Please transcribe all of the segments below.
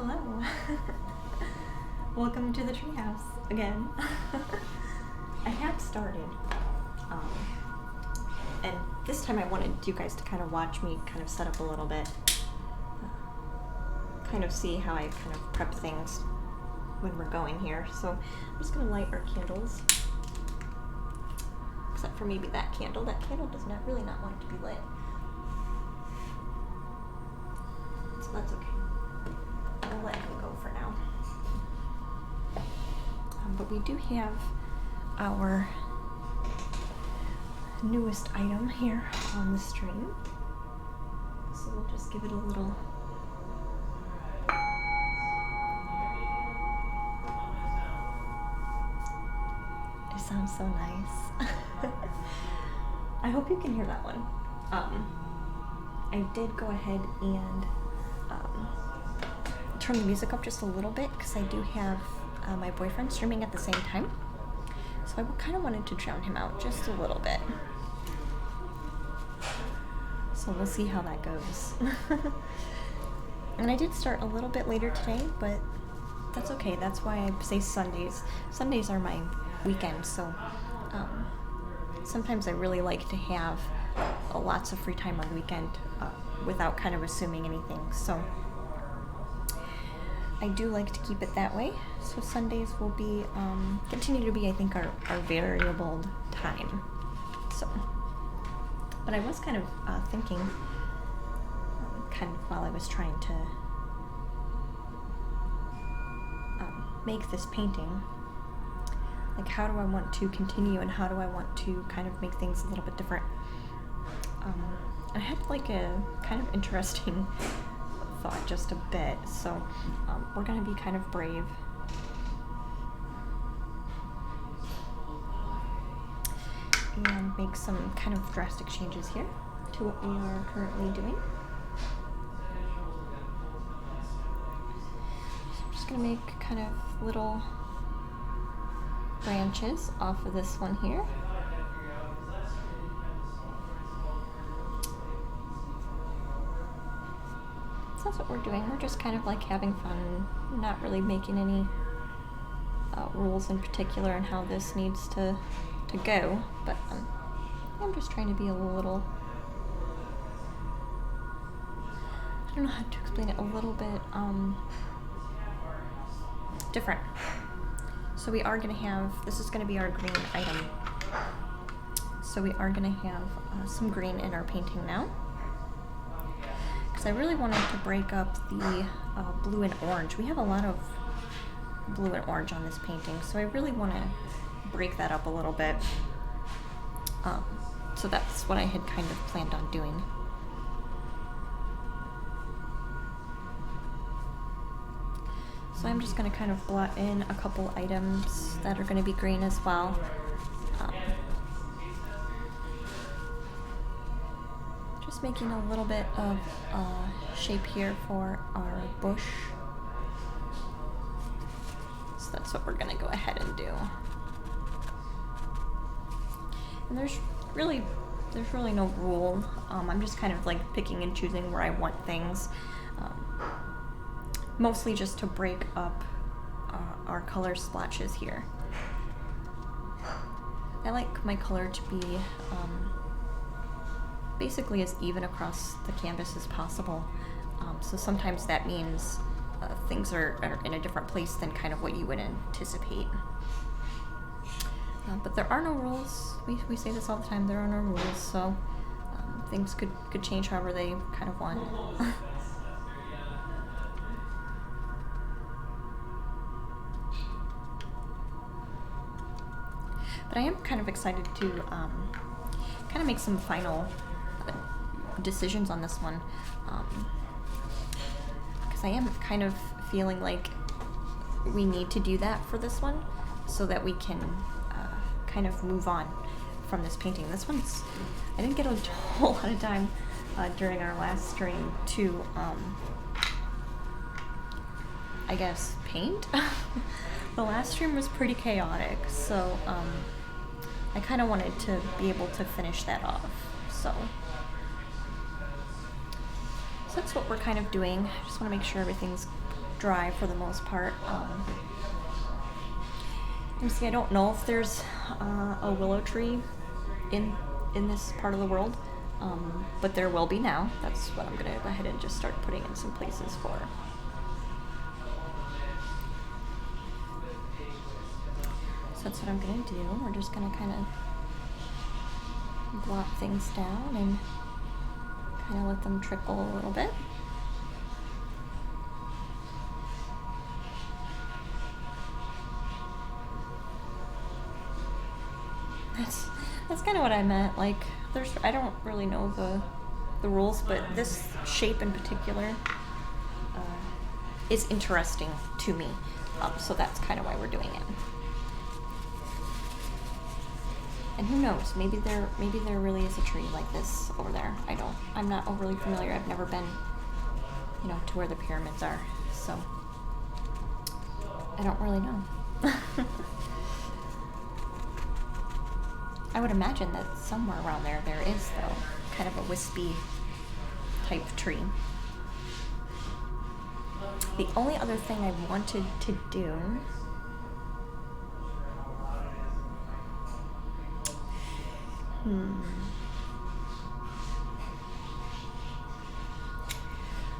Hello. Welcome to the treehouse again. I have started, and this time I wanted you guys to kind of watch me kind of set up a little bit, kind of see how I kind of prep things when we're going here. So I'm just going to light our candles, except for maybe that candle. That candle does not really not want it to be lit, so that's okay. I'll let him go for now. But we do have our newest item here on the stream. So we'll just give it a little. It sounds so nice. I hope you can hear that one. I did go ahead and turn the music up just a little bit because I do have my boyfriend streaming at the same time. So I kind of wanted to drown him out just a little bit. So we'll see how that goes. And I did start a little bit later today, but that's okay. That's why I say Sundays. Sundays are my weekend, so sometimes I really like to have lots of free time on the weekend without kind of assuming anything. So I do like to keep it that way. So Sundays will be, continue to be, I think, our variable time. So, but I was kind of thinking, kind of while I was trying to make this painting, like how do I want to continue and how do I want to kind of make things a little bit different. I had like a kind of interesting thought just a bit, so we're gonna be kind of brave and make some kind of drastic changes here to what we are currently doing. So I'm just gonna make kind of little branches off of this one here. So that's what we're doing. We're just kind of like having fun, not really making any rules in particular on how this needs to go, but I'm just trying to be a little, I don't know how to explain it, a little bit different. So we are going to have, this is going to be our green item. So we are going to have some green in our painting now. Because I really wanted to break up the blue and orange. We have a lot of blue and orange on this painting, so I really want to break that up a little bit. So that's what I had kind of planned on doing. So I'm just going to kind of blot in a couple items that are going to be green as well. Just making a little bit of shape here for our bush. So that's what we're going to go ahead and do. And there's really no rule. I'm just kind of like picking and choosing where I want things. Mostly just to break up our color splotches here. I like my color to be basically as even across the canvas as possible. So sometimes that means things are in a different place than kind of what you would anticipate. But there are no rules. We say this all the time, there are no rules, so things could change however they kind of want. But I am kind of excited to kind of make some final decisions on this one. Because I am kind of feeling like we need to do that for this one so that we can kind of move on from this painting. This one's, I didn't get a whole lot of time during our last stream to, I guess, paint. The last stream was pretty chaotic, so I kind of wanted to be able to finish that off. So that's what we're kind of doing. I just want to make sure everything's dry for the most part. You see, I don't know if there's a willow tree in this part of the world, but there will be now. That's what I'm gonna go ahead and just start putting in some places for. So that's what I'm gonna do. We're just gonna kind of blot things down and kind of let them trickle a little bit. That's kind of what I meant. Like, I don't really know the rules, but this shape in particular is interesting to me. So that's kind of why we're doing it. And who knows? Maybe there really is a tree like this over there. I'm not overly familiar. I've never been, to where the pyramids are, so I don't really know. I would imagine that somewhere around there is, though, kind of a wispy type tree. The only other thing I wanted to do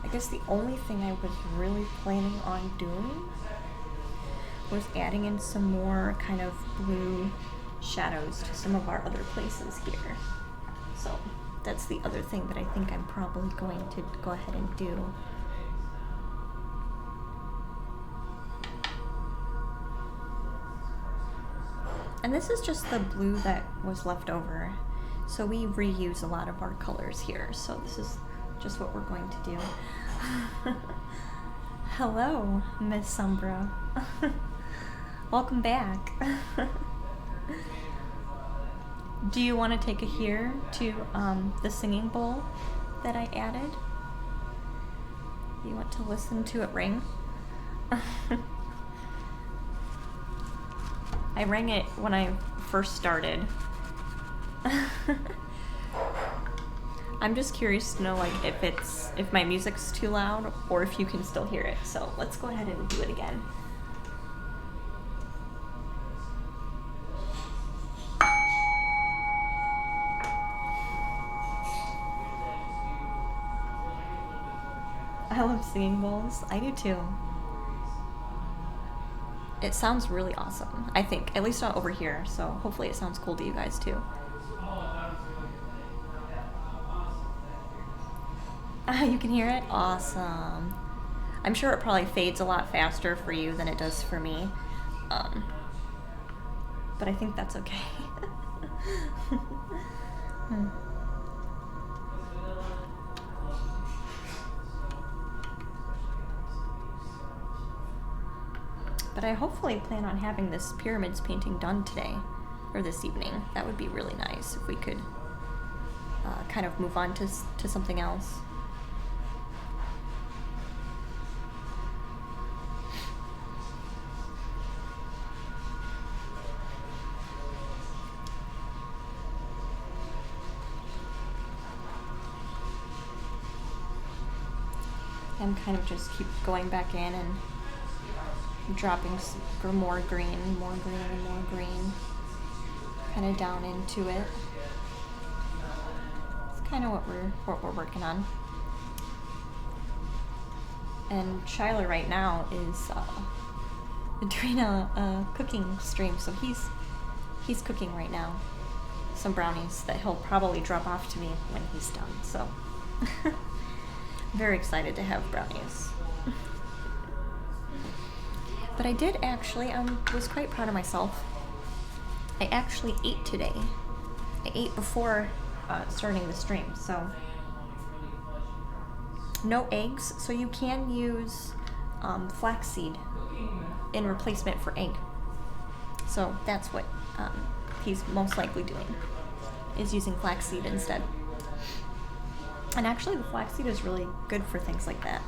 I guess the only thing I was really planning on doing was adding in some more kind of blue shadows to some of our other places here. So that's the other thing that I think I'm probably going to go ahead and do. And this is just the blue that was left over. So we reuse a lot of our colors here. So this is just what we're going to do. Hello, Miss Umbra. Welcome back. Do you want to take a hear to the singing bowl that I added? You want to listen to it ring? I rang it when I first started. I'm just curious to know, like, if my music's too loud or if you can still hear it. So let's go ahead and do it again. I love singing bowls. I do too. It sounds really awesome, I think. At least not over here, so hopefully it sounds cool to you guys too. You can hear it? Awesome. I'm sure it probably fades a lot faster for you than it does for me. But I think that's okay. But I hopefully plan on having this pyramids painting done today, or this evening. That would be really nice if we could kind of move on to something else. And kind of just keep going back in and dropping more green, and more green, kind of down into it. It's kind of what we're working on. And Shiloh right now is doing a cooking stream, so he's cooking right now some brownies that he'll probably drop off to me when he's done. So very excited to have brownies. But I did actually, was quite proud of myself. I actually ate today. I ate before starting the stream, so no eggs. So you can use flaxseed in replacement for egg. So that's what he's most likely doing, is using flaxseed instead. And actually the flaxseed is really good for things like that.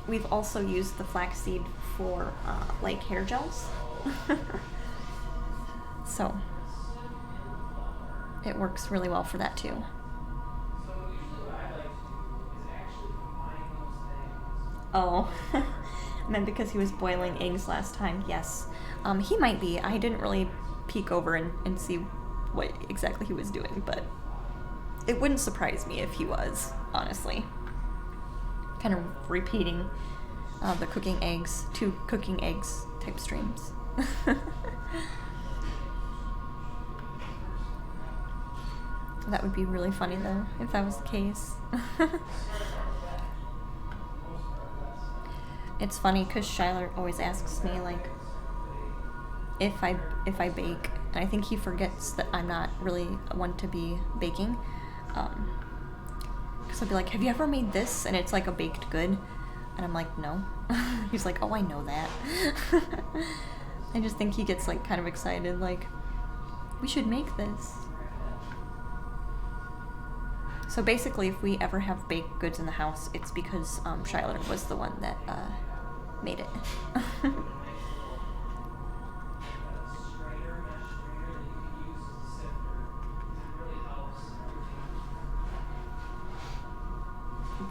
We've also used the flaxseed for like hair gels. So it works really well for that too. Oh, I meant because he was boiling eggs last time. Yes, he might be. I didn't really peek over and see what exactly he was doing, but it wouldn't surprise me if he was, honestly. Kind of repeating the cooking eggs, 2 cooking eggs type streams. That would be really funny though, if that was the case. It's funny because Shyler always asks me like if I bake, and I think he forgets that I'm not really one to be baking. Because I'll be like, have you ever made this? And it's like a baked good. And I'm like, no. He's like, oh, I know that. I just think he gets like kind of excited, like, we should make this. So basically, if we ever have baked goods in the house, it's because Shyler was the one that made it.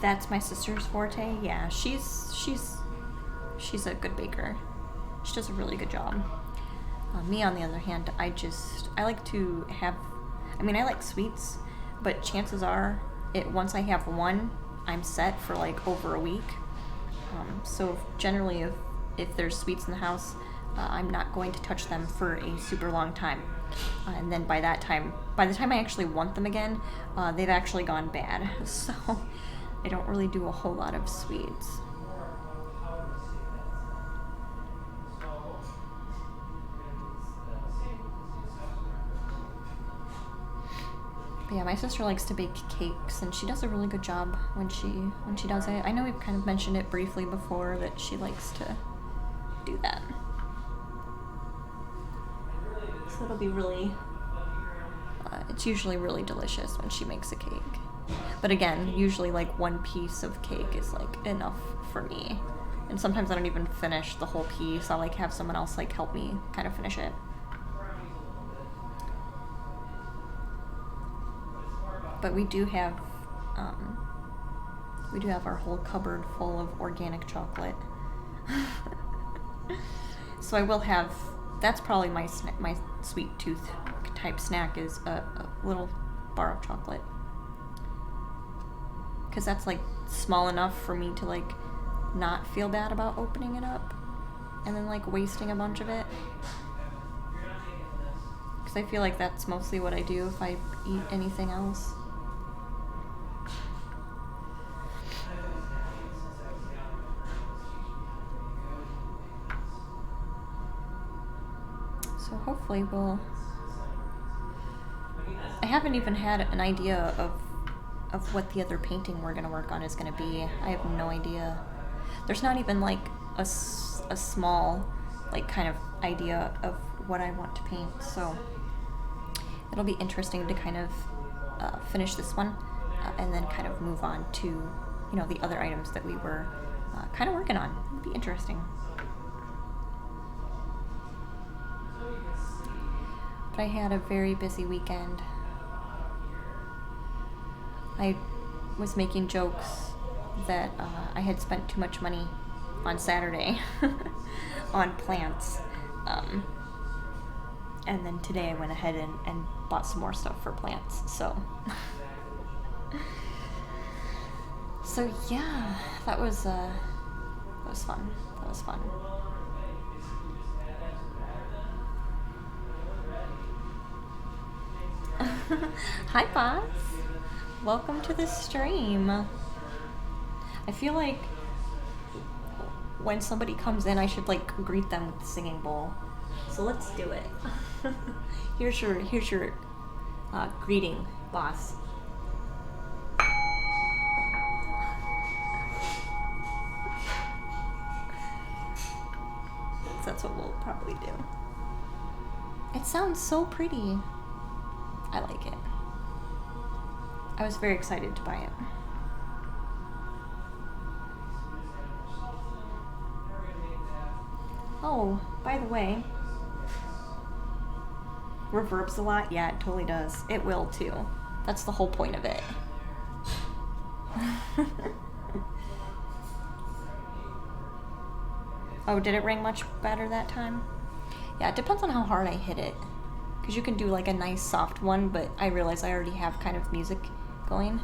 That's my sister's forte. Yeah, she's a good baker. She does a really good job. Me, on the other hand, I like to have. I mean, I like sweets, but chances are, once I have one, I'm set for like over a week. So generally, if there's sweets in the house, I'm not going to touch them for a super long time. And then by the time I actually want them again, they've actually gone bad. So I don't really do a whole lot of sweets. But yeah, my sister likes to bake cakes, and she does a really good job when she does it. I know we've kind of mentioned it briefly before that she likes to do that. So it'll be really, it's usually really delicious when she makes a cake. But again, usually like one piece of cake is like enough for me. And sometimes I don't even finish the whole piece. I'll like have someone else like help me kind of finish it. But we do have our whole cupboard full of organic chocolate. So I will have, that's probably my sweet tooth type snack is a little bar of chocolate. Because that's like small enough for me to like not feel bad about opening it up and then like wasting a bunch of it. Because I feel like that's mostly what I do if I eat anything else. So hopefully I haven't even had an idea of what the other painting we're going to work on is going to be. I have no idea. There's not even like a small like kind of idea of what I want to paint. So it'll be interesting to kind of finish this one and then kind of move on to, the other items that we were kind of working on. It'll be interesting. But I had a very busy weekend. I was making jokes that I had spent too much money on Saturday on plants. And then today I went ahead and bought some more stuff for plants. So yeah, that was fun. That was fun. Hi, boss. Welcome to the stream. I feel like when somebody comes in, I should like greet them with the singing bowl. So let's do it. Here's your greeting, boss. So that's what we'll probably do. It sounds so pretty. I like it. I was very excited to buy it. Oh, by the way, reverbs a lot? Yeah, it totally does. It will too. That's the whole point of it. Oh, did it ring much better that time? Yeah, it depends on how hard I hit it. Because you can do like a nice soft one, but I realize I already have kind of music going.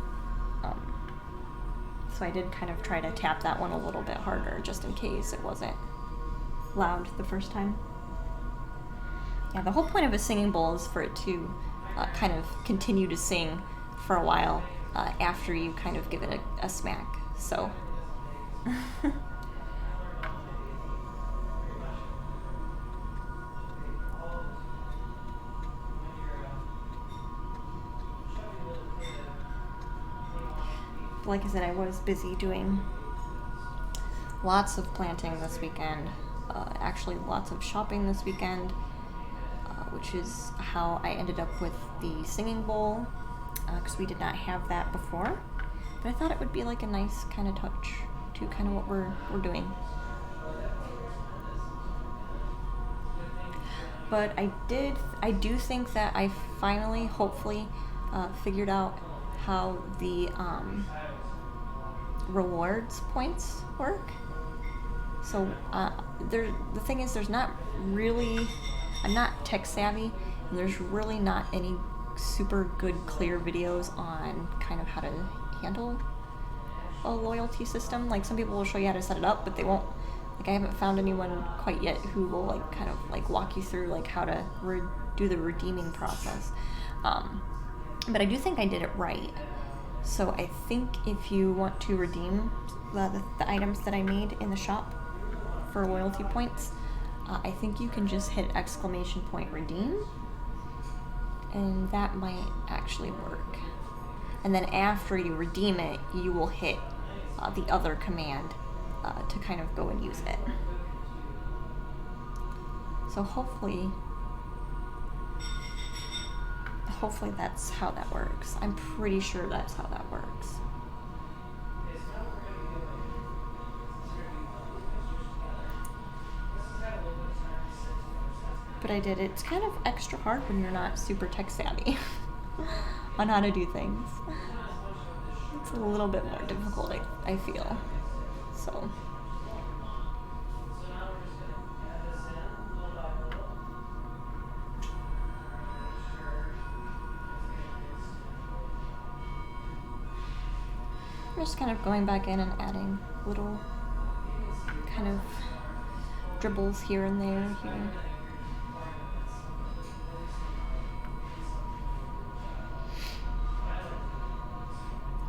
So I did kind of try to tap that one a little bit harder just in case it wasn't loud the first time. Yeah, the whole point of a singing bowl is for it to kind of continue to sing for a while after you kind of give it a smack. So. Like I said, I was busy doing lots of planting this weekend. Actually, lots of shopping this weekend, which is how I ended up with the singing bowl, because we did not have that before. But I thought it would be like a nice kind of touch to kind of what we're doing. But I do think that I finally, hopefully, figured out how the rewards points work. So the thing is, there's not really, I'm not tech savvy, and there's really not any super good clear videos on kind of how to handle a loyalty system. Like, some people will show you how to set it up, but they won't, like, I haven't found anyone quite yet who will like kind of like walk you through like how to do the redeeming process. But I do think I did it right. So I think if you want to redeem the items that I made in the shop for loyalty points, I think you can just hit ! redeem, and that might actually work. And then after you redeem it, you will hit the other command to kind of go and use it. So hopefully that's how that works. I'm pretty sure that's how that works. But I did. It's kind of extra hard when you're not super tech savvy on how to do things. It's a little bit more difficult, I feel. So. I'm just kind of going back in and adding little kind of dribbles here and there here.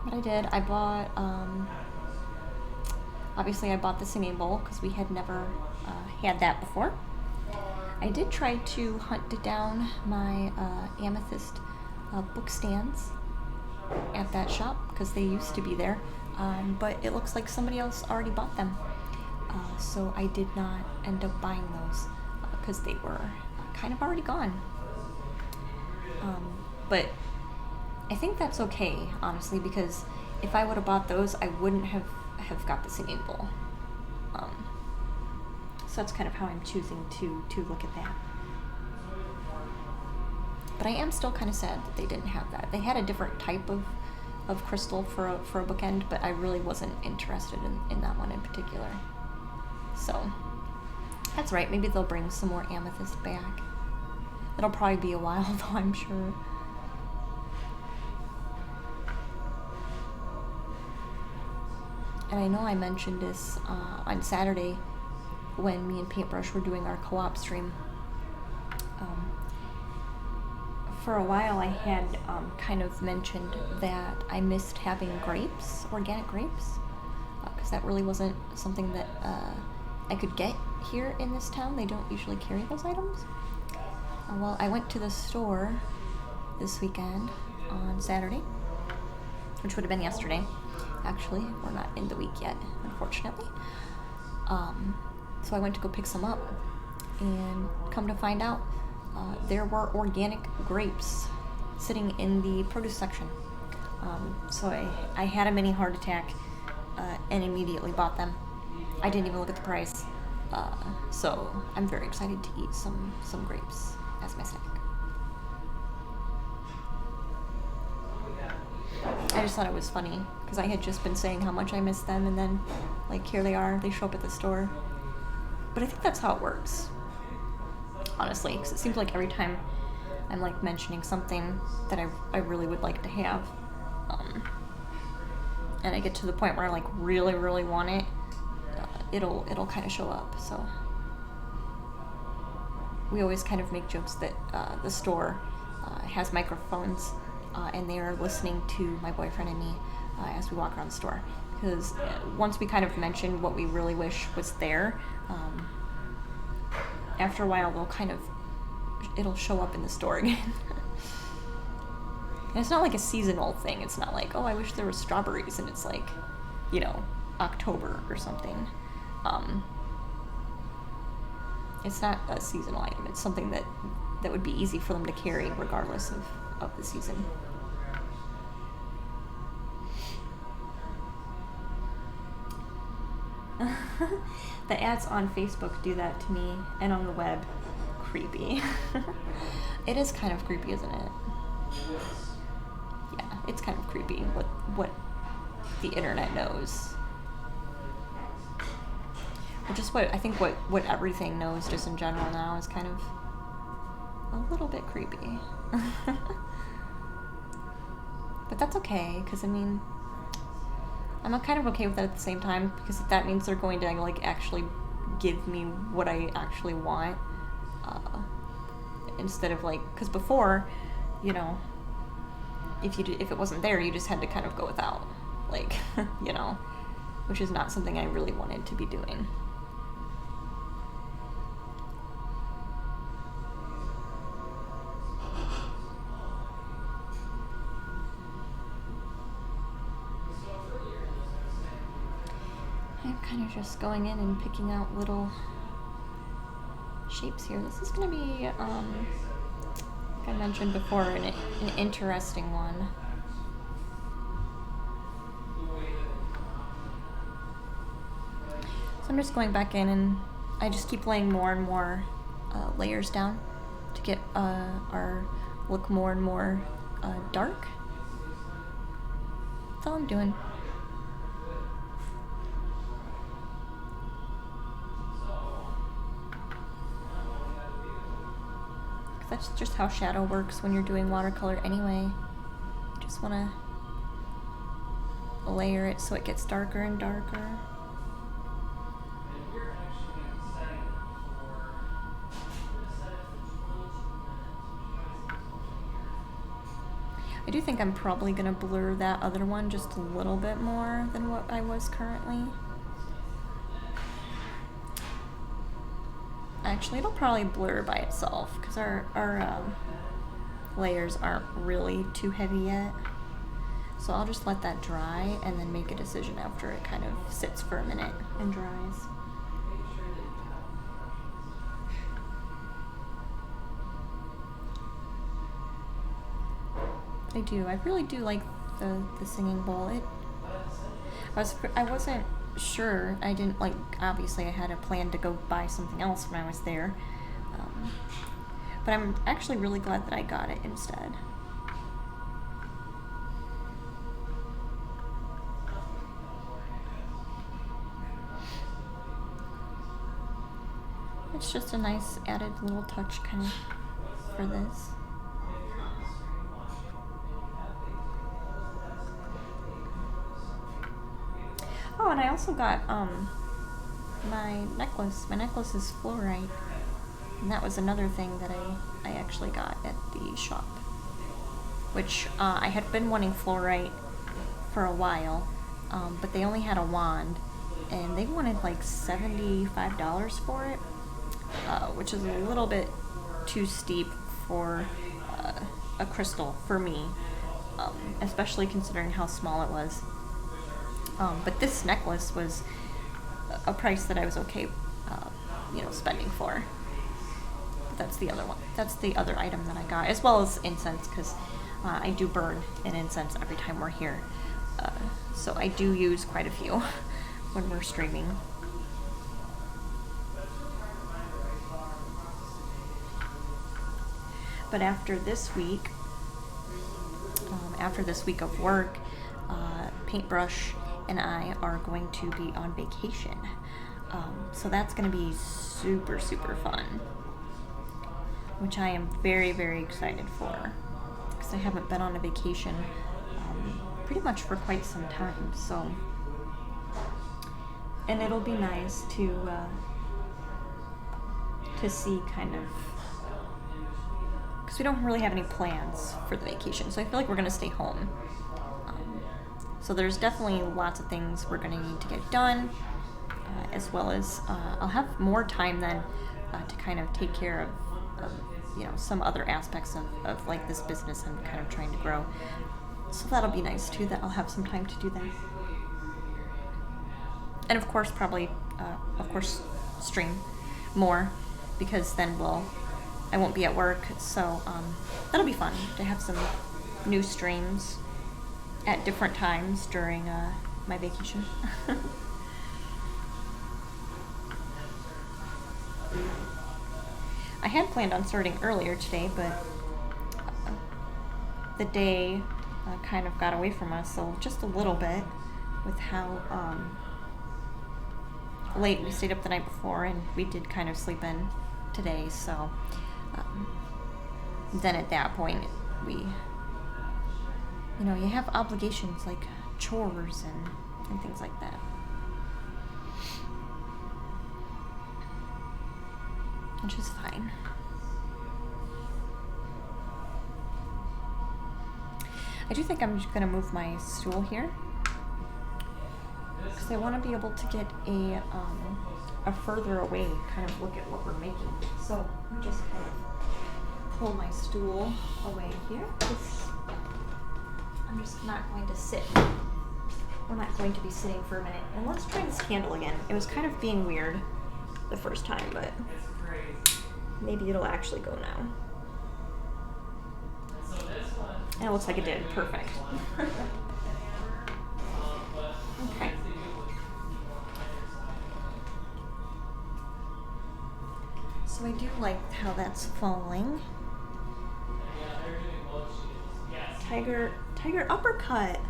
What I did, I bought, obviously I bought the singing bowl because we had never had that before. I did try to hunt down my amethyst book stands at that shop because they used to be there, but it looks like somebody else already bought them, so I did not end up buying those because they were kind of already gone. But I think that's okay, honestly, because if I would have bought those, I wouldn't have got the singing bowl. So that's kind of how I'm choosing to look at that. But I am still kind of sad that they didn't have that. They had a different type of crystal for a bookend, but I really wasn't interested in that one in particular. So that's right, maybe they'll bring some more amethyst back. It'll probably be a while though, I'm sure. And I know I mentioned this on Saturday when me and Paintbrush were doing our co-op stream. For a while I had kind of mentioned that I missed having grapes, organic grapes, because that really wasn't something that I could get here in this town. They don't usually carry those items. Well, I went to the store this weekend on Saturday, which would have been yesterday. Actually, we're not in the week yet, unfortunately. So I went to go pick some up, and come to find out, there were organic grapes sitting in the produce section. So I had a mini heart attack and immediately bought them. I didn't even look at the price. So I'm very excited to eat some grapes as my snack. I just thought it was funny because I had just been saying how much I missed them, and then like here they are, they show up at the store. But I think that's how it works, honestly, because it seems like every time I'm like mentioning something that I really would like to have, and I get to the point where I like really, really want it, it'll kind of show up. So we always kind of make jokes that the store has microphones, and they are listening to my boyfriend and me as we walk around the store. Because once we kind of mention what we really wish was there, after a while it'll show up in the store again. And it's not like a seasonal thing. It's not like, oh, I wish there were strawberries, and it's like, you know, October or something. It's not a seasonal item. It's something that would be easy for them to carry regardless of the season. The ads on Facebook do that to me, and on the web. Creepy. It is kind of creepy, isn't it? Yeah, it's kind of creepy what the internet knows. Which is what I think what everything knows just in general now is kind of a little bit creepy. But that's okay, because I mean, I'm kind of okay with that at the same time, because that means they're going to like actually give me what I actually want, instead of like, because before, you know, if it wasn't there, you just had to kind of go without, like, you know, which is not something I really wanted to be doing. I'm kind of just going in and picking out little shapes here. This is going to be, like I mentioned before, an interesting one. So I'm just going back in, and I just keep laying more and more layers down to get our look more and more dark. That's all I'm doing. That's just how shadow works when you're doing watercolor anyway. You just want to layer it so it gets darker and darker. I do think I'm probably going to blur that other one just a little bit more than what I was currently. Actually, it'll probably blur by itself because our layers aren't really too heavy yet. So I'll just let that dry and then make a decision after it kind of sits for a minute and dries. I really do like the singing bowl. I wasn't sure. I didn't like, obviously I had a plan to go buy something else when I was there, but I'm actually really glad that I got it instead. It's just a nice added little touch kind of for this. Oh, and I also got my necklace. My necklace is fluorite, and that was another thing that I actually got at the shop, which I had been wanting fluorite for a while, but they only had a wand, and they wanted like $75 for it, which is a little bit too steep for a crystal for me, especially considering how small it was. But this necklace was a price that I was okay, spending for. But that's the other one. That's the other item that I got, as well as incense, because I do burn an incense every time we're here. So I do use quite a few when we're streaming. But after this week of work, Paintbrush and I are going to be on vacation. So that's going to be super, super fun, which I am very, very excited for, because I haven't been on a vacation pretty much for quite some time. So, and it'll be nice to see kind of, because we don't really have any plans for the vacation, so I feel like we're going to stay home. So there's definitely lots of things we're going to need to get done, as well as I'll have more time then to kind of take care of you know, some other aspects of like this business I'm kind of trying to grow. So that'll be nice too, that I'll have some time to do that. And of course, probably, stream more, because then I won't be at work, so that'll be fun to have some new streams at different times during my vacation. I had planned on starting earlier today, but the day kind of got away from us, so just a little bit, with how late we stayed up the night before, and we did kind of sleep in today, so then at that point you have obligations like chores and things like that. Which is fine. I do think I'm just going to move my stool here, because I want to be able to get a further away kind of look at what we're making. So let me just kind of pull my stool away here. I'm just not going to sit. We're not going to be sitting for a minute. And let's try this candle again. It was kind of being weird the first time, but maybe it'll actually go now. And it looks like it did. Perfect. Okay. So I do like how that's falling. Tiger Uppercut,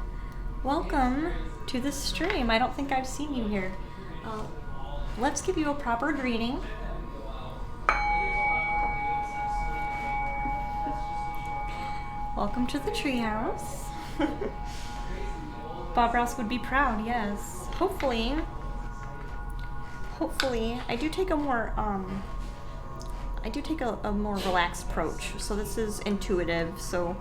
welcome to the stream. I don't think I've seen you here. Let's give you a proper greeting. Welcome to the treehouse. Bob Ross would be proud, yes. Hopefully, I do take a more relaxed approach. So this is intuitive. So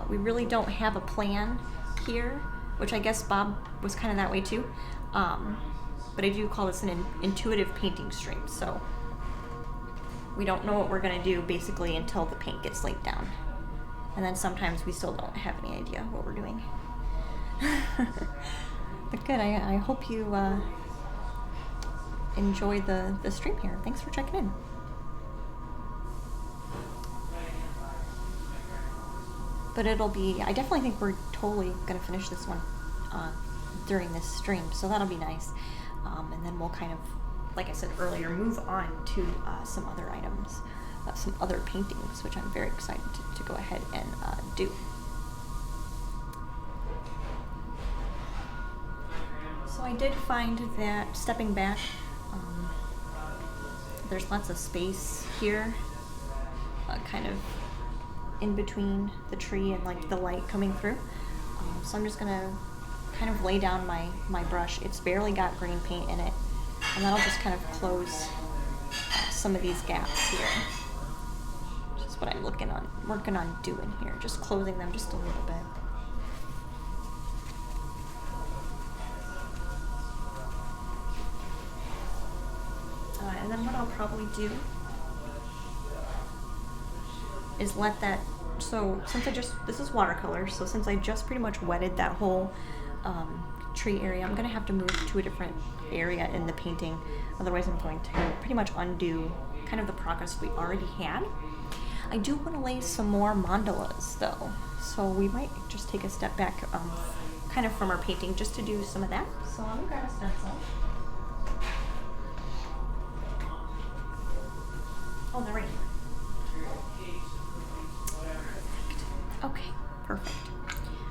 we really don't have a plan here, which I guess Bob was kind of that way too. But I do call this an intuitive painting stream. So we don't know what we're gonna do basically until the paint gets laid down. And then sometimes we still don't have any idea what we're doing. But good, I hope you enjoy the stream here. Thanks for checking in. But I definitely think we're totally going to finish this one during this stream, so that'll be nice. And then we'll kind of, like I said earlier, move on to some other items, some other paintings, which I'm very excited to go ahead and do. So I did find that, stepping back, there's lots of space here, kind of in between the tree and like the light coming through. So I'm just gonna kind of lay down my brush. It's barely got green paint in it, and that'll just kind of close some of these gaps here. Which is what I'm working on doing here, just closing them just a little bit. And then what I'll probably do is let that, so since this is watercolor, so since I just pretty much wetted that whole tree area, I'm going to have to move to a different area in the painting. Otherwise I'm going to pretty much undo kind of the progress we already had. I do want to lay some more mandalas though, so we might just take a step back kind of from our painting just to do some of that. So let me grab a stencil. Oh, they're right here. Okay, perfect.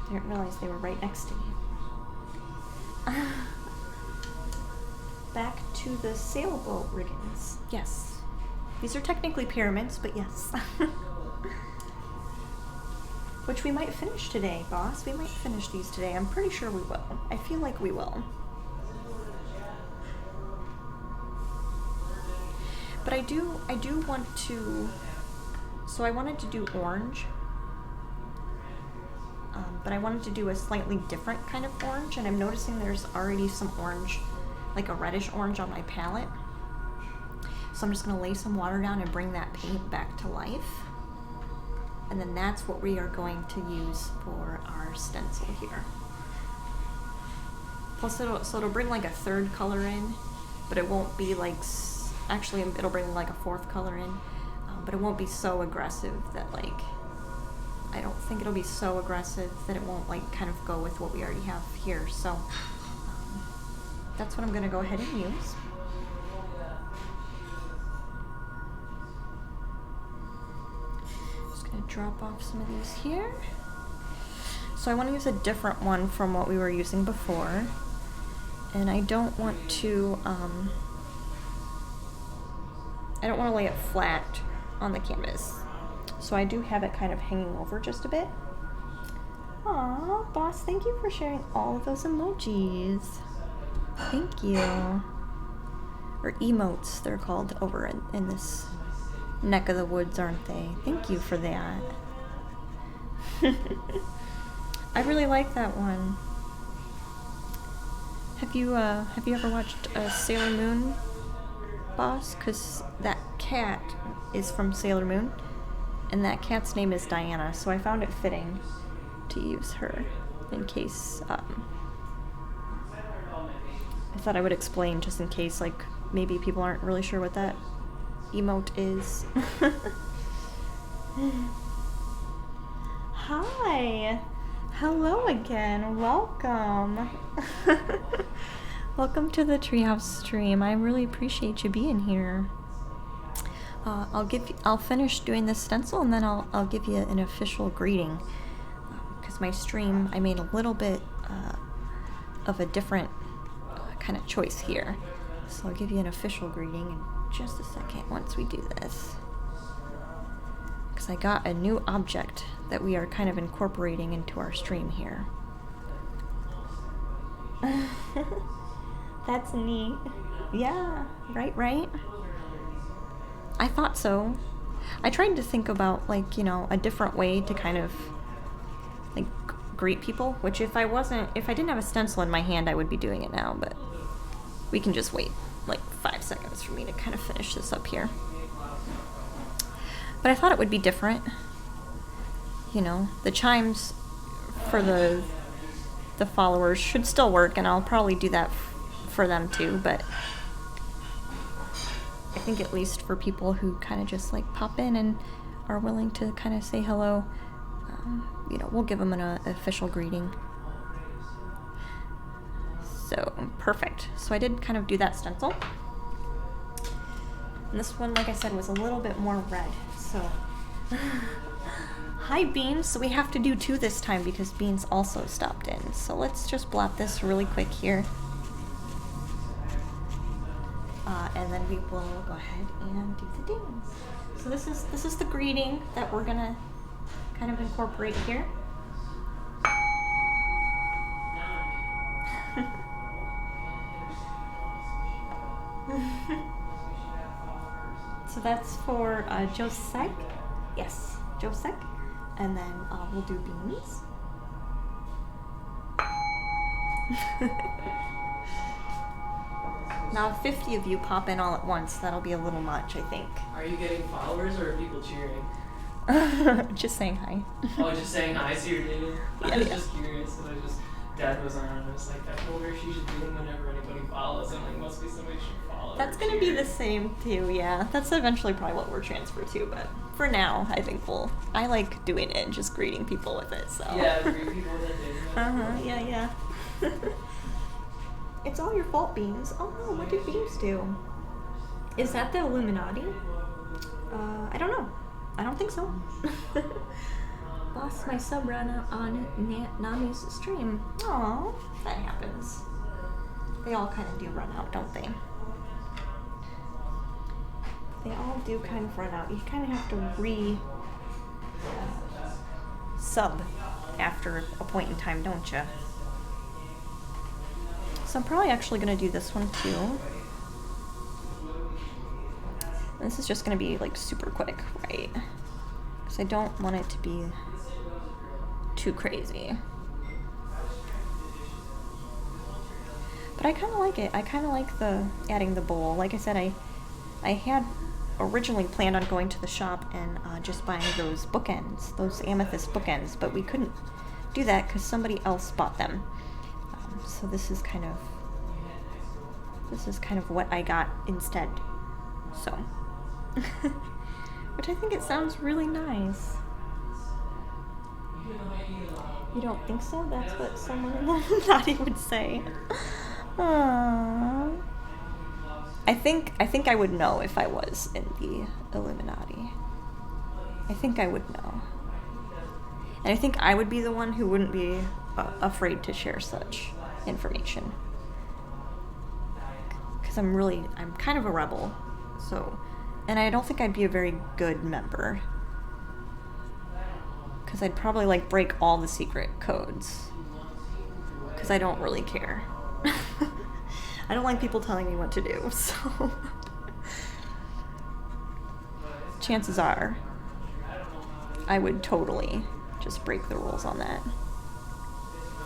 I didn't realize they were right next to me. Back to the sailboat riggings. Yes. These are technically pyramids, but yes. Which we might finish today, boss. We might finish these today. I'm pretty sure we will. I feel like we will. But I do want to... So I wanted to do orange. But I wanted to do a slightly different kind of orange, and I'm noticing there's already some orange, like a reddish orange on my palette. So I'm just going to lay some water down and bring that paint back to life. And then that's what we are going to use for our stencil here. Plus it'll bring like a third color in, but it won't be like, actually it'll bring like a fourth color in, but it won't be so aggressive that like, I don't think it'll be so aggressive that it won't like kind of go with what we already have here. So that's what I'm gonna go ahead and use. Just gonna drop off some of these here. So I want to use a different one from what we were using before, and I don't want to lay it flat on the canvas. So I do have it kind of hanging over just a bit. Aw, boss, thank you for sharing all of those emojis. Thank you. Or emotes, they're called over in this neck of the woods, aren't they? Thank you for that. I really like that one. Have you ever watched Sailor Moon, boss? Because that cat is from Sailor Moon. And that cat's name is Diana, so I found it fitting to use her in case, I thought I would explain just in case, like, maybe people aren't really sure what that emote is. Hi! Hello again, welcome! Welcome to the Treehouse stream. I really appreciate you being here. I'll finish doing this stencil and then I'll give you an official greeting. Because my stream, I made a little bit of a different kind of choice here. So I'll give you an official greeting in just a second once we do this. Because I got a new object that we are kind of incorporating into our stream here. That's neat. Yeah, right? I thought so. I tried to think about, like, you know, a different way to kind of, like, greet people, which if I didn't have a stencil in my hand, I would be doing it now, but we can just wait, like, 5 seconds for me to kind of finish this up here. But I thought it would be different. You know, the chimes for the followers should still work, and I'll probably do that for them too, but I think at least for people who kind of just like pop in and are willing to kind of say hello, you know, we'll give them an official greeting. So, perfect. So I did kind of do that stencil. And this one, like I said, was a little bit more red, so. Hi, Beans. So we have to do 2 this time because Beans also stopped in. So let's just blot this really quick here. And then we will go ahead and do the dance. So this is the greeting that we're gonna kind of incorporate here. So that's for Josek. Yes, Josek. And then we'll do Beans. Now, if 50 of you pop in all at once, that'll be a little much, I think. Are you getting followers or are people cheering? Just saying hi. Oh, just saying hi, so you're doing it? I was just curious, and Dad was on, and I was like, I wonder if she should do them whenever anybody follows. I'm like, must be somebody should follow. That's gonna be the same, too, yeah. That's eventually probably what we're transferred to, but for now, I think I like doing it, just greeting people with it, so. Yeah, greet people with it, dude. Yeah. It's all your fault, Beans. Oh no, what did Beans do? Is that the Illuminati? I don't know. I don't think so. Lost my sub run on Nami's stream. Aw, that happens. They all kind of do run out, don't they? They all do kind of run out. You kind of have to sub after a point in time, don't you? So I'm probably actually going to do this one too. This is just going to be like super quick, right? Because I don't want it to be too crazy. But I kind of like it. I kind of like the adding the bowl. Like I said, I had originally planned on going to the shop and just buying those bookends, those amethyst bookends, but we couldn't do that because somebody else bought them. So this is kind of what I got instead. So, which I think it sounds really nice. You don't think so? That's what someone in the Illuminati would say. Aww. I think I would know if I was in the Illuminati. I think I would know. And I think I would be the one who wouldn't be afraid to share such information. Because I'm kind of a rebel. So, and I don't think I'd be a very good member. Because I'd probably like break all the secret codes. Because I don't really care. I don't like people telling me what to do, so chances are I would totally just break the rules on that.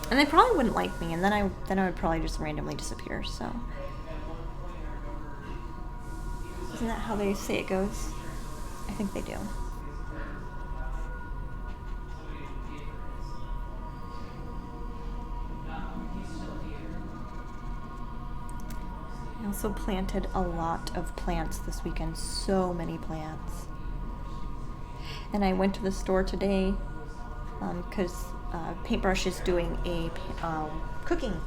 And they probably wouldn't like me, and then I would probably just randomly disappear, so. Isn't that how they say it goes? I think they do. I also planted a lot of plants this weekend, so many plants. And I went to the store today because Paintbrush is doing a cooking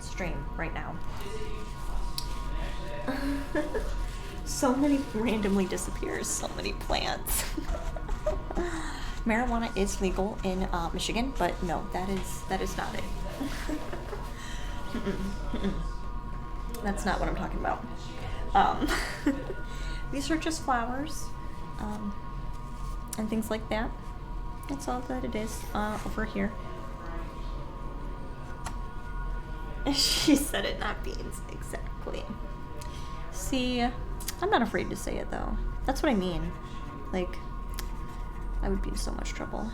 stream right now. So many randomly disappears, so many plants. Marijuana is legal in Michigan, but no, that is not it. That's not what I'm talking about. These are just flowers and things like that. That's all that it is over here. She said it, not beans. Exactly. See, I'm not afraid to say it though. That's what I mean. Like, I would be in so much trouble.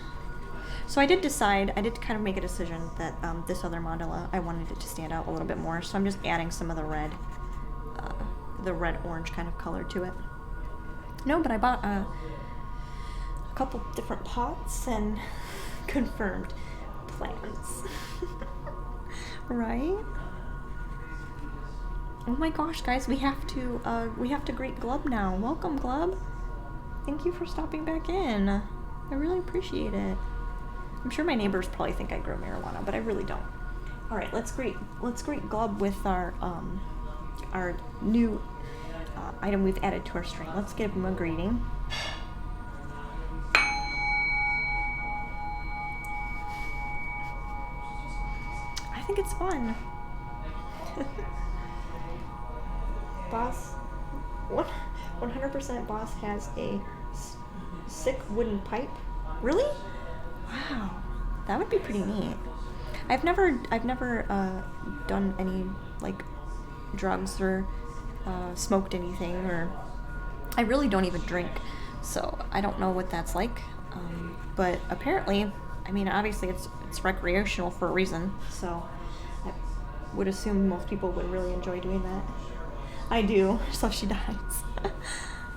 So I did kind of make a decision that this other mandala, I wanted it to stand out a little bit more. So I'm just adding some of the red-orange kind of color to it. No, but I bought a couple different pots and confirmed plants. Right? Oh my gosh, guys, we have to greet Glub now. Welcome, Glub. Thank you for stopping back in. I really appreciate it. I'm sure my neighbors probably think I grow marijuana, but I really don't. All right, let's greet Glub with our new item we've added to our string. Let's give him a greeting. I think it's fun. Boss, 100% Boss has a sick wooden pipe. Really? Wow, that would be pretty neat. I've never done any like drugs or smoked anything, or I really don't even drink, so I don't know what that's like. But apparently, I mean, obviously it's recreational for a reason, so I would assume most people would really enjoy doing that. I do, so she dies.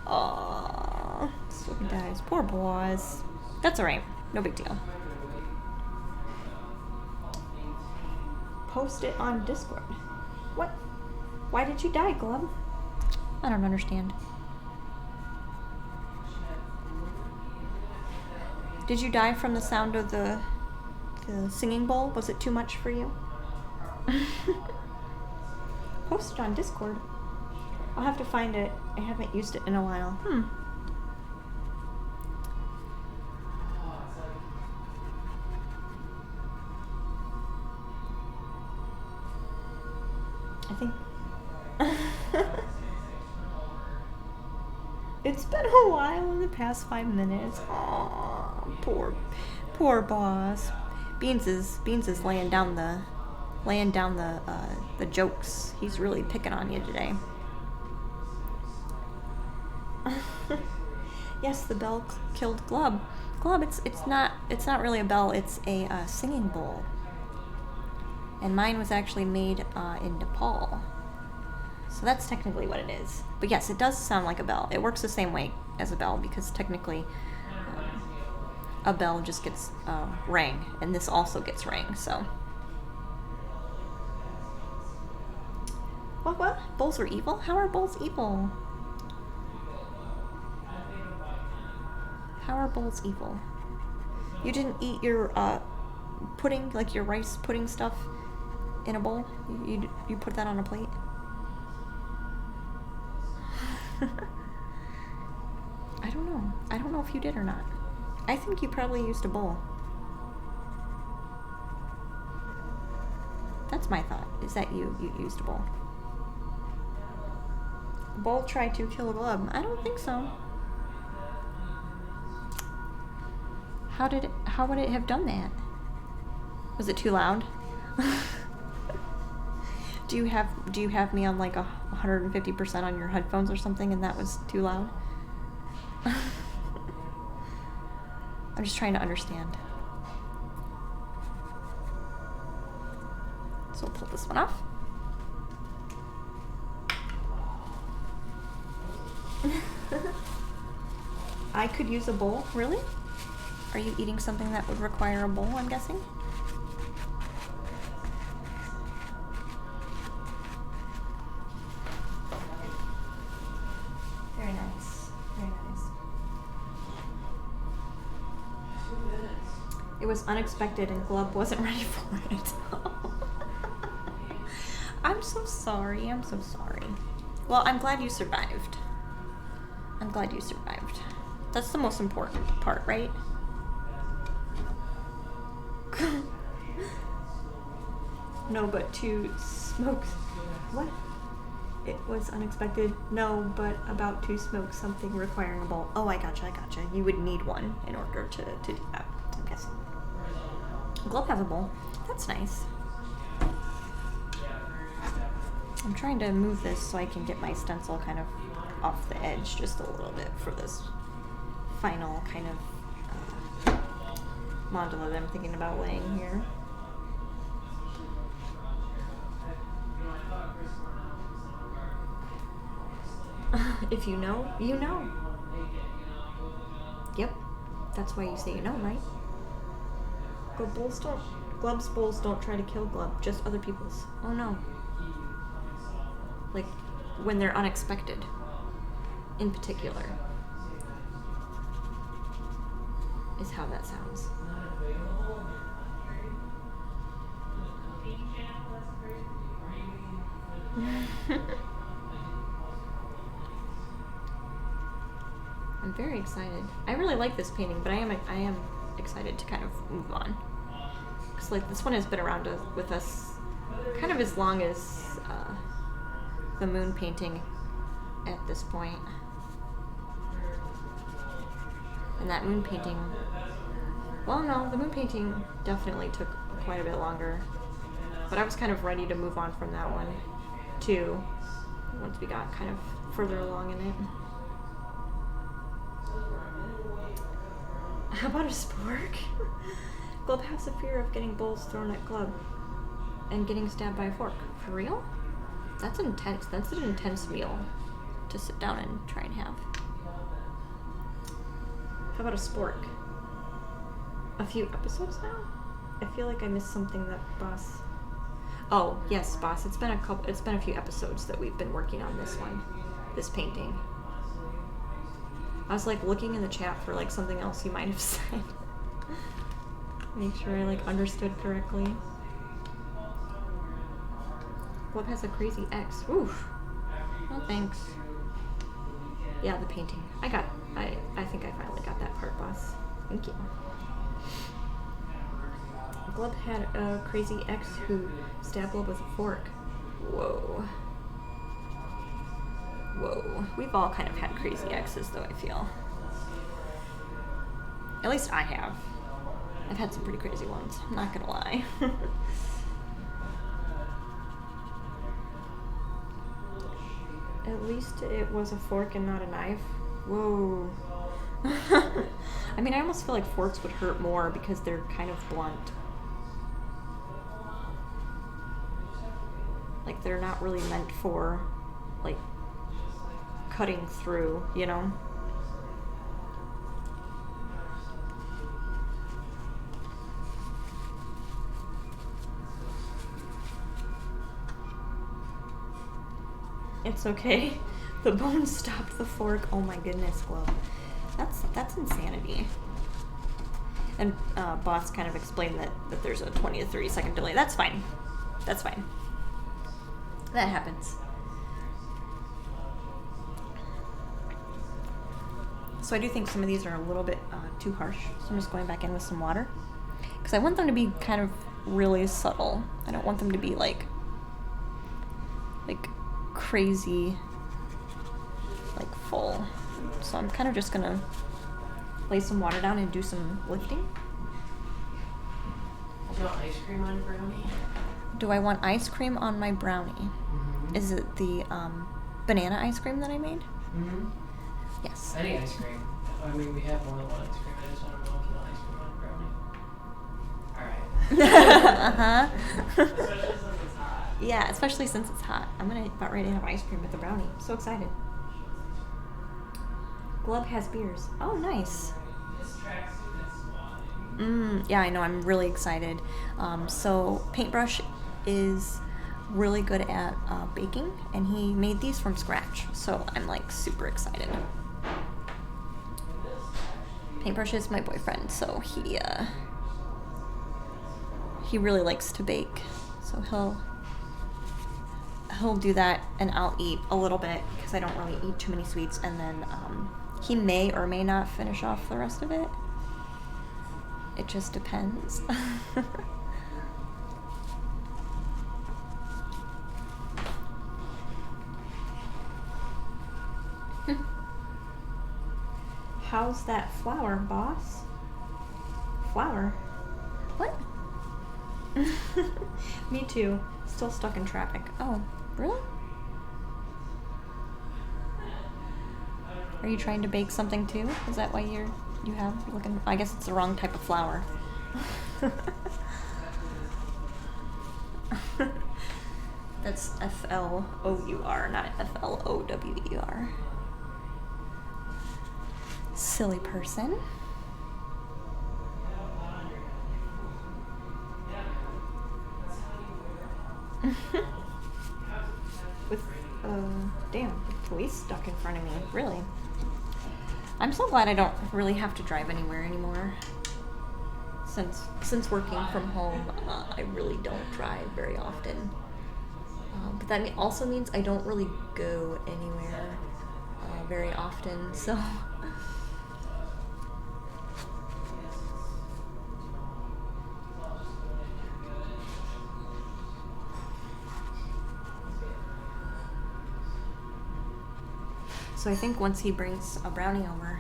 Aww, so he dies. Poor boys. That's alright. No big deal. Post it on Discord. What? Why did you die, Glub? I don't understand. Did you die from the sound of the singing bowl? Was it too much for you? Post it on Discord. I'll have to find it. I haven't used it in a while. I think It's been a while in the past 5 minutes. Aw, poor boss. Beans is laying down the jokes. He's really picking on you today. Yes, the bell killed Glub. Glub, it's not really a bell. It's a singing bowl. And mine was actually made in Nepal. So that's technically what it is. But yes, it does sound like a bell. It works the same way as a bell because technically a bell just gets rang, and this also gets rang. So what? Bowls are evil? How are bowls evil? How are bowls evil? You didn't eat your pudding, like your rice pudding stuff, in a bowl? You put that on a plate? I don't know. I don't know if you did or not. I think you probably used a bowl. That's my thought, is that you used a bowl. A bowl tried to kill a Glub. I don't think so. How would it have done that? Was it too loud? Do you have me on like 150% on your headphones or something, and that was too loud? I'm just trying to understand. So we'll pull this one off. I could use a bowl, really? Are you eating something that would require a bowl, I'm guessing? Very nice. Very nice. It was unexpected and Glub wasn't ready for it. I'm so sorry. I'm so sorry. Well, I'm glad you survived. I'm glad you survived. That's the most important part, right? No, but to smoke... What? It was unexpected. No, but about to smoke something requiring a bowl. Oh, I gotcha. You would need one in order to do that, I'm guessing. Glub has a bowl. That's nice. I'm trying to move this so I can get my stencil kind of off the edge just a little bit for this final kind of mandala that I'm thinking about laying here. If you know, you know. Yep. That's why you say you know, right? Glub's bowls don't try to kill Glub, just other people's. Oh no. Like, when they're unexpected. In particular. Is how that sounds. I'm very excited. I really like this painting, but I am excited to kind of move on. Because like this one has been around with us kind of as long as the moon painting at this point. And that moon painting, well no, the moon painting definitely took quite a bit longer. But I was kind of ready to move on from that one too, once we got kind of further along in it. How about a spork? Glub has a fear of getting bowls thrown at Glub and getting stabbed by a fork. For real? That's intense. That's an intense meal to sit down and try and have. How about a spork? A few episodes now? I feel like I missed something that Boss... Oh, yes, Boss. It's been a few episodes that we've been working on this one. This painting. I was like looking in the chat for like something else you might have said. Make sure I like understood correctly. Glub has a crazy ex. Oof. No thanks. Yeah, the painting. I think I finally got that part, Boss. Thank you. Glub had a crazy ex who stabbed Glub with a fork. Whoa. Whoa. We've all kind of had crazy exes, though, I feel. At least I have. I've had some pretty crazy ones, I'm not gonna lie. At least it was a fork and not a knife. Whoa. I mean, I almost feel like forks would hurt more because they're kind of blunt. Like, they're not really meant for, like, cutting through, you know? It's okay. The bone stopped the fork. Oh my goodness, Glove. That's insanity. And boss kind of explained that there's a 20 to 30 second delay. That's fine. That's fine. That happens. So I do think some of these are a little bit too harsh. So I'm just going back in with some water. Because I want them to be kind of really subtle. I don't want them to be like crazy, like full. So I'm kind of just gonna lay some water down and do some lifting. Do you want ice cream on your brownie? Do I want ice cream on my brownie? Mm-hmm. Is it the banana ice cream that I made? Mm-hmm. Yes. Any ice cream. I mean, we have more than one ice cream. I just want to know if you want ice cream on a brownie. Alright. Uh-huh. Especially since it's hot. Yeah, especially since it's hot. I'm about ready to have ice cream with the brownie. So excited. Glub has beers. Oh, nice. This tracksuit is swatting. Yeah, I know. I'm really excited. So Paintbrush is really good at baking, and he made these from scratch. So I'm like super excited. Paintbrush is my boyfriend, so he really likes to bake. So he'll do that, and I'll eat a little bit because I don't really eat too many sweets, and then he may or may not finish off the rest of it. It just depends. How's that flower, boss? Flower? What? Me too. Still stuck in traffic. Oh, really? Are you trying to bake something too? Is that why you're looking? I guess it's the wrong type of flour. That's Flour, not Flower. Silly person. With damn, the police stuck in front of me. Really? I'm so glad I don't really have to drive anywhere anymore. Since working from home, I really don't drive very often. But that also means I don't really go anywhere very often. So. So I think once he brings a brownie over,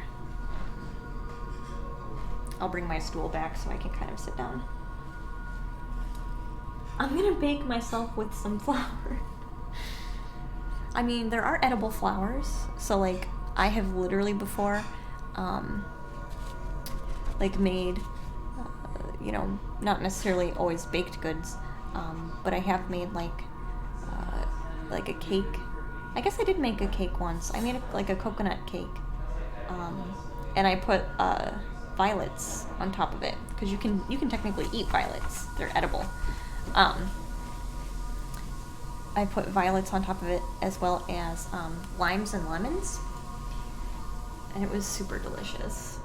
I'll bring my stool back so I can kind of sit down. I'm gonna bake myself with some flour. I mean, there are edible flours, so like I have literally before, like made, not necessarily always baked goods, but I have made like a cake. I guess I did make a cake once. I made like a coconut cake, and I put violets on top of it because you can technically eat violets. They're edible. I put violets on top of it as well as limes and lemons, and it was super delicious.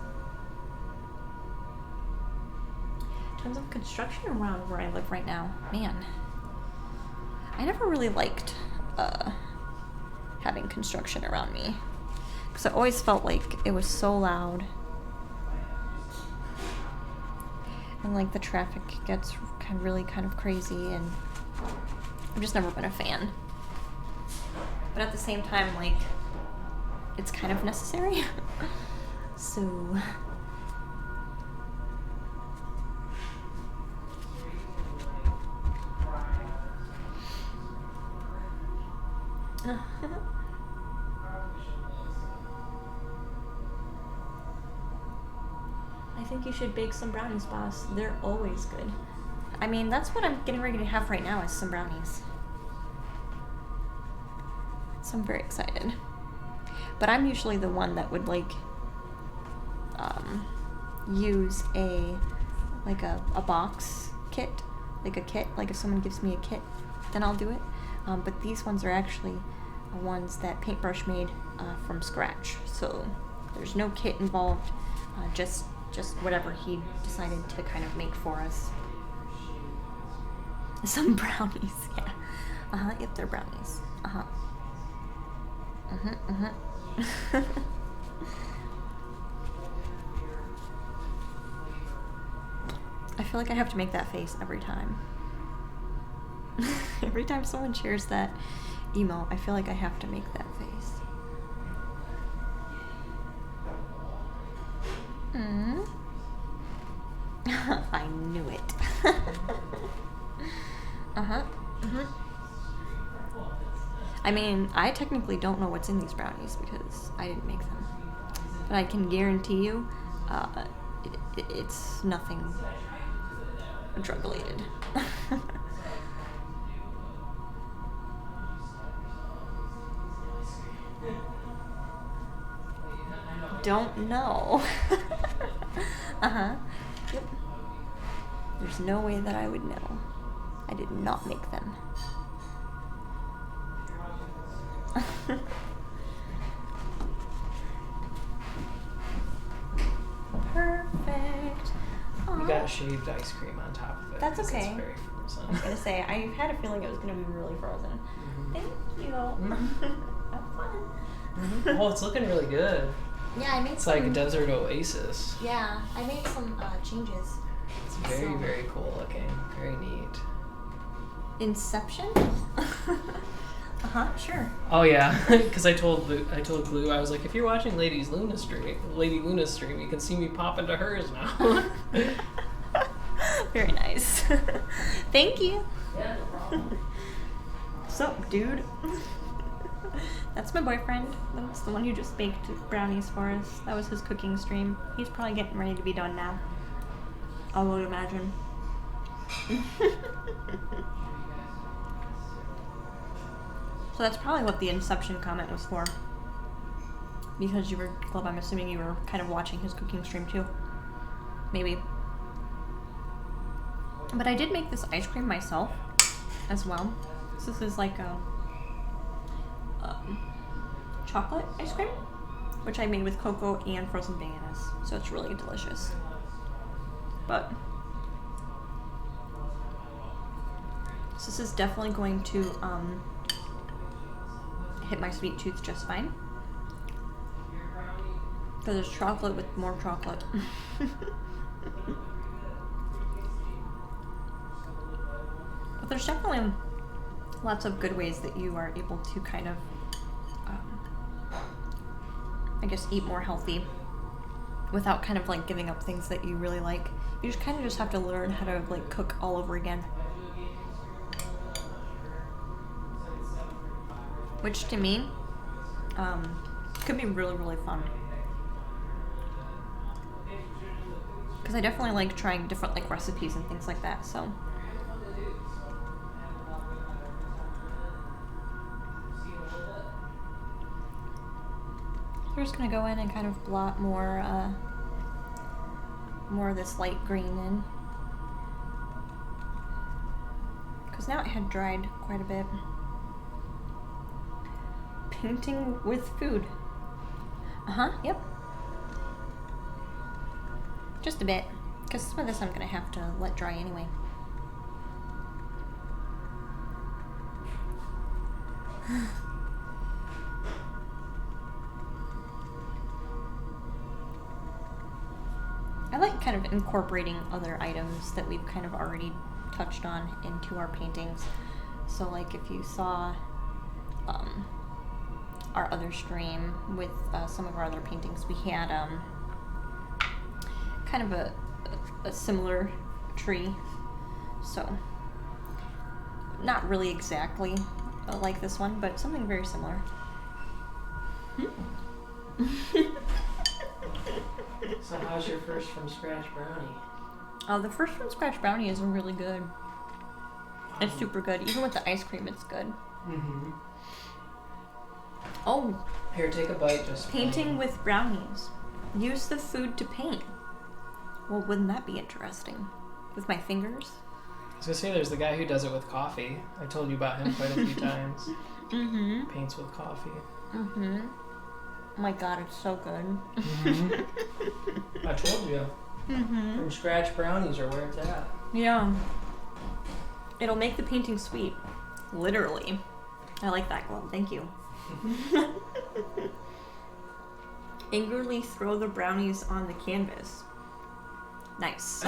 Tons of construction around where I live right now. Man, I never really liked having construction around me because I always felt like it was so loud, and like the traffic gets really kind of crazy, and I've just never been a fan. But at the same time, like, it's kind of necessary. So I think you should bake some brownies, boss. They're always good. I mean, that's what I'm getting ready to have right now is some brownies. So I'm very excited. But I'm usually the one that would like use a box kit, like a kit, like if someone gives me a kit, then I'll do it. But these ones are actually ones that Paintbrush made from scratch. So there's no kit involved, just whatever he decided to kind of make for us. Some brownies, yeah. Yep, they're brownies. I feel like I have to make that face every time. Every time someone shares that email, I feel like I have to make that face. I knew it. I mean, I technically don't know what's in these brownies because I didn't make them. But I can guarantee you, it's nothing drug related. Don't know. Yep. There's no way that I would know. I did not make them. Perfect. You got shaved ice cream on top of it. That's okay. It's very frozen. I was gonna say, I had a feeling it was gonna be really frozen. Thank you. Have fun. Oh, it's looking really good. Yeah, I made It's some. like a desert oasis. Yeah, I made some changes. It's very, very cool looking. Very neat. Inception? Sure. Oh yeah, because I told Glue, I was like, if you're watching Lady Luna's stream, you can see me pop into hers now. Very nice. Thank you. Yeah, no problem. Sup, dude? That's my boyfriend. That's the one who just baked brownies for us. That was his cooking stream. He's probably getting ready to be done now, I would imagine. So that's probably what the Inception comment was for. Because you were, Glove, I'm assuming you were kind of watching his cooking stream too. Maybe. But I did make this ice cream myself as well. So this is like a chocolate ice cream, which I made with cocoa and frozen bananas. So it's really delicious. But so this is definitely going to hit my sweet tooth just fine. Because there's chocolate with more chocolate. But there's definitely lots of good ways that you are able to kind of, I guess, eat more healthy without kind of like giving up things that you really like. You just kind of just have to learn how to like cook all over again. Which to me, could be really, really fun. Because I definitely like trying different like recipes and things like that, so. We're just gonna go in and kind of blot more of this light green in. Because now it had dried quite a bit. Painting with food. Yep. Just a bit. Because some of this I'm gonna have to let dry anyway. I like kind of incorporating other items that we've kind of already touched on into our paintings. So like if you saw our other stream with some of our other paintings, we had kind of a similar tree. So, not really exactly like this one, but something very similar. So how's your first from scratch brownie? The first from scratch brownie is really good. It's super good. Even with the ice cream, it's good. Mm-hmm. Oh, Here, take a bite. Just painting with brownies. Use the food to paint. Well, wouldn't that be interesting? With my fingers? I was gonna say, there's the guy who does it with coffee. I told you about him quite a few times. Mm-hmm. Paints with coffee. Mm-hmm. Oh my god, it's so good. Mm-hmm. I told you. Mm-hmm. From scratch brownies are where it's at. Yeah. It'll make the painting sweet. Literally. I like that, Glove. Thank you. Angrily throw the brownies on the canvas. Nice.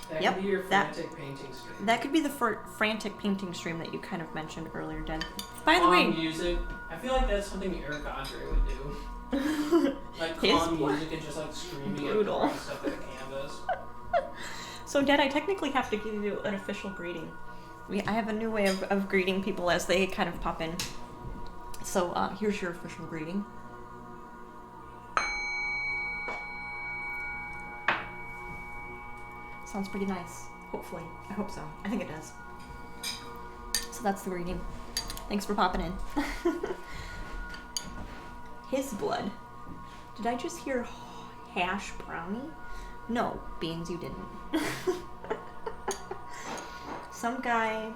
That Yep, could be your that- frantic painting stream. That could be the frantic painting stream that you kind of mentioned earlier, Den. By the Calm way, music. I feel like that's something Eric Andre would do. Like His calm one- music and just like screaming and Brutal. throwing stuff at the canvas. So, Dad, I technically have to give you an official greeting. I have a new way of greeting people as they kind of pop in. So, here's your official greeting. Sounds pretty nice. Hopefully. I hope so. I think it does. So that's the greeting. Thanks for popping in. His blood. Did I just hear hash brownie? No, Beans, you didn't. Some guy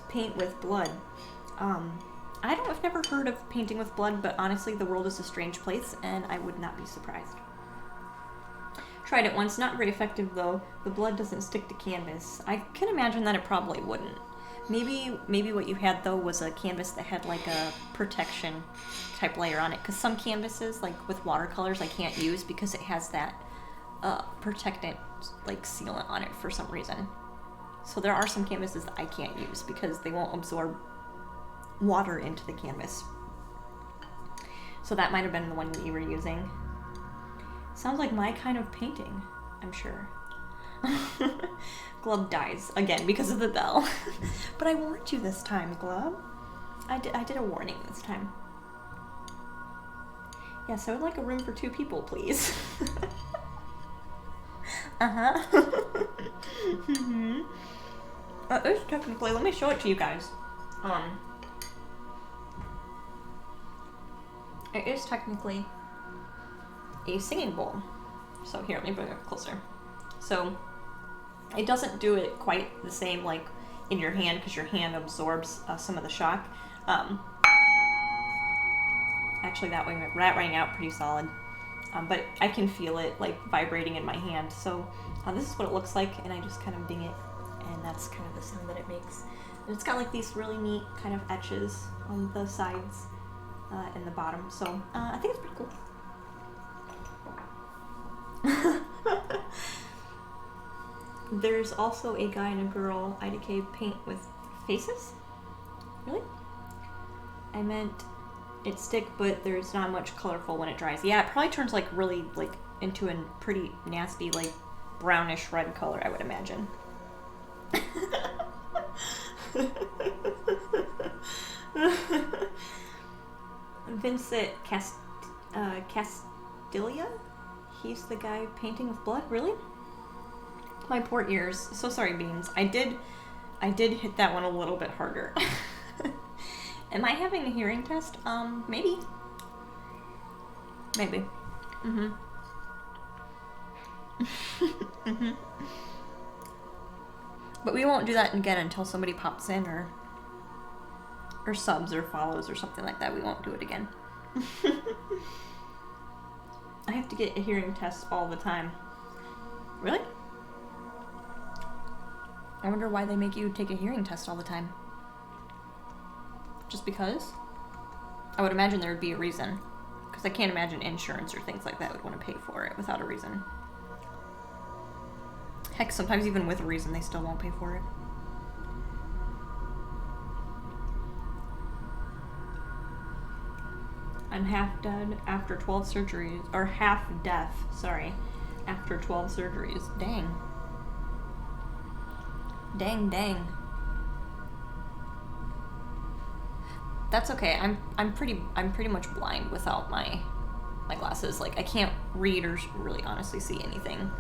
paint with blood. I've never heard of painting with blood, but honestly, the world is a strange place, and I would not be surprised. Tried it once, not very effective though. The blood doesn't stick to canvas. I can imagine that it probably wouldn't. Maybe what you had though was a canvas that had like a protection type layer on it, because some canvases, like with watercolors, I can't use because it has that protectant like sealant on it for some reason. So there are some canvases that I can't use because they won't absorb water into the canvas. So that might have been the one that you were using. Sounds like my kind of painting, I'm sure. Glub dies again because of the bell. But I warned you this time, Glub. I did a warning this time. Yes, I would like a room for 2 people, please. Uh-huh. Mm-hmm. It's technically, let me show it to you guys. It is technically a singing bowl. So here, let me bring it up closer. So it doesn't do it quite the same like in your hand because your hand absorbs some of the shock. Actually, that rang out pretty solid. But I can feel it like vibrating in my hand. So this is what it looks like, and I just kind of ding it, and that's kind of the sound that it makes. And it's got like these really neat kind of etches on the sides and the bottom. So I think it's pretty cool. There's also a guy and a girl IDK paint with faces. Really? I meant it stick, but there's not much colorful when it dries. Yeah, it probably turns like really like into a pretty nasty like brownish red color, I would imagine. Vincent Castilla? He's the guy painting with blood? Really? My poor ears. So sorry, Beans. I did hit that one a little bit harder. Am I having a hearing test? Maybe. Maybe. Mm-hmm. Mm-hmm. But we won't do that again until somebody pops in or subs or follows or something like that. We won't do it again. I have to get a hearing test all the time. Really? I wonder why they make you take a hearing test all the time. Just because? I would imagine there would be a reason. Because I can't imagine insurance or things like that would want to pay for it without a reason. Heck, sometimes even with a reason, they still won't pay for it. I'm half dead after 12 surgeries, or half deaf, sorry, after 12 surgeries. Dang. Dang. That's okay. I'm pretty much blind without my glasses. Like, I can't read or really honestly see anything.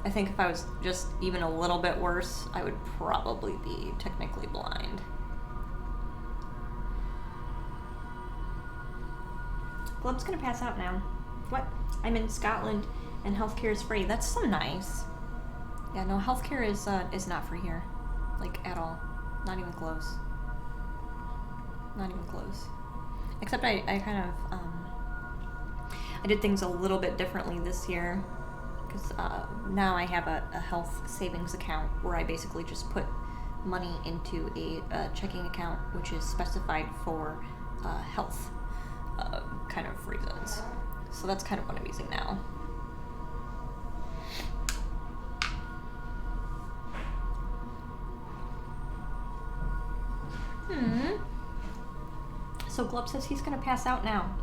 I think if I was just even a little bit worse, I would probably be technically blind. Glob's gonna pass out now. What? I'm in Scotland and healthcare is free. That's so nice. Yeah, no, healthcare is not free here. Like, at all. Not even close. Not even close. Except I kind of, I did things a little bit differently this year. Because now I have a health savings account where I basically just put money into a checking account which is specified for health kind of reasons. So that's kind of what I'm using now. So Glub says he's gonna pass out now.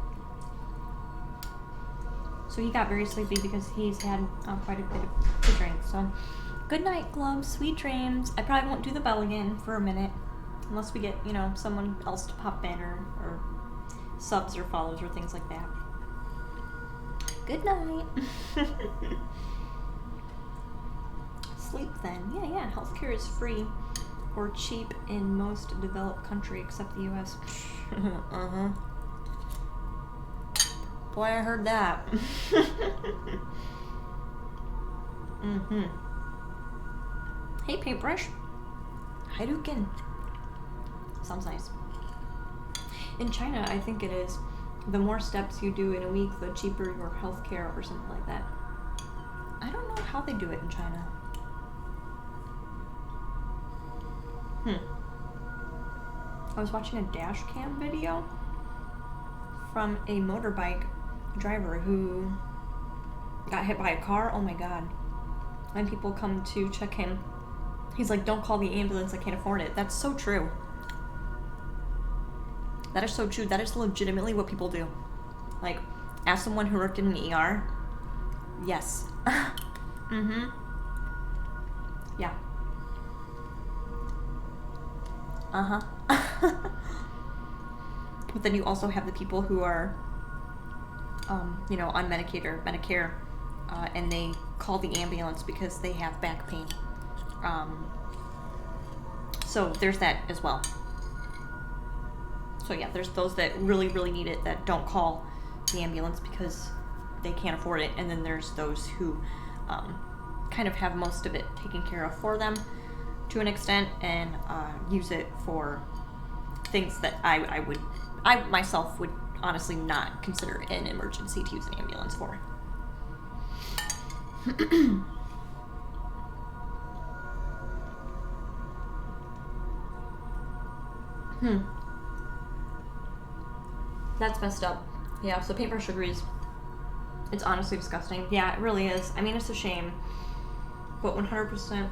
So he got very sleepy because he's had quite a bit to drink. So good night, Glub. Sweet dreams. I probably won't do the bell again for a minute. Unless we get, you know, someone else to pop in or subs or follows or things like that. Good night. Sleep then. Yeah. Healthcare is free or cheap in most developed countries except the US. Uh-huh. Boy, I heard that. Hey, Paintbrush. Hadouken. Sounds nice. In China, I think it is, the more steps you do in a week, the cheaper your healthcare or something like that. I don't know how they do it in China. I was watching a dash cam video from a motorbike driver who got hit by a car. Oh my god. And people come to check him. He's like, don't call the ambulance, I can't afford it. That's so true. That is so true. That is legitimately what people do. Like, ask someone who worked in an ER. Yes. Yeah. But then you also have the people who are, you know, on Medicaid or Medicare, and they call the ambulance because they have back pain. So there's that as well. So yeah, there's those that really, really need it that don't call the ambulance because they can't afford it. And then there's those who kind of have most of it taken care of for them to an extent and use it for things that I myself would honestly not consider an emergency to use an ambulance for. That's messed up. Yeah, so Paintbrush agrees. It's honestly disgusting. Yeah, it really is. I mean, it's a shame. But 100%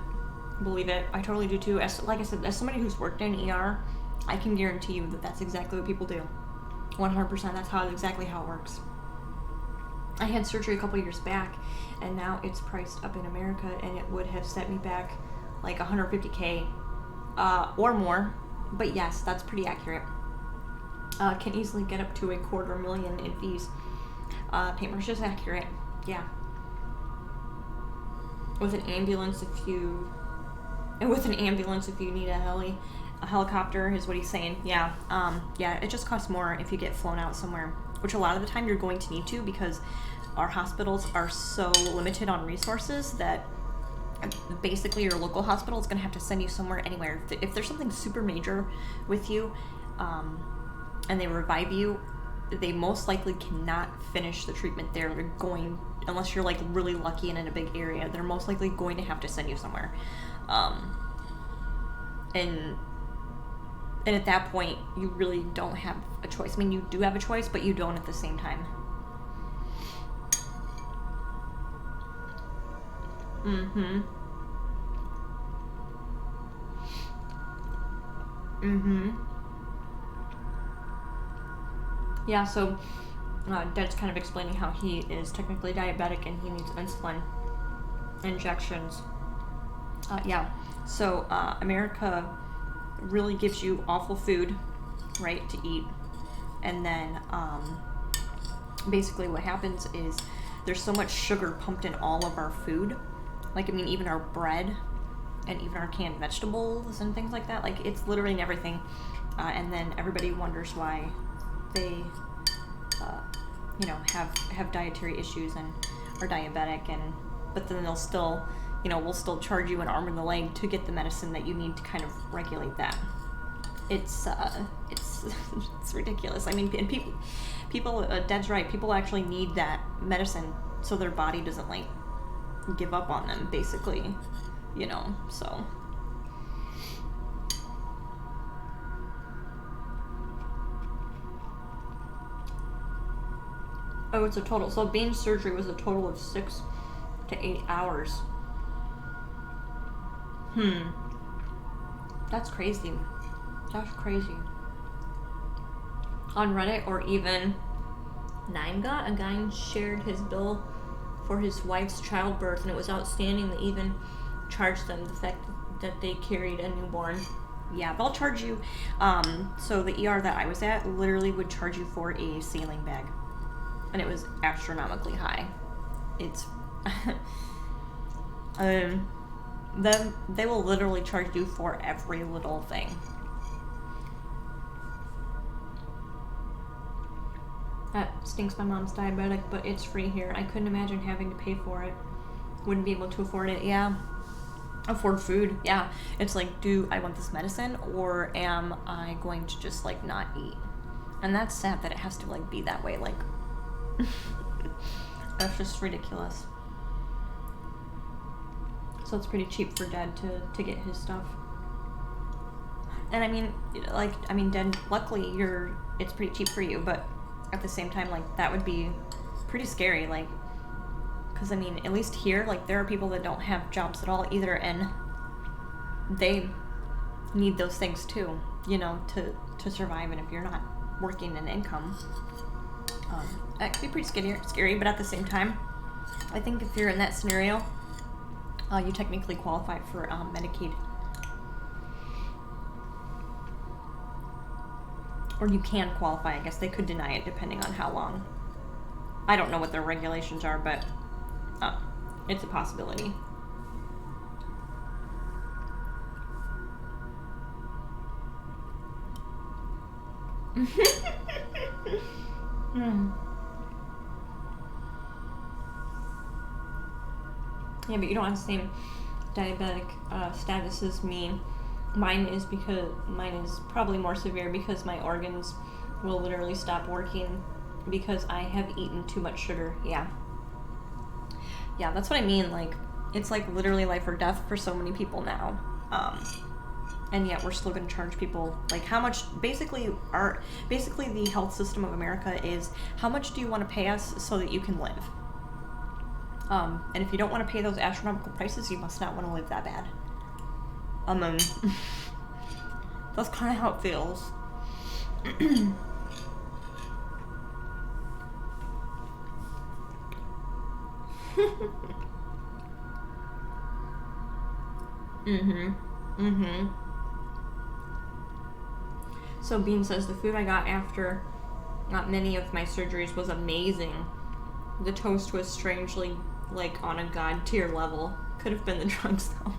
believe it. I totally do too. Like I said, as somebody who's worked in ER, I can guarantee you that that's exactly what people do. 100%. That's exactly how it works. I had surgery a couple years back, and now it's priced up in America, and it would have set me back like $150K or more. But yes, that's pretty accurate. Can easily get up to $250,000 in fees. Paintbrush is accurate. Yeah. With an ambulance, if you need a helicopter is what he's saying. Yeah. Yeah, it just costs more if you get flown out somewhere, which a lot of the time you're going to need to because our hospitals are so limited on resources that basically your local hospital is going to have to send you somewhere anywhere. If there's something super major with you, and they revive you, they most likely cannot finish the treatment there. They're going, unless you're like really lucky and in a big area, they're most likely going to have to send you somewhere. And at that point, you really don't have a choice. I mean, you do have a choice, but you don't at the same time. Yeah, so Dad's kind of explaining how he is technically diabetic and he needs insulin injections. So America really gives you awful food, right, to eat. And then basically what happens is there's so much sugar pumped in all of our food. Like, I mean, even our bread and even our canned vegetables and things like that. Like, it's literally in everything. And then everybody wonders why they, have dietary issues and are diabetic. But then they'll still, we'll still charge you an arm and a leg to get the medicine that you need to kind of regulate that. It's it's ridiculous. I mean, and people, Dad's right. People actually need that medicine so their body doesn't like give up on them, basically, so. Oh, it's a total. So Bean's surgery was a total of 6 to 8 hours. That's crazy. That's crazy. On Reddit, or even 9got, a guy shared his bill for his wife's childbirth, and it was outstanding. They even charged them the fact that they carried a newborn. Yeah, they'll charge you. So the ER that I was at literally would charge you for a saline bag, and it was astronomically high. It's they will literally charge you for every little thing. That stinks. My mom's diabetic, but it's free here. I couldn't imagine having to pay for it. Wouldn't be able to afford it. Yeah. Afford food. Yeah. It's like, do I want this medicine, or am I going to just like not eat? And that's sad that it has to like be that way. Like, that's just ridiculous. So it's pretty cheap for Dad to get his stuff. And I mean, Dad, luckily it's pretty cheap for you, but at the same time, like, that would be pretty scary, like, because, I mean, at least here, like, there are people that don't have jobs at all either, and they need those things too, to survive. And if you're not working an income, that could be pretty scary, but at the same time, I think if you're in that scenario, you technically qualify for Medicaid. Or you can qualify. I guess they could deny it depending on how long. I don't know what their regulations are, but it's a possibility. Yeah, but you don't have the same diabetic status as me. Mine is probably more severe because my organs will literally stop working because I have eaten too much sugar. Yeah, that's what I mean. Like, it's like literally life or death for so many people now. And yet we're still going to charge people like how much. Basically the health system of America is, how much do you want to pay us so that you can live? And if you don't want to pay those astronomical prices, you must not want to live that bad. That's kind of how it feels. So Bean says the food I got after not many of my surgeries was amazing. The toast was strangely like on a god tier level. Could have been the drugs though.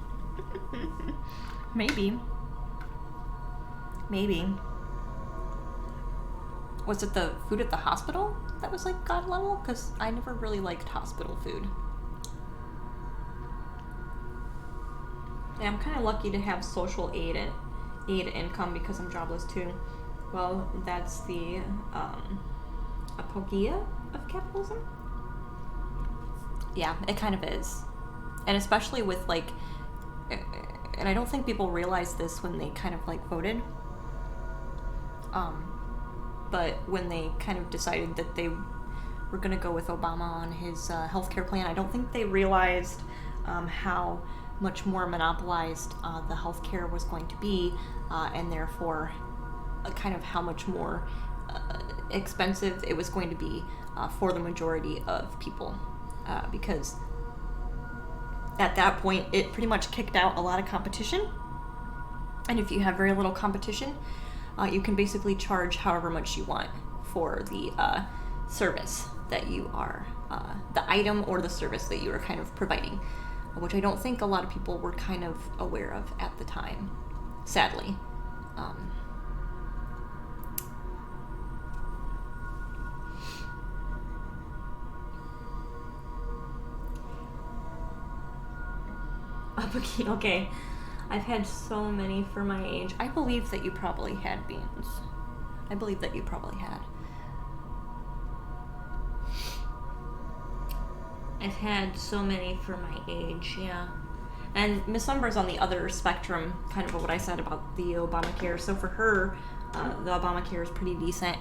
Maybe. Was it the food at the hospital that was like god level? Because I never really liked hospital food. Yeah, I'm kind of lucky to have social aid income because I'm jobless too. Well, that's the apogea of capitalism. Yeah, it kind of is. And especially with like, and I don't think people realize this when they kind of like voted. But when they kind of decided that they were going to go with Obama on his healthcare plan, I don't think they realized how much more monopolized the healthcare was going to be, and therefore kind of how much more expensive it was going to be for the majority of people, because at that point it pretty much kicked out a lot of competition. And if you have very little competition, you can basically charge however much you want for the service that you are, the item or the service that you are kind of providing, which I don't think a lot of people were kind of aware of at the time, sadly. Okay. I've had so many for my age. I believe that you probably had beans. I believe that you probably had. I've had so many for my age, yeah. And Miss Umber's on the other spectrum, kind of what I said about the Obamacare. So for her, the Obamacare is pretty decent.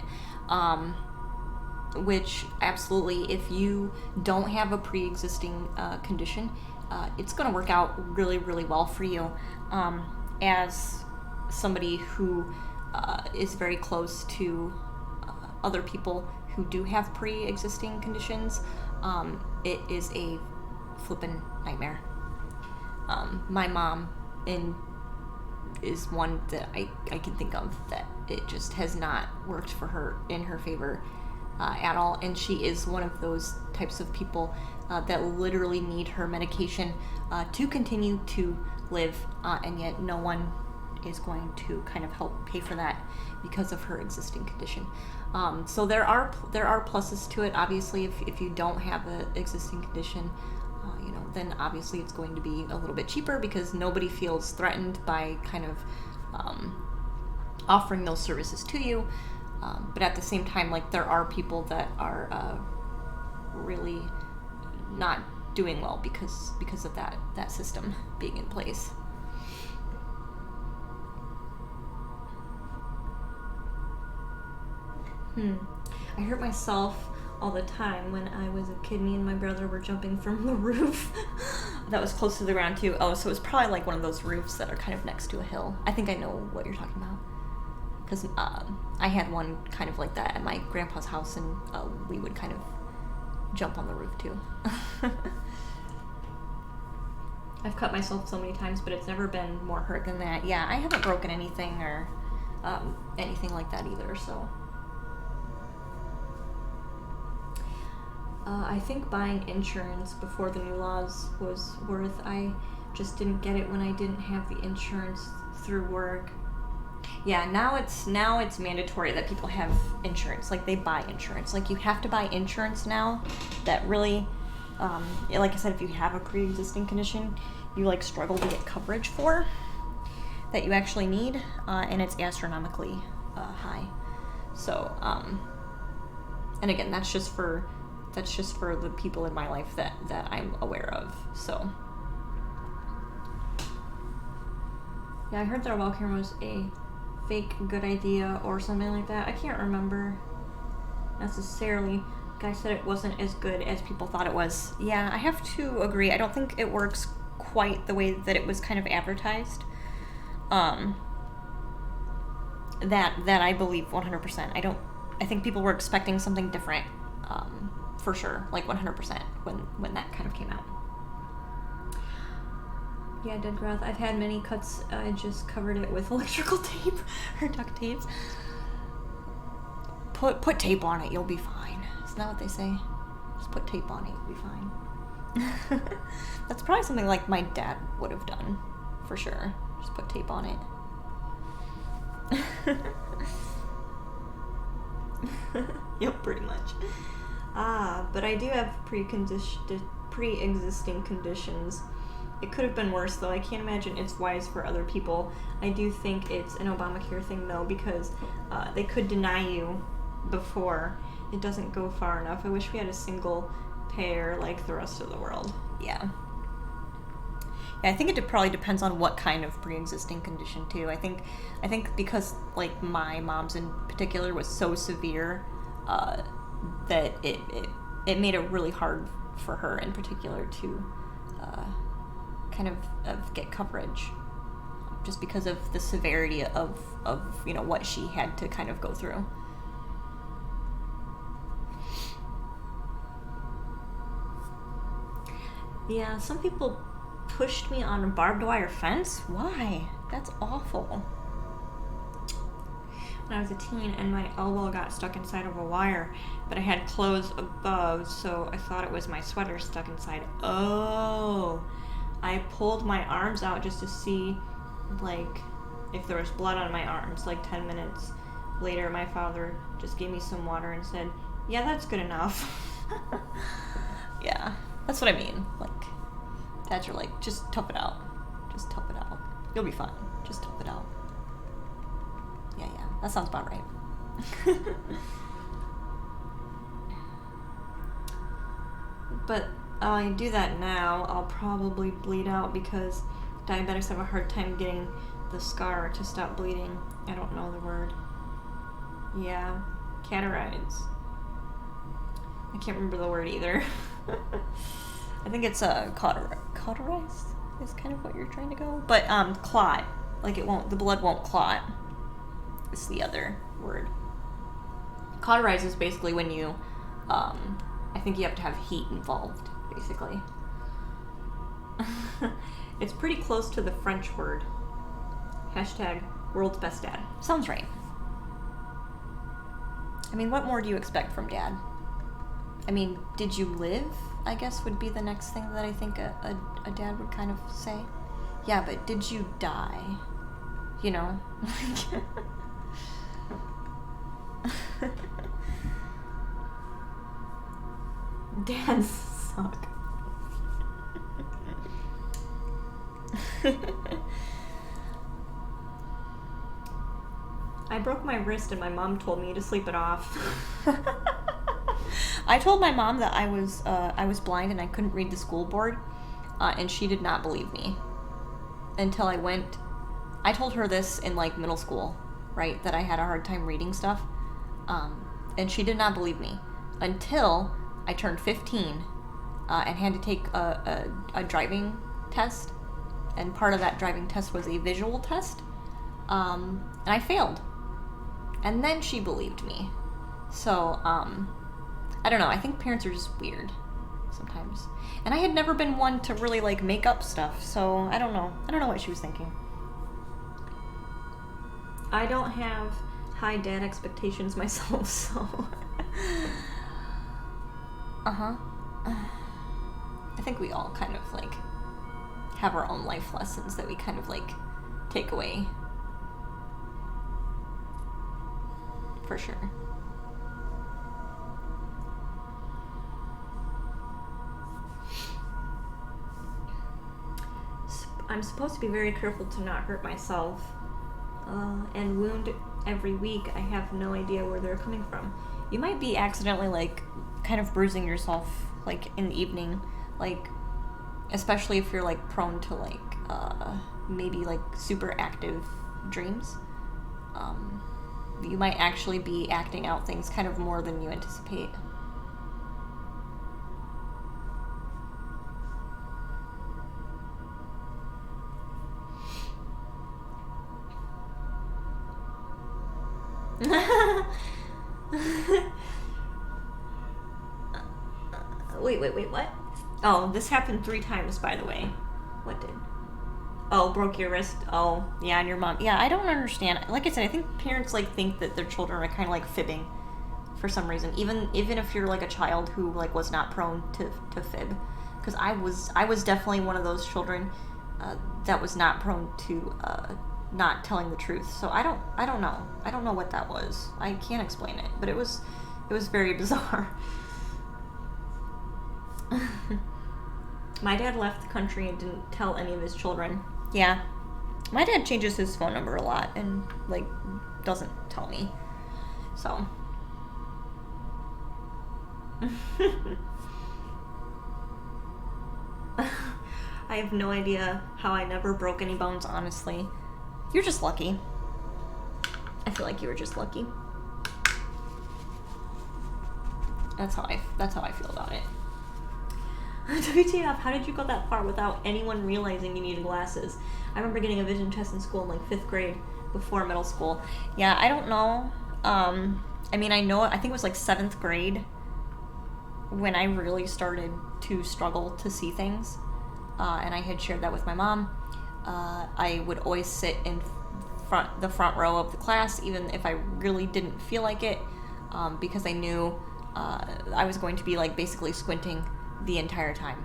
Which, absolutely, if you don't have a pre-existing condition, it's going to work out really, really well for you. As somebody who is very close to other people who do have pre-existing conditions, it is a flippin' nightmare. My mom is one that I can think of that it just has not worked for her in her favor at all, and she is one of those types of people that literally need her medication to continue to live, and yet no one is going to kind of help pay for that because of her existing condition. So there are pluses to it. Obviously, if you don't have an existing condition, then obviously it's going to be a little bit cheaper because nobody feels threatened by kind of offering those services to you. But at the same time, like, there are people that are really not doing well because of that system being in place. I hurt myself all the time when I was a kid. Me and my brother were jumping from the roof that was close to the ground too. Oh, so it was probably like one of those roofs that are kind of next to a hill. I think I know what you're talking about. Because I had one kind of like that at my grandpa's house, and we would kind of jump on the roof too. I've cut myself so many times, but it's never been more hurt than that. Yeah, I haven't broken anything or anything like that either, so. I think buying insurance before the new laws was worth. I just didn't get it when I didn't have the insurance through work. Yeah, now it's mandatory that people have insurance. Like, they buy insurance. Like, you have to buy insurance now that really, like I said, if you have a pre-existing condition, you like struggle to get coverage for, that you actually need, and it's astronomically high. So, and again, that's just for the people in my life that I'm aware of. So, yeah, I heard that Obamacare was a fake good idea or something like that. I can't remember necessarily. The guy said it wasn't as good as people thought it was. Yeah, I have to agree. I don't think it works quite the way that it was kind of advertised. That I believe 100%. I think people were expecting something different, for sure, like 100% when that kind of came out. Yeah, dead grass. I've had many cuts. I just covered it with electrical tape or duct tape. Put tape on it, you'll be fine. Isn't that what they say? Just put tape on it, you'll be fine. That's probably something like my dad would have done, for sure. Just put tape on it. Yep, pretty much. But I do have pre-existing conditions. It could have been worse, though. I can't imagine it's wise for other people. I do think it's an Obamacare thing, though, because they could deny you before it doesn't go far enough. I wish we had a single payer like the rest of the world. Yeah. Yeah, I think it probably depends on what kind of pre-existing condition, too. I think because, like, my mom's in particular was so severe that it made it really hard for her in particular to kind of get coverage, just because of the severity of what she had to kind of go through. Yeah, some people pushed me on a barbed wire fence. Why? That's awful. When I was a teen and my elbow got stuck inside of a wire, but I had clothes above, so I thought it was my sweater stuck inside. Oh, I pulled my arms out just to see, like, if there was blood on my arms. Like 10 minutes later, my father just gave me some water and said, yeah, that's good enough. Yeah, that's what I mean. Like, dads are like, just tough it out. Just tough it out. You'll be fine. Just tough it out. Yeah, that sounds about right. But I do that now, I'll probably bleed out because diabetics have a hard time getting the scar to stop bleeding. I don't know the word. Yeah, catarrhs. I can't remember the word either. I think it's cauterized is kind of what you're trying to go. But clot. Like the blood won't clot. It's the other word. Cauterize is basically when you, I think you have to have heat involved, basically. It's pretty close to the French word. Hashtag world's best dad. Sounds right. I mean, what more do you expect from dad? I mean, did you live? I guess would be the next thing that I think a dad would kind of say. Yeah, but did you die? You know? Dads suck. I broke my wrist and my mom told me to sleep it off. I told my mom that I was blind and I couldn't read the school board, and she did not believe me until I told her this in like middle school, right, that I had a hard time reading stuff, and she did not believe me until I turned 15 and had to take a driving test, and part of that driving test was a visual test, and I failed, and then she believed me. So I don't know, I think parents are just weird sometimes, and I had never been one to really like make up stuff, so I don't know what she was thinking. I don't have high dad expectations myself, so I think we all kind of like have our own life lessons that we kind of like take away. For sure. I'm supposed to be very careful to not hurt myself, and wound every week. I have no idea where they're coming from. You might be accidentally like kind of bruising yourself like in the evening, like especially if you're like prone to like maybe like super active dreams. You might actually be acting out things kind of more than you anticipate. Wait, what? Oh, this happened 3 times, by the way. What did? Oh, broke your wrist. Oh, yeah, and your mom. Yeah, I don't understand. Like I said, I think parents like think that their children are kind of like fibbing for some reason. Even if you're like a child who like was not prone to fib, because I was definitely one of those children that was not prone to not telling the truth. So I don't know what that was. I can't explain it, but it was very bizarre. My dad left the country and didn't tell any of his children. Yeah. My dad changes his phone number a lot and, like, doesn't tell me. So. I have no idea how I never broke any bones, honestly. You're just lucky. I feel like you were just lucky. That's how I feel about it. WTF, how did you go that far without anyone realizing you needed glasses? I remember getting a vision test in school in like 5th grade before middle school. Yeah, I don't know. I mean, I think it was like 7th grade. when I really started to struggle to see things, and I had shared that with my mom, I would always sit in the front row of the class, even if I really didn't feel like it, because I knew I was going to be like basically squinting the entire time,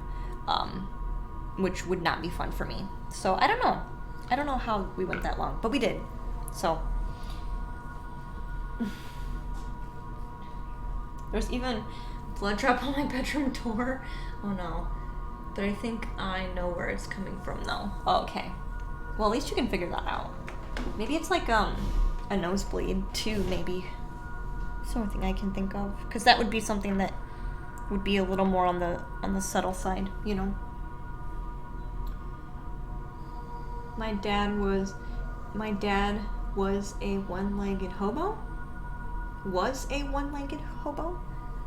which would not be fun for me. So I don't know how we went that long, but we did. So there's even blood drop on my bedroom door. Oh no. But I think I know where it's coming from though. Oh, okay. Well, at least you can figure that out. Maybe it's like a nosebleed too, maybe. It's the only thing I can think of. Because that would be something that would be a little more on the subtle side, you know? My dad was a one-legged hobo? Was a one-legged hobo?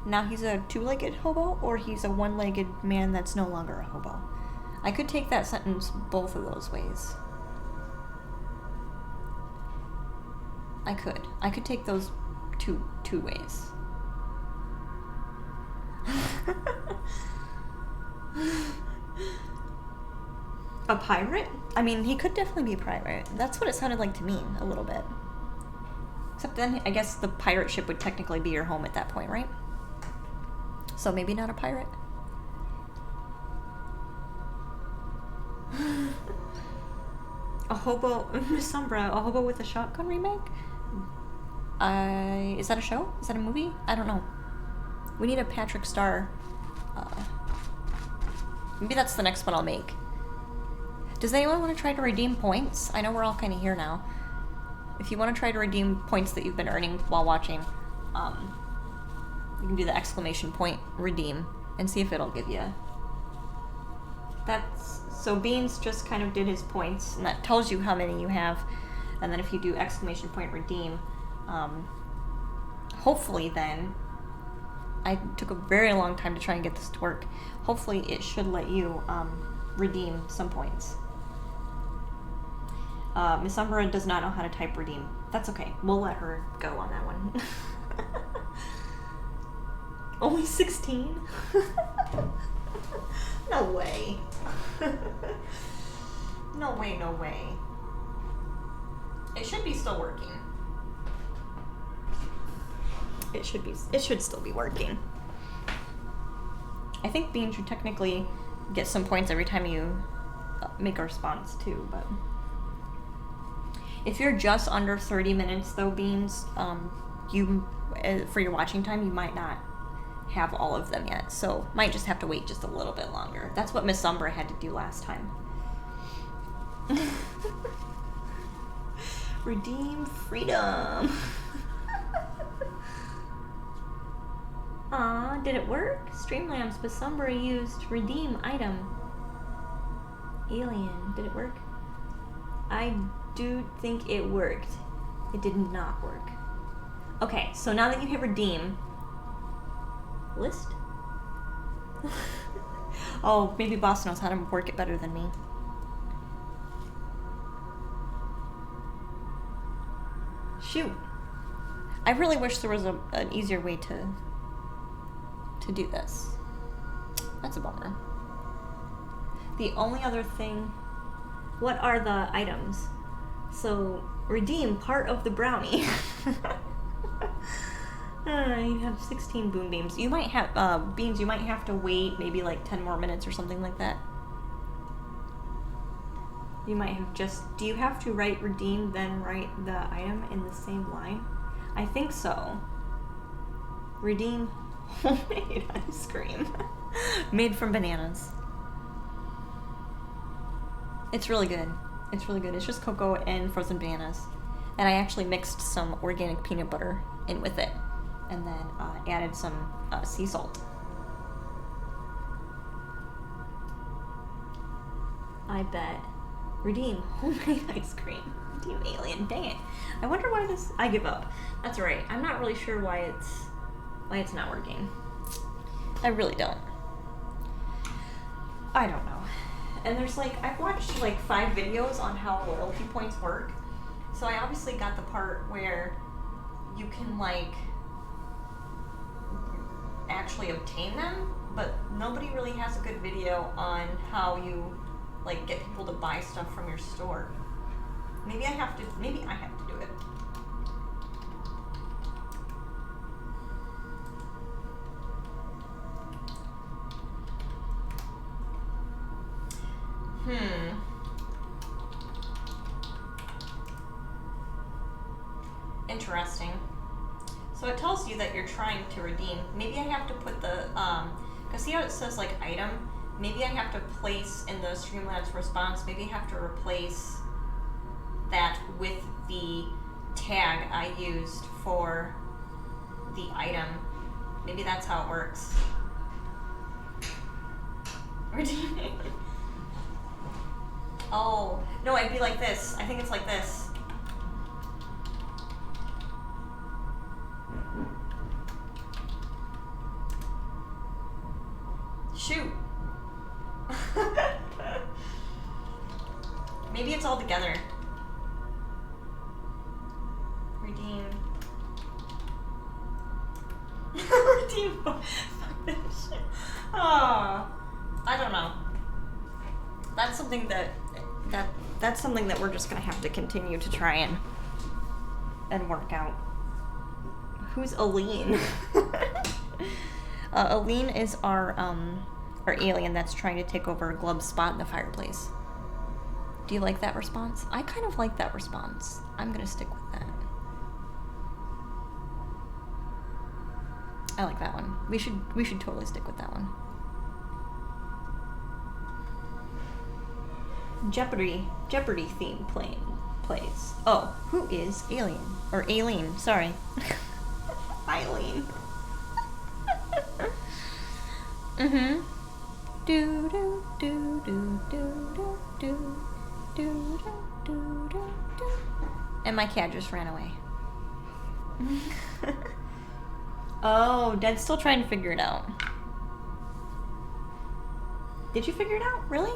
Now he's a two-legged hobo, or he's a one-legged man that's no longer a hobo. I could take that sentence both of those ways. I could take those two ways. A pirate? I mean, he could definitely be a pirate. That's what it sounded like to me, a little bit. Except then, I guess the pirate ship would technically be your home at that point, right? So maybe not a pirate. A hobo, Miss Umbra, a hobo with a shotgun remake? Is that a show? Is that a movie? I don't know. We need a Patrick Star. Maybe that's the next one I'll make. Does anyone want to try to redeem points? I know we're all kind of here now. If you want to try to redeem points that you've been earning while watching, you can do the exclamation point redeem and see if it'll give you. So Beans just kind of did his points, and that tells you how many you have. And then if you do exclamation point redeem, hopefully then, I took a very long time to try and get this to work. Hopefully it should let you redeem some points. Miss Umbra does not know how to type redeem. That's okay. We'll let her go on that one. Only 16? No way. No way, no way. It should be still working. It should still be working. I think Bean should technically get some points every time you make a response too, but if you're just under 30 minutes though, Beans, you for your watching time, you might not have all of them yet, so might just have to wait just a little bit longer. That's what Miss Umbra had to do last time. Redeem freedom. Aw, did it work? Streamlabs, Miss Umbra used redeem item. Alien, did it work? I do think it worked. It did not work. Okay, so now that you hit redeem, list? Oh, maybe Boss knows how to work it better than me. Shoot. I really wish there was an easier way to do this. That's a bummer. The only other thing, what are the items? So, redeem part of the brownie. You have 16 boom beams. You might have, Beans, you might have to wait maybe like 10 more minutes or something like that. You might have do you have to write redeem, then write the item in the same line? I think so. Redeem homemade ice cream. Made from bananas. It's really good. It's really good. It's just cocoa and frozen bananas. And I actually mixed some organic peanut butter in with it. And then added some sea salt. I bet. Redeem homemade ice cream. Redeem alien. Dang it. I wonder why this... I give up. That's right. I'm not really sure why it's not working. I really don't. I don't know. And there's like... I've watched like 5 videos on how loyalty points work. So I obviously got the part where you can like... actually obtain them, but nobody really has a good video on how you like get people to buy stuff from your store. Maybe I have to do it. Interesting. So it tells you that you're trying to redeem. Maybe I have to put the, cause see how it says like item? Maybe I have to place in the Streamlabs response, maybe I have to replace that with the tag I used for the item. Maybe that's how it works. Redeeming. Oh, no, I'd be like this. I think it's like this. Shoot. Maybe it's all together. Redeem. Redeem. Fuck this shit. Oh, I don't know. That's something that's something that we're just gonna have to continue to try and work out. Who's Aline? Aline is our alien that's trying to take over Glub's spot in the fireplace. Do you like that response? I kind of like that response. I'm gonna stick with that. I like that one. We should totally stick with that one. Jeopardy theme plays. Oh, who is Alien? Or Aileen, sorry. Eileen. Mm-hmm. Do do do do do do do do do do do. And my cat just ran away. Oh, Dad's still trying to figure it out. Did you figure it out? Really?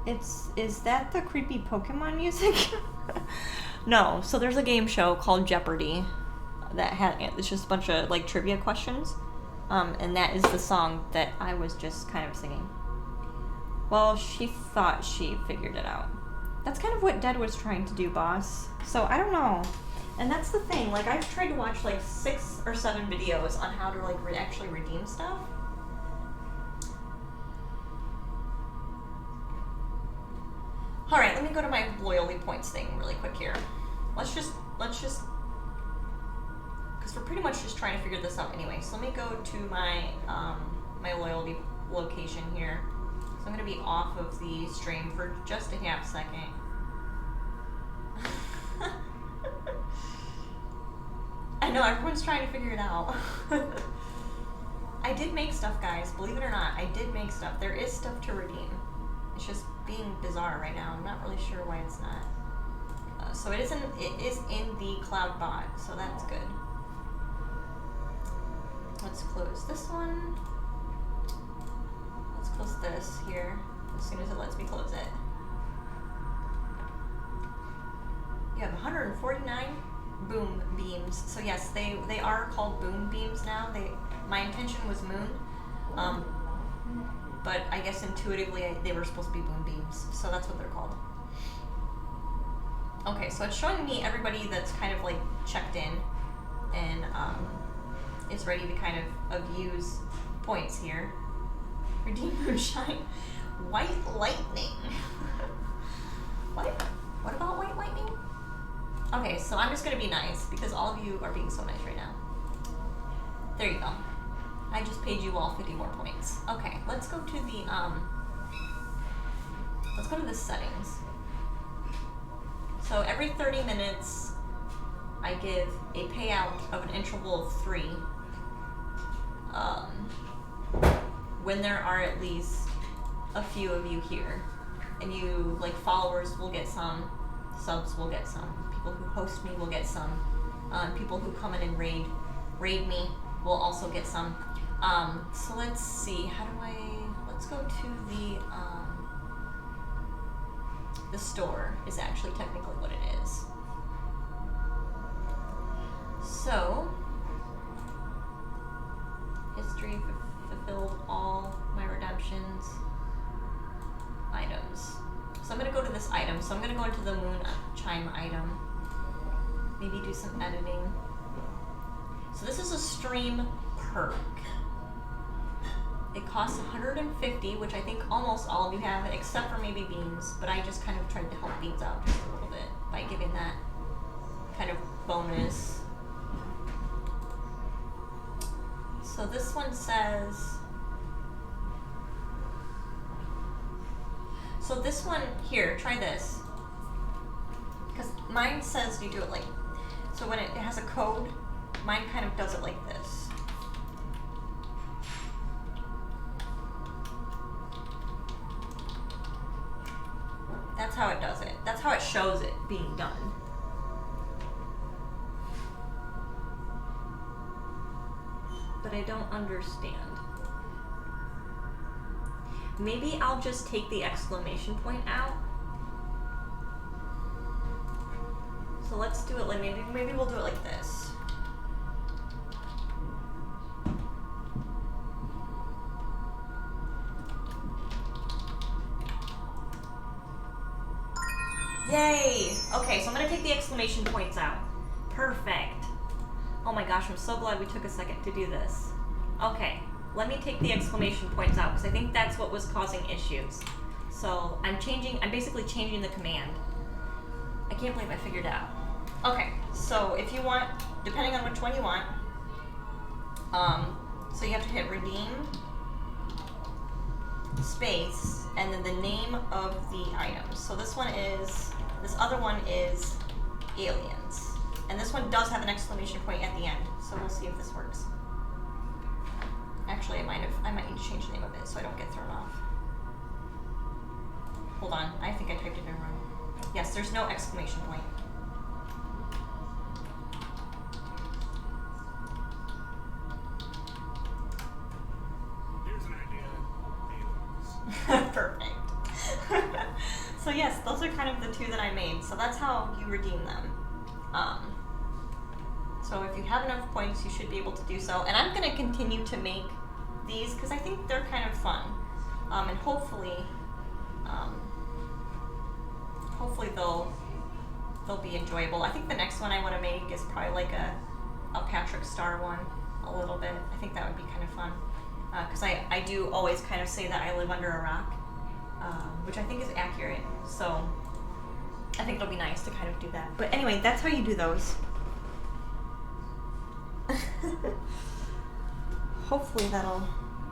Is that the creepy Pokemon music? No, so there's a game show called Jeopardy it's just a bunch of like trivia questions. And that is the song that I was just kind of singing. Well, she thought she figured it out. That's kind of what Dad was trying to do, boss. So I don't know. And that's the thing, like I've tried to watch like 6 or 7 videos on how to like actually redeem stuff. All right, let me go to my loyalty points thing really quick here. Let's just, because we're pretty much just trying to figure this out anyway. So let me go to my, my loyalty location here. So I'm gonna be off of the stream for just a half second. I know, everyone's trying to figure it out. I did make stuff, guys, believe it or not, I did make stuff. There is stuff to redeem. It's just being bizarre right now. I'm not really sure why it's not. So it is in the cloud bot, so that's good. Let's close this one. Let's close this here as soon as it lets me close it. You have 149 boom beams. So yes, they are called boom beams now. My intention was moon. But I guess intuitively they were supposed to be boom beams, so that's what they're called. Okay, so it's showing me everybody that's kind of like checked in, and is ready to kind of use points here. Redeem moonshine, white lightning. What about white lightning? Okay, so I'm just gonna be nice because all of you are being so nice right now. There you go. I just paid you all 50 more points. Okay, let's go to the settings. So every 30 minutes, I give a payout of an interval of 3. When there are at least a few of you here, and you like followers will get some, subs will get some, people who host me will get some, people who come in and raid me will also get some. So let's see, let's go to the store is actually technically what it is. So, history fulfilled all my redemptions. Items. So I'm gonna go to this item. So I'm gonna go into the moon chime item. Maybe do some editing. So this is a stream perk. It costs 150, which I think almost all of you have, except for maybe Beans, but I just kind of tried to help Beans out just a little bit by giving that kind of bonus. So this one says, so this one here, try this. Because mine says you do it like, so when it has a code, mine kind of does it like this. That's how it does it. That's how it shows it being done. But I don't understand. Maybe I'll just take the exclamation point out. So let's do it like, maybe we'll do it like this. Yay! Okay, so I'm gonna take the exclamation points out. Perfect. Oh my gosh, I'm so glad we took a second to do this. Okay, let me take the exclamation points out because I think that's what was causing issues. So I'm basically changing the command. I can't believe I figured it out. Okay, so if you want, depending on which one you want, so you have to hit redeem, space, and then the name of the item. So this other one is aliens. And this one does have an exclamation point at the end, so we'll see if this works. Actually, I might need to change the name of it so I don't get thrown off. Hold on, I think I typed it in wrong. Yes, there's no exclamation point. Here's an idea. Perfect. So yes, those are kind of the two that I made. So that's how you redeem them. So if you have enough points, you should be able to do so. And I'm going to continue to make these because I think they're kind of fun. And hopefully they'll be enjoyable. I think the next one I want to make is probably like a Patrick Star one a little bit. I think that would be kind of fun. Because I do always kind of say that I live under a rock, which I think is accurate. So I think it'll be nice to kind of do that. But anyway, that's how you do those. Hopefully that'll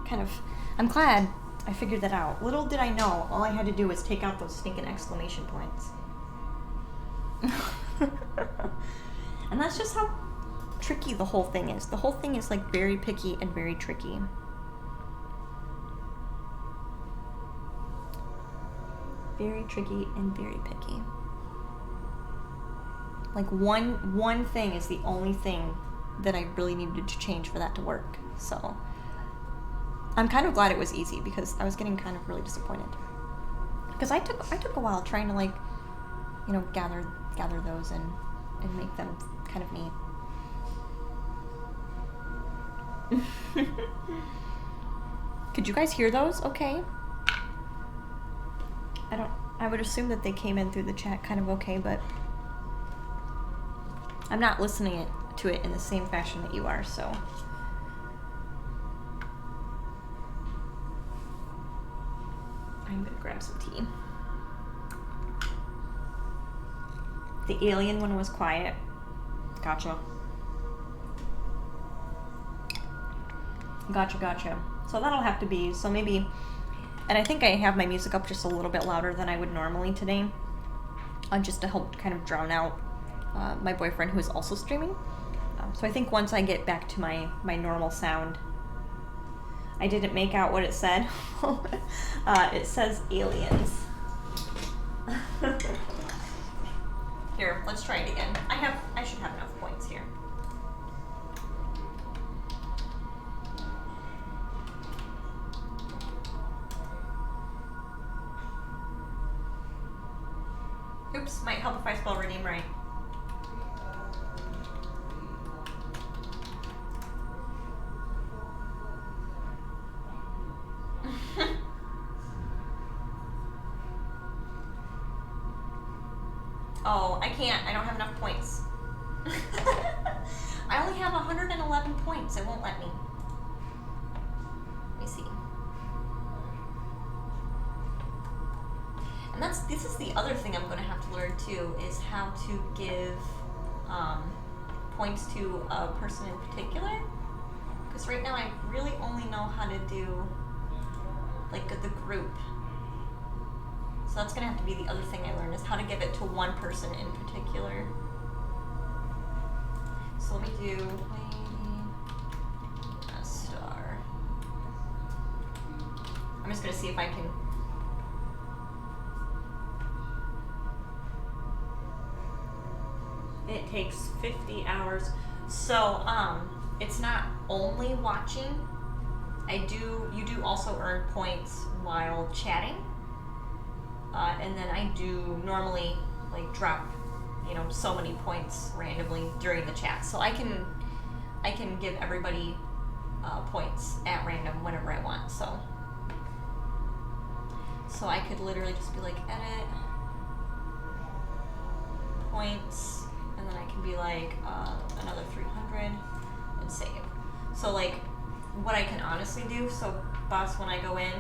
kind of, I'm glad I figured that out. Little did I know, all I had to do was take out those stinking exclamation points. And that's just how tricky the whole thing is. The whole thing is like very picky and very tricky. Very tricky and very picky. Like one thing is the only thing that I really needed to change for that to work. So I'm kind of glad it was easy because I was getting kind of really disappointed. Because I took a while trying to like, you know, gather those and make them kind of neat. Could you guys hear those? Okay. I would assume that they came in through the chat kind of okay, but I'm not listening to it in the same fashion that you are, so. I'm gonna grab some tea. The alien one was quiet. Gotcha. Gotcha. So that'll have to be, so maybe, and I think I have my music up just a little bit louder than I would normally today, just to help kind of drown out my boyfriend who is also streaming. So I think once I get back to my normal sound, I didn't make out what it said. It says aliens. Here, let's try it again. I should have enough points here. Oops, might help if I spell redeem right. Oh, I can't. I don't have enough points. I only have 111 points. It won't let me. Let me see. And this is the other thing I'm going to have to learn too, is how to give points to a person in particular. Because right now I really only know how to do like the group. So that's going to have to be the other thing I learned, is how to give it to one person in particular. So let me do a star. I'm just going to see if I can. It takes 50 hours. So it's not only watching. You do also earn points while chatting. And then I do normally like drop, so many points randomly during the chat. So I can give everybody points at random whenever I want. So I could literally just be like edit points, and then I can be like another 300 and save. So like what I can honestly do. So boss, when I go in,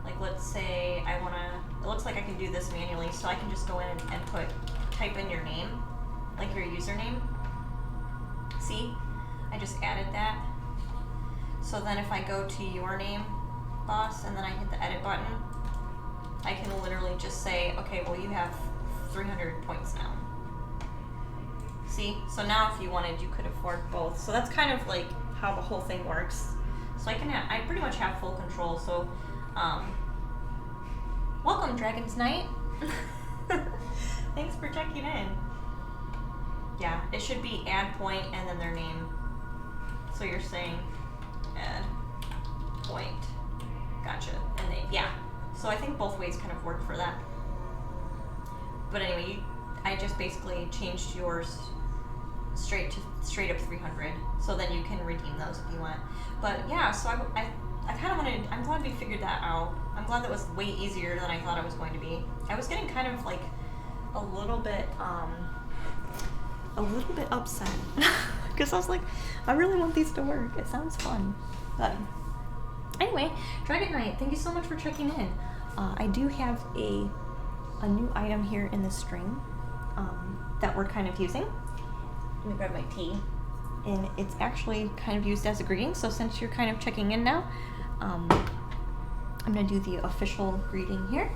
like let's say I wanna. It looks like I can do this manually, so I can just go in and type in your name, like your username. See? I just added that. So then if I go to your name, boss, and then I hit the edit button, I can literally just say, okay, well you have 300 points now. See? So now if you wanted, you could afford both. So that's kind of like how the whole thing works. So I pretty much have full control, so welcome, Dragon's Knight. Thanks for checking in. Yeah, it should be add point and then their name. So you're saying add point. Gotcha. And yeah. So I think both ways kind of work for that. But anyway, I just basically changed yours straight up 300. So then you can redeem those if you want. But yeah, so I kind of wanted. I'm glad we figured that out. I'm glad that was way easier than I thought it was going to be. I was getting kind of like a little bit upset because I was like, I really want these to work. It sounds fun. But anyway, Dragon Knight, thank you so much for checking in. I do have a new item here in the stream that we're kind of using. Let me grab my tea. And it's actually kind of used as a greeting. So since you're kind of checking in now, I'm going to do the official greeting here.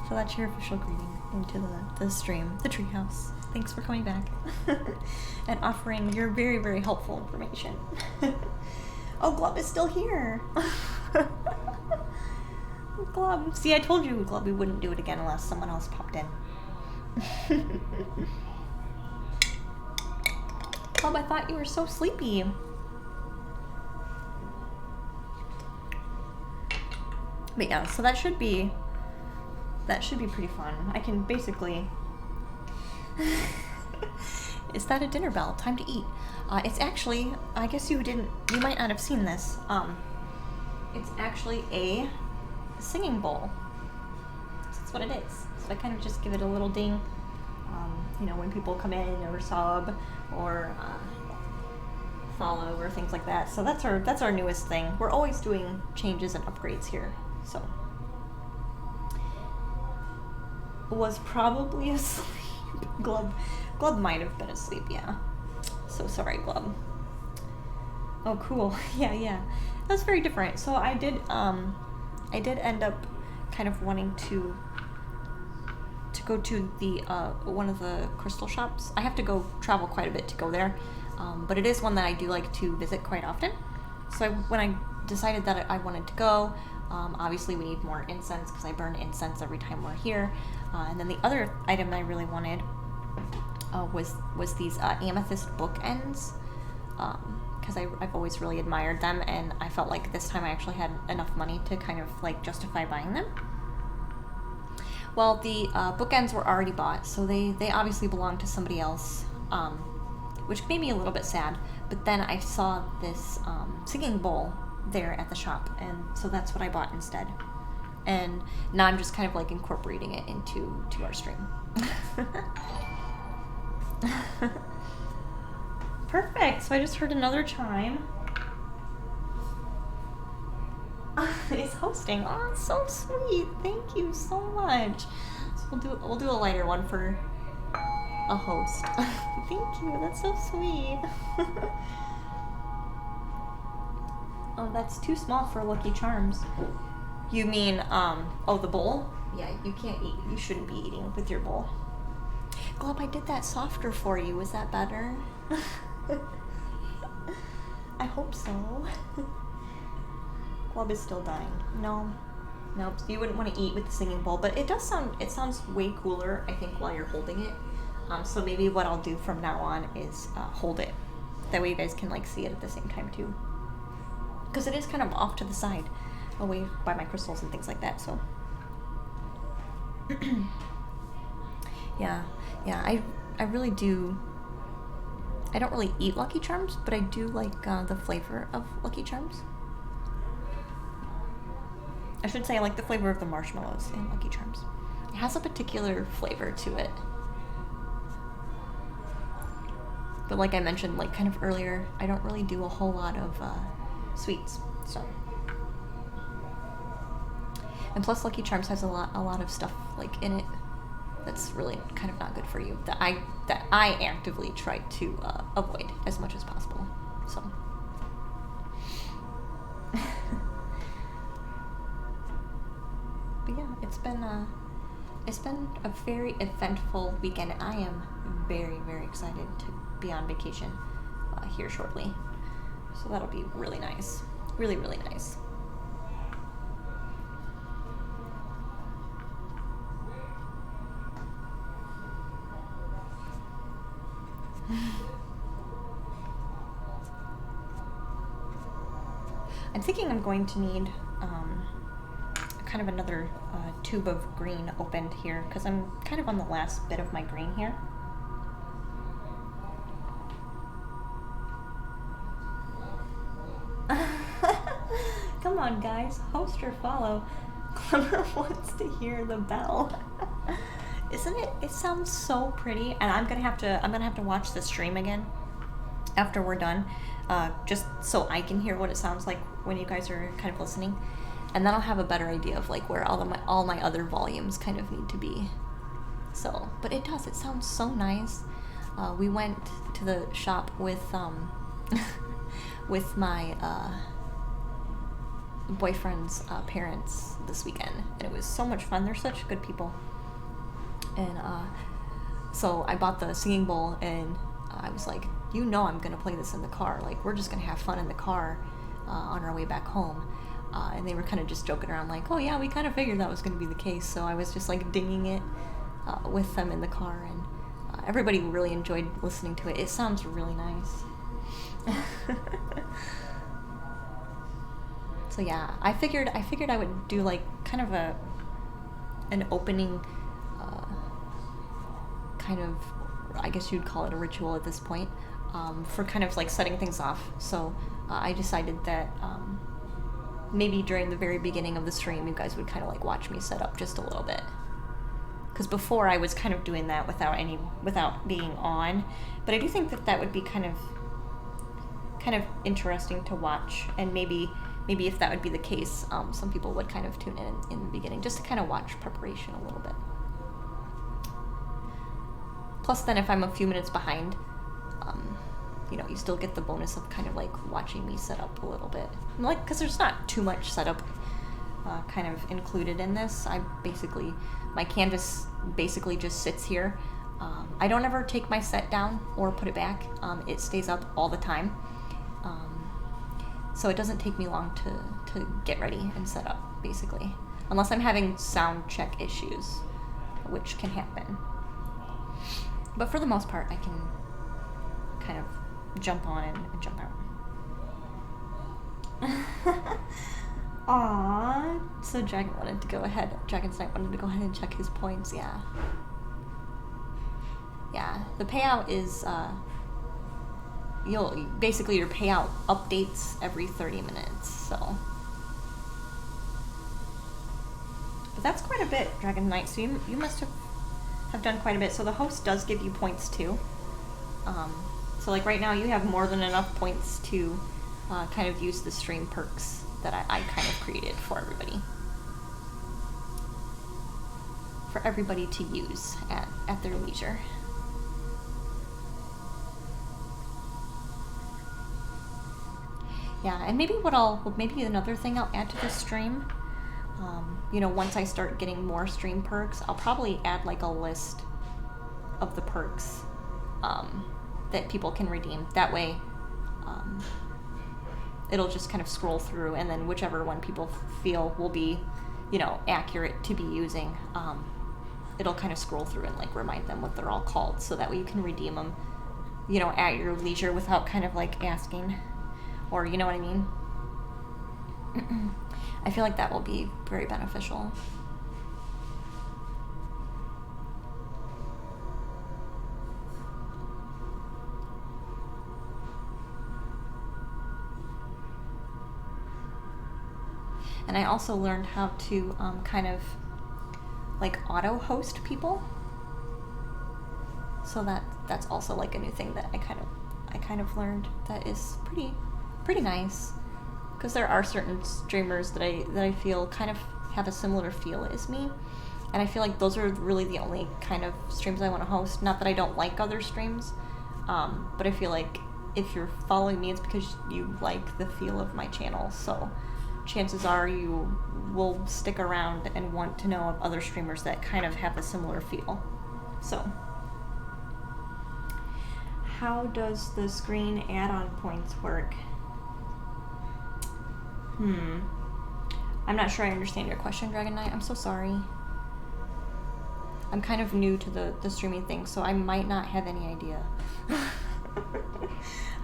So that's your official greeting into the stream, the treehouse. Thanks for coming back and offering your very, very helpful information. Oh, Glub is still here. Glub. See, I told you, Glub, we wouldn't do it again unless someone else popped in. Glub, I thought you were so sleepy. But yeah, so that should be pretty fun. I can basically... Is that a dinner bell? Time to eat. It's actually, I guess you might not have seen this. It's actually a singing bowl. That's what it is. So I kind of just give it a little ding, when people come in or sub or follow or things like that. So that's our newest thing. We're always doing changes and upgrades here. So was probably asleep. Glub might have been asleep, yeah. So sorry, Glub. Oh, cool. Yeah. That's very different. So I did end up kind of wanting to go to the one of the crystal shops. I have to go travel quite a bit to go there, but it is one that I do like to visit quite often. So when I decided that I wanted to go, obviously we need more incense because I burn incense every time we're here. And then the other item that I really wanted was these amethyst bookends, because I've always really admired them, and I felt like this time I actually had enough money to kind of like justify buying them. Well, the bookends were already bought, so they obviously belong to somebody else, which made me a little bit sad. But then I saw this singing bowl there at the shop, and so that's what I bought instead. And now I'm just kind of like incorporating it into our stream. Perfect. So I just heard another chime. It's hosting. Oh, it's so sweet. Thank you so much. So we'll do a lighter one for a host. Thank you. That's so sweet. Oh, that's too small for Lucky Charms. You mean oh, the bowl? Yeah, you can't eat. You shouldn't be eating with your bowl. Glob, I did that softer for you. Was that better? I hope so. Glob is still dying. No. Nope. You wouldn't want to eat with the singing bowl, but it sounds way cooler, I think, while you're holding it. So maybe what I'll do from now on is hold it. That way you guys can like see it at the same time too. Because it is kind of off to the side, away by my crystals and things like that, so. Yeah, I really do. I don't really eat Lucky Charms, but I do like the flavor of Lucky Charms. I should say I like the flavor of the marshmallows in Lucky Charms. It has a particular flavor to it. But like I mentioned, like kind of earlier, I don't really do a whole lot of sweets, so. And plus Lucky Charms has a lot of stuff like in it that's really kind of not good for you, that I actively try to avoid as much as possible, so. But yeah, it's been a very eventful weekend. I am very, very excited to be on vacation here shortly. So that'll be really nice. Really, really nice. I'm thinking I'm going to need kind of another tube of green opened here, because I'm kind of on the last bit of my green here. Come on, guys, host or follow. Clemmer wants to hear the bell. Isn't it? It sounds so pretty, and I'm gonna have to watch the stream again after we're done, just so I can hear what it sounds like when you guys are kind of listening, and then I'll have a better idea of like where all my other volumes kind of need to be. So, but it sounds so nice. We went to the shop with with my boyfriend's parents this weekend, and it was so much fun. They're such good people. And so I bought the singing bowl, and I was like, you know, I'm gonna play this in the car, like we're just gonna have fun in the car on our way back home. And they were kind of just joking around like, oh yeah, we kind of figured that was gonna be the case. So I was just like dinging it with them in the car, and everybody really enjoyed listening to it. It sounds really nice. So yeah, I figured I would do like kind of an opening kind of, I guess you'd call it a ritual at this point, for kind of like setting things off. So I decided that maybe during the very beginning of the stream, you guys would kind of like watch me set up just a little bit. Because before I was kind of doing that without being on, but I do think that would be kind of interesting to watch, and maybe if that would be the case, some people would kind of tune in the beginning just to kind of watch preparation a little bit. Plus, then if I'm a few minutes behind, you still get the bonus of kind of like watching me set up a little bit. Like, because there's not too much setup kind of included in this. My canvas basically just sits here. I don't ever take my set down or put it back. It stays up all the time. So it doesn't take me long to get ready and set up, basically. Unless I'm having sound check issues, which can happen. But for the most part, I can kind of jump on and jump out. Aww. So Dragon's Knight wanted to go ahead and check his points, yeah. Yeah, the payout is, basically your payout updates every 30 minutes, so. But that's quite a bit, Dragon Knight, so you must have done quite a bit. So the host does give you points too. So like right now you have more than enough points to kind of use the stream perks that I kind of created for everybody. For everybody to use at their leisure. Yeah, and maybe maybe another thing I'll add to this stream, you know, once I start getting more stream perks, I'll probably add like a list of the perks that people can redeem. That way, it'll just kind of scroll through, and then whichever one people feel will be, you know, accurate to be using, it'll kind of scroll through and like remind them what they're all called, so that way you can redeem them, you know, at your leisure without kind of like asking, or you know what I mean? I feel like that will be very beneficial. And I also learned how to kind of like auto host people. So that's also like a new thing that I kind of learned that is pretty nice, because there are certain streamers that I feel kind of have a similar feel as me, and I feel like those are really the only kind of streams I want to host. Not that I don't like other streams, but I feel like if you're following me, it's because you like the feel of my channel. So chances are you will stick around and want to know of other streamers that kind of have a similar feel. So, how does the screen add-on points work? I'm not sure I understand your question, Dragon Knight. I'm so sorry. I'm kind of new to the streaming thing, so I might not have any idea.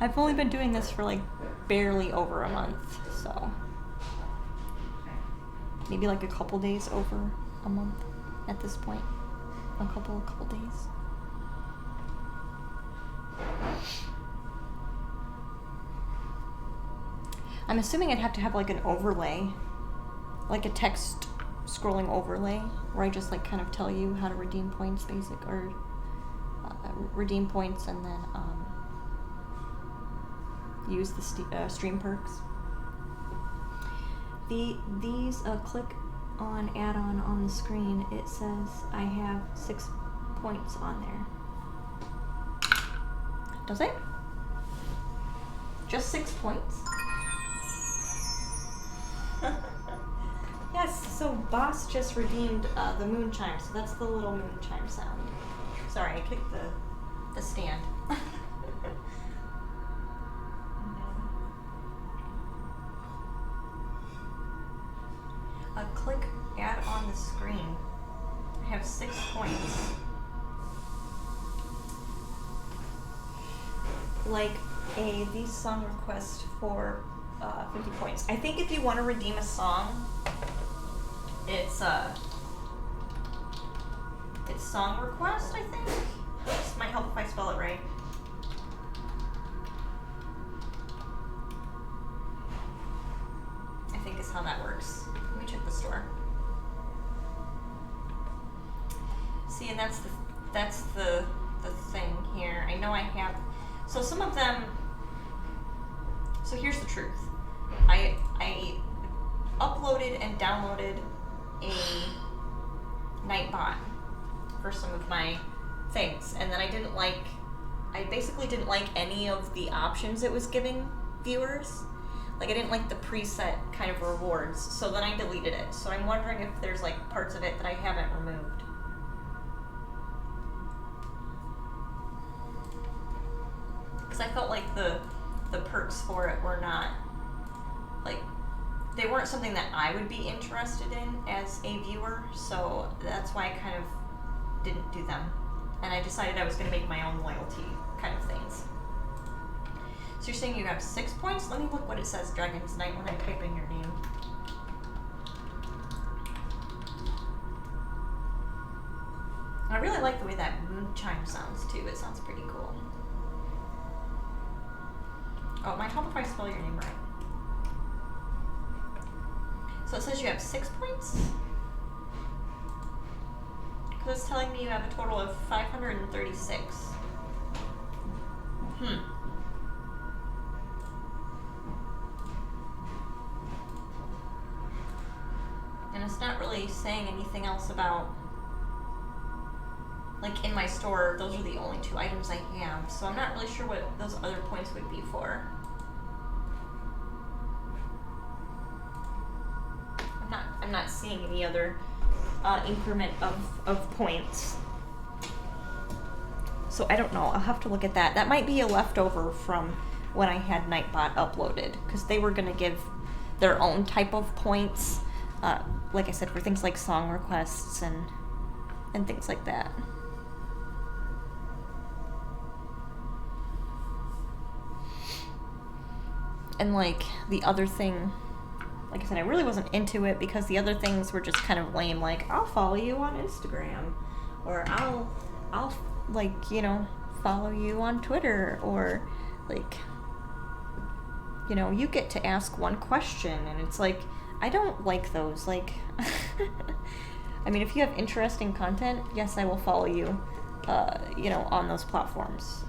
I've only been doing this for like barely over a month, so maybe like a couple days over a month at this point. A couple days. I'm assuming I'd have to have like an overlay, like a text scrolling overlay, where I just like kind of tell you how to redeem points, or redeem points, and then use the stream perks. These click on add-on on the screen. It says I have 6 points on there. Does it? Just 6 points? Yes, so Boss just redeemed the moon chime, so that's the little moon chime sound. Sorry, I kicked the stand. Click add on the screen. I have 6 points. Like these song requests for 50 points. I think if you want to redeem a song, it's song request, I think. This might help if I spell it right. I think is how that works. Let me check the store. See, and that's the thing here. I know I have, so some of them, so here's the truth. I uploaded and downloaded a Nightbot for some of my things, and then I basically didn't like any of the options it was giving viewers. Like, I didn't like the preset kind of rewards, so then I deleted it. So I'm wondering if there's like parts of it that I haven't removed. Because I felt like the perks for it were not, like, they weren't something that I would be interested in as a viewer, so that's why I kind of didn't do them. And I decided I was going to make my own loyalty kind of things. So you're saying you have 6 points? Let me look what it says, Dragon's Knight, when I type in your name. I really like the way that moon chime sounds too. It sounds pretty cool. Oh, might help if I spell your name right. So it says you have 6 points? Because it's telling me you have a total of 536. And it's not really saying anything else about, like, in my store, those are the only 2 items I have, so I'm not really sure what those other points would be for. I'm not seeing any other increment of points. So I don't know, I'll have to look at that. That might be a leftover from when I had Nightbot uploaded, because they were going to give their own type of points, like I said, for things like song requests and things like that. And like the other thing, like I said, I really wasn't into it because the other things were just kind of lame, like, I'll follow you on Instagram, or I'll like, you know, follow you on Twitter, or like, you know, you get to ask one question, and it's like, I don't like those, like, I mean, if you have interesting content, yes, I will follow you, you know, on those platforms.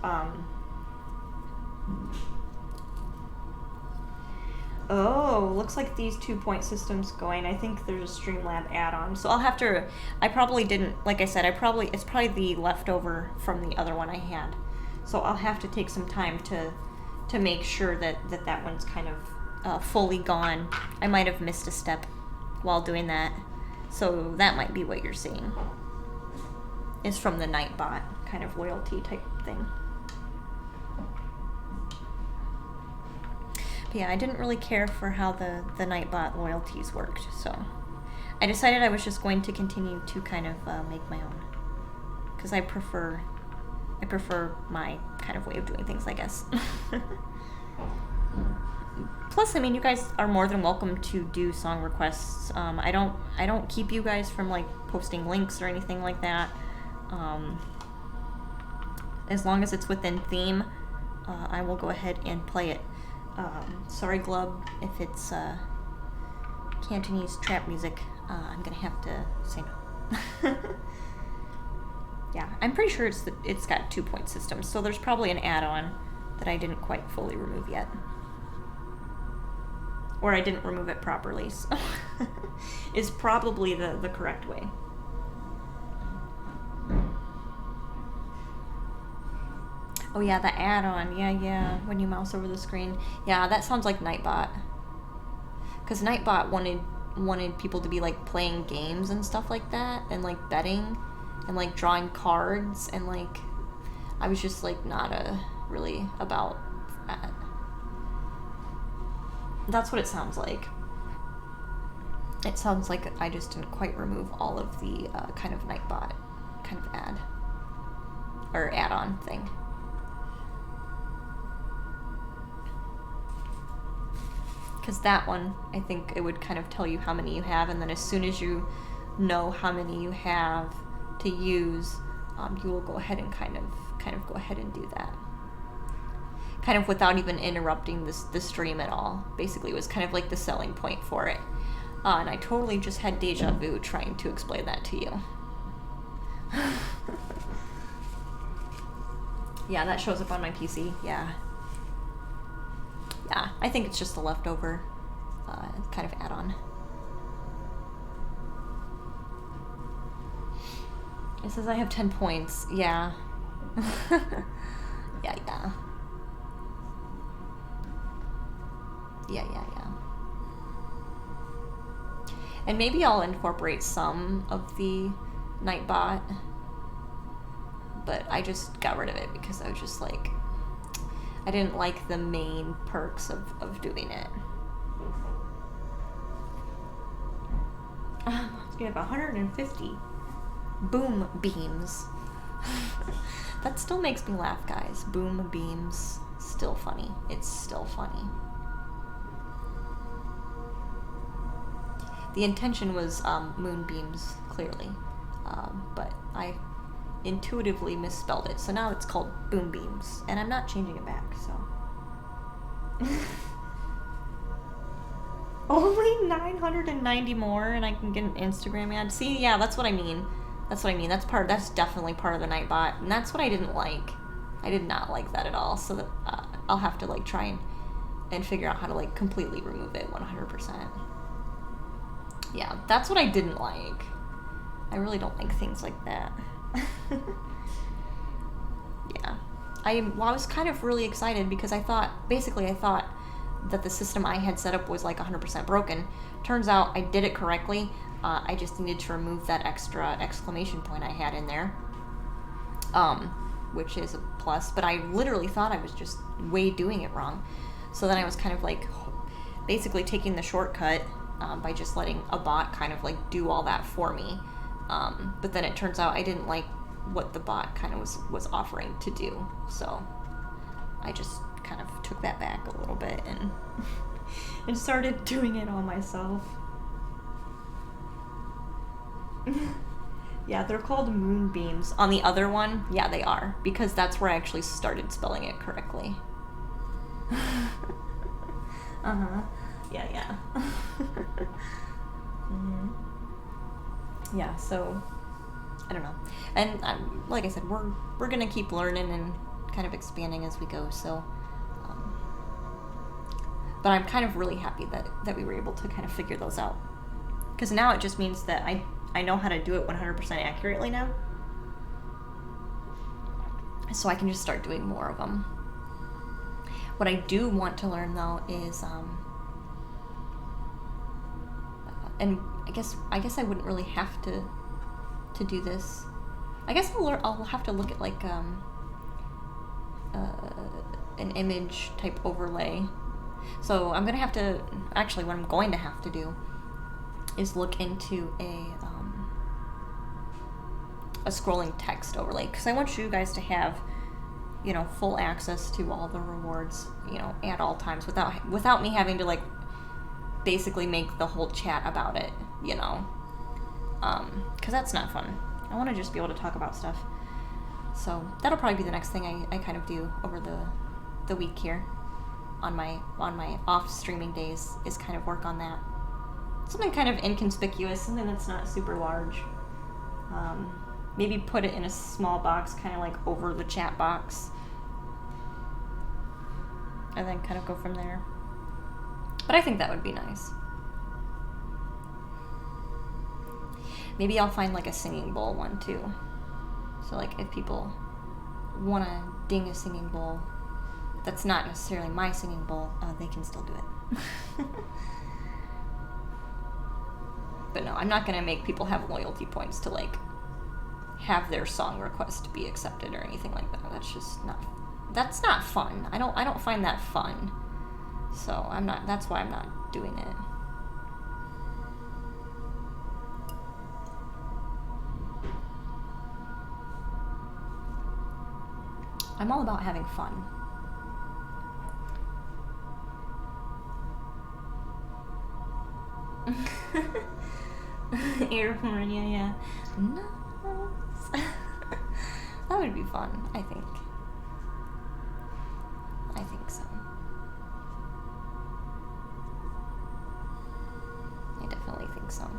Oh, looks like these 2-point systems going. I think there's a Streamlab add-on. So I'll have to, I probably didn't, like I said, it's probably the leftover from the other one I had. So I'll have to take some time to make sure that one's kind of fully gone. I might have missed a step while doing that. So that might be what you're seeing. It's from the Nightbot kind of loyalty type thing. Yeah, I didn't really care for how the Nightbot loyalties worked, so I decided I was just going to continue to kind of make my own, because I prefer my kind of way of doing things, I guess. Plus, I mean, you guys are more than welcome to do song requests. I don't keep you guys from like posting links or anything like that. As long as it's within theme, I will go ahead and play it. Sorry, Glub, if it's Cantonese trap music, I'm gonna have to say no. Yeah, I'm pretty sure it's got 2-point systems, so there's probably an add-on that I didn't quite fully remove yet. Or I didn't remove it properly, so is probably the correct way. Oh yeah, the add-on, yeah, when you mouse over the screen. Yeah, that sounds like Nightbot. Because Nightbot wanted people to be like playing games and stuff like that, and like betting, and like drawing cards, and like, I was just like not really about that. That's what it sounds like. It sounds like I just didn't quite remove all of the kind of Nightbot kind of add-on thing. Because that one, I think it would kind of tell you how many you have, and then as soon as you know how many you have to use, you will go ahead and kind of go ahead and do that. Kind of without even interrupting the stream at all. Basically, it was kind of like the selling point for it. And I totally just had deja vu trying to explain that to you. Yeah, that shows up on my PC, yeah. Yeah, I think it's just a leftover kind of add-on. It says I have 10 points. Yeah. Yeah. And maybe I'll incorporate some of the Nightbot, but I just got rid of it because I was just like, I didn't like the main perks of doing it. We have 150 boom beams. That still makes me laugh, guys. Boom beams. Still funny. It's still funny. The intention was moonbeams, clearly. But I intuitively misspelled it, so now it's called boom beams, and I'm not changing it back, so Only 990 more and I can get an Instagram ad. See, yeah, that's what I mean. That's definitely part of the Nightbot, and that's what I didn't like. I did not like that at all, so that I'll have to like try and figure out how to like completely remove it 100%. Yeah, that's what I didn't like. I really don't like things like that. Yeah. I was kind of really excited because I thought that the system I had set up was like 100% broken. Turns out I did it correctly. I just needed to remove that extra exclamation point I had in there, which is a plus, but I literally thought I was just doing it wrong. So then I was kind of like basically taking the shortcut by just letting a bot kind of like do all that for me. But then it turns out I didn't like what the bot kind of was offering to do. So I just kind of took that back a little bit and started doing it all myself. Yeah, they're called moonbeams. On the other one, yeah, they are, because that's where I actually started spelling it correctly. Uh-huh. Yeah. Mm-hmm. Yeah, so I don't know. And like I said, we're gonna keep learning and kind of expanding as we go, so but I'm kind of really happy that we were able to kind of figure those out, because now it just means that I know how to do it 100% accurately now, so I can just start doing more of them. What I do want to learn though is and I guess I wouldn't really have to do this. I guess I'll have to look at like an image type overlay. So I'm gonna have to, actually what I'm going to have to do is look into a scrolling text overlay, because I want you guys to have, you know, full access to all the rewards, you know, at all times without me having to like basically make the whole chat about it, you know, because that's not fun. I want to just be able to talk about stuff. So that'll probably be the next thing I kind of do over the week here on my off streaming days, is kind of work on that. Something kind of inconspicuous, something that's not super large. Maybe put it in a small box, kind of like over the chat box, and then kind of go from there. But I think that would be nice. Maybe I'll find like a singing bowl one too. So like if people want to ding a singing bowl that's not necessarily my singing bowl, they can still do it. But no, I'm not going to make people have loyalty points to like have their song request be accepted or anything like that. That's not fun. I don't find that fun. So that's why I'm not doing it. I'm all about having fun. Airhorn, yeah. Nice. That would be fun, I think. I think so. I definitely think so.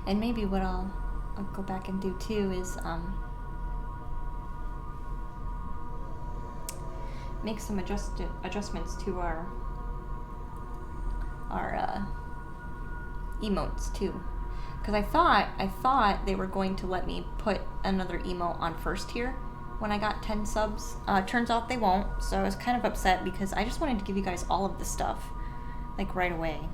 And maybe what I'll go back and do too is make some adjustments to our emotes too, because I thought they were going to let me put another emote on first tier when I got 10 subs. Turns out they won't, so I was kind of upset because I just wanted to give you guys all of the stuff like right away.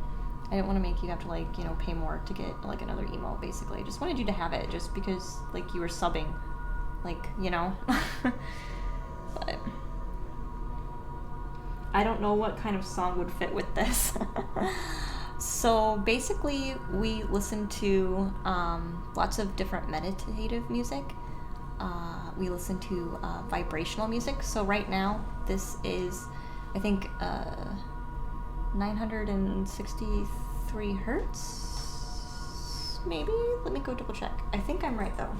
I didn't want to make you have to like, you know, pay more to get like another emote. Basically, I just wanted you to have it just because like you were subbing, like, you know. But I don't know what kind of song would fit with this. So basically we listen to lots of different meditative music. We listen to vibrational music. So right now this is, I think, 963 hertz, maybe? Let me go double check. I think I'm right though.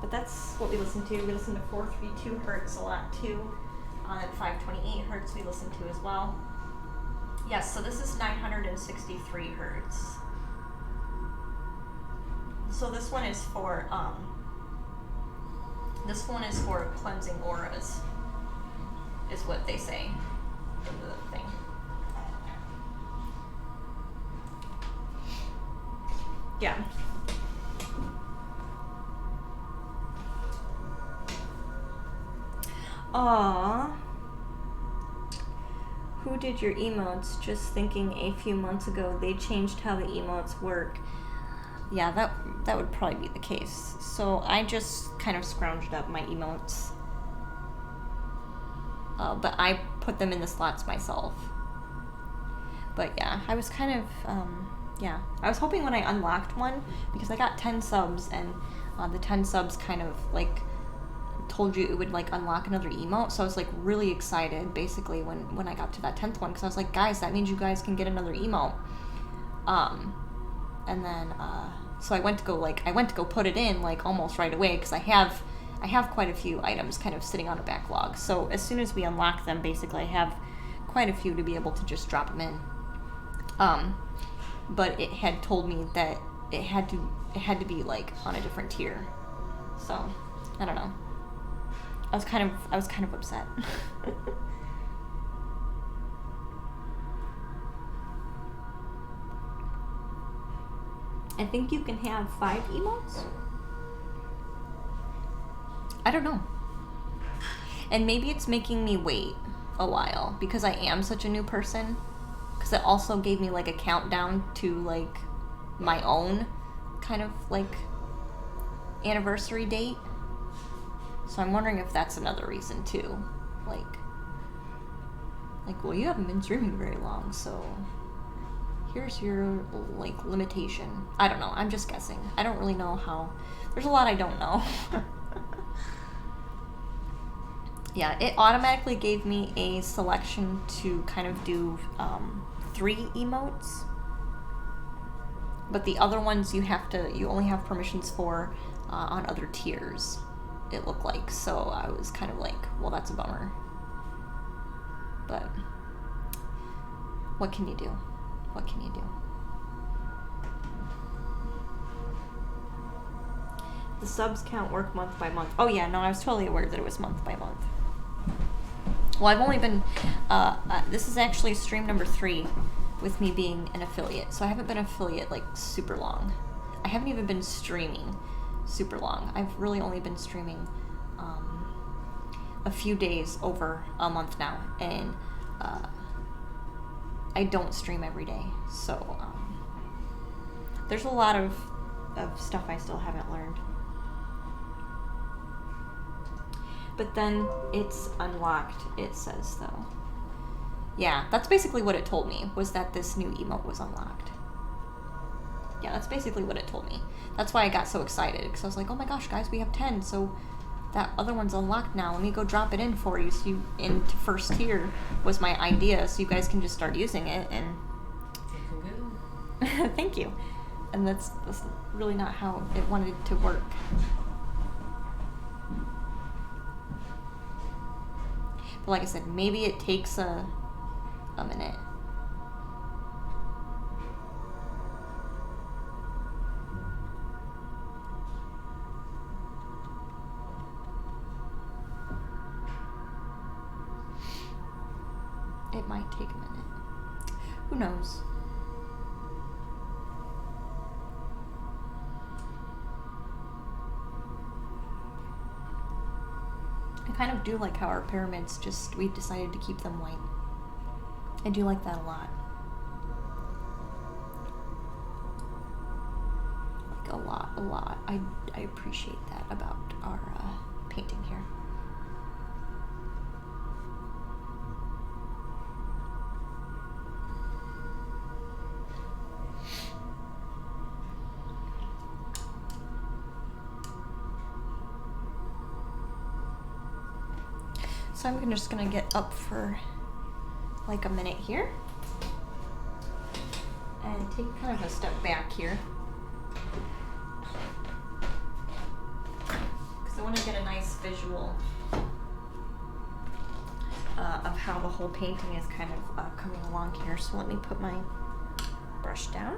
But that's what we listen to. We listen to 432 hertz a lot too. And 528 hertz we listen to as well. Yes, so this is 963 hertz. So this one is for cleansing auras, is what they say in the thing. Yeah. Aww. Who did your emotes? Just thinking a few months ago they changed how the emotes work. Yeah, that would probably be the case. So I just kind of scrounged up my emotes. But I put them in the slots myself. But yeah, I was kind of, yeah. I was hoping when I unlocked one, because I got 10 subs, and the 10 subs kind of, like, told you it would, like, unlock another emote. So I was, like, really excited, basically, when I got to that 10th one, because I was like, guys, that means you guys can get another emote. And then, so I went to go put it in, like, almost right away, because I have quite a few items kind of sitting on a backlog. So as soon as we unlock them, basically, I have quite a few to be able to just drop them in. But it had told me that it had to be, like, on a different tier. So, I don't know. I was kind of upset. I think you can have 5 emotes? I don't know. And maybe it's making me wait a while because I am such a new person. Because it also gave me, like, a countdown to, like, my own kind of, like, anniversary date. So I'm wondering if that's another reason, too. Like, well, you haven't been streaming very long, so here's your, like, limitation. I don't know. I'm just guessing. I don't really know how. There's a lot I don't know. Yeah, it automatically gave me a selection to kind of do 3 emotes. But the other ones you only have permissions for on other tiers, it looked like. So I was kind of like, well, that's a bummer. But what can you do? What can you do? The subs count work month by month. Oh yeah, no, I was totally aware that it was month by month. Well, I've only been, this is actually stream number 3 with me being an affiliate. So I haven't been an affiliate, like, super long. I haven't even been streaming super long. I've really only been streaming a few days over a month now. And I don't stream every day. So there's a lot of stuff I still haven't learned. But then it's unlocked, it says, though. Yeah, that's basically what it told me, was that this new emote was unlocked. Yeah, that's basically what it told me. That's why I got so excited, because I was like, oh my gosh, guys, we have 10, so that other one's unlocked now. Let me go drop it in for you, so you, into first tier was my idea, so you guys can just start using it, and... Thank you. And that's really not how it wanted to work. But like I said, maybe it takes a minute. It might take a minute. Who knows? I kind of do like how our pyramids we've decided to keep them white. I do like that a lot. Like a lot. I appreciate that about our painting here. So I'm just gonna get up for like a minute here and take kind of a step back here. want to get a nice visual of how the whole painting is kind of coming along here. So let me put my brush down.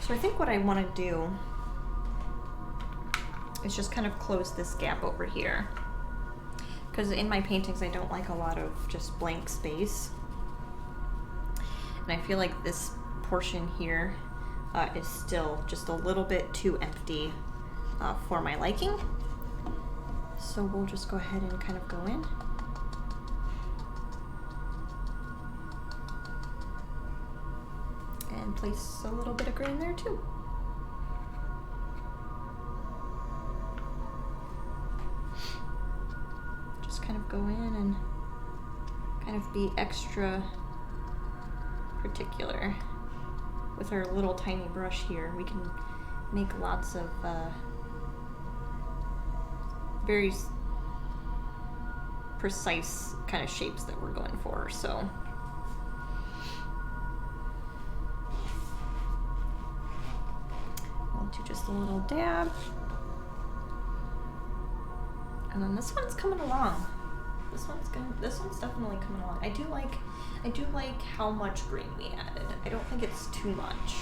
So I think what I want to do is just kind of close this gap over here, because in my paintings I don't like a lot of just blank space, and I feel like this portion here is still just a little bit too empty for my liking. So we'll just go ahead and kind of go in. And place a little bit of green there too. Just kind of go in and kind of be extra particular. With our little tiny brush here, we can make lots of very precise kind of shapes that we're going for. So I'll do just a little dab, and then this one's coming along. This one's definitely coming along. I do like how much green we added. I don't think it's too much.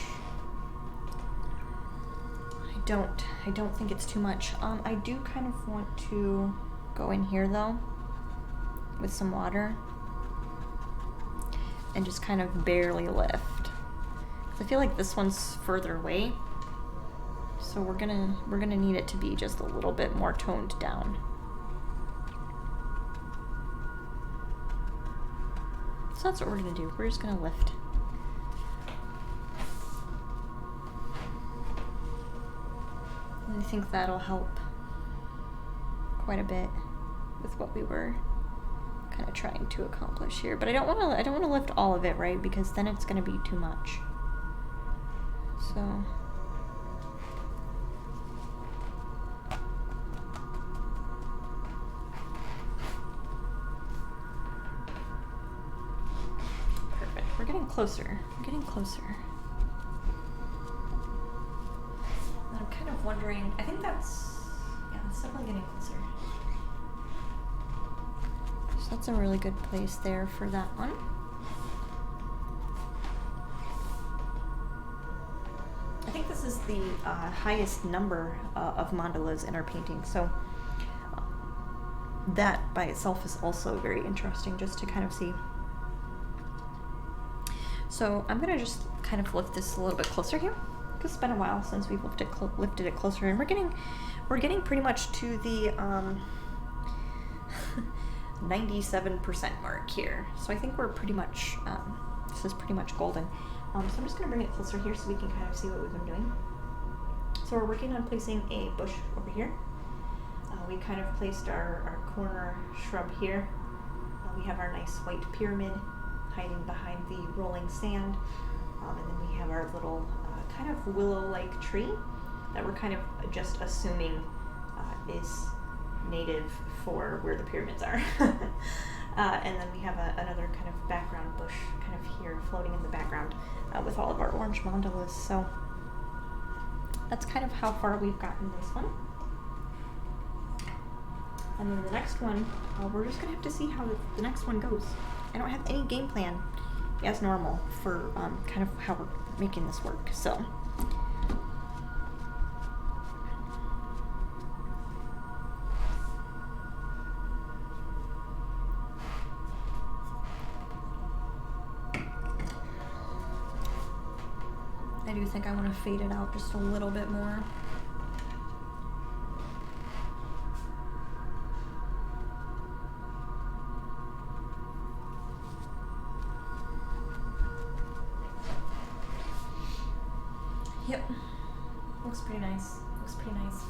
I don't think it's too much. I do kind of want to go in here though with some water and just kind of barely lift. I feel like this one's further away, so we're gonna need it to be just a little bit more toned down. So that's what we're gonna do. We're just gonna lift. And I think that'll help quite a bit with what we were kind of trying to accomplish here. But I don't want to lift all of it, right? Because then it's gonna be too much. So perfect. We're getting closer. We're getting closer. And I'm kind of wondering, I think that's definitely getting closer. So that's a really good place there for that one. I think this is the highest number of mandalas in our painting, so that by itself is also very interesting just to kind of see. So I'm gonna just kind of lift this a little bit closer here, because it's been a while since we've lifted it closer, and we're getting pretty much to the 97% mark here. So I think we're pretty much this is pretty much golden. So I'm just gonna bring it closer here so we can kind of see what we've been doing. So we're working on placing a bush over here. We kind of placed our corner shrub here. We have our nice white pyramid hiding behind the rolling sand. And then we have our little kind of willow-like tree that we're kind of just assuming is native for where the pyramids are. And then we have another kind of background bush kind of here floating in the background with all of our orange mandalas. So that's kind of how far we've gotten this one. And then the next one, we're just gonna have to see how the next one goes. I don't have any game plan as normal for kind of how we're making this work, so. I do think I want to fade it out just a little bit more. Yep, looks pretty nice. Looks pretty nice.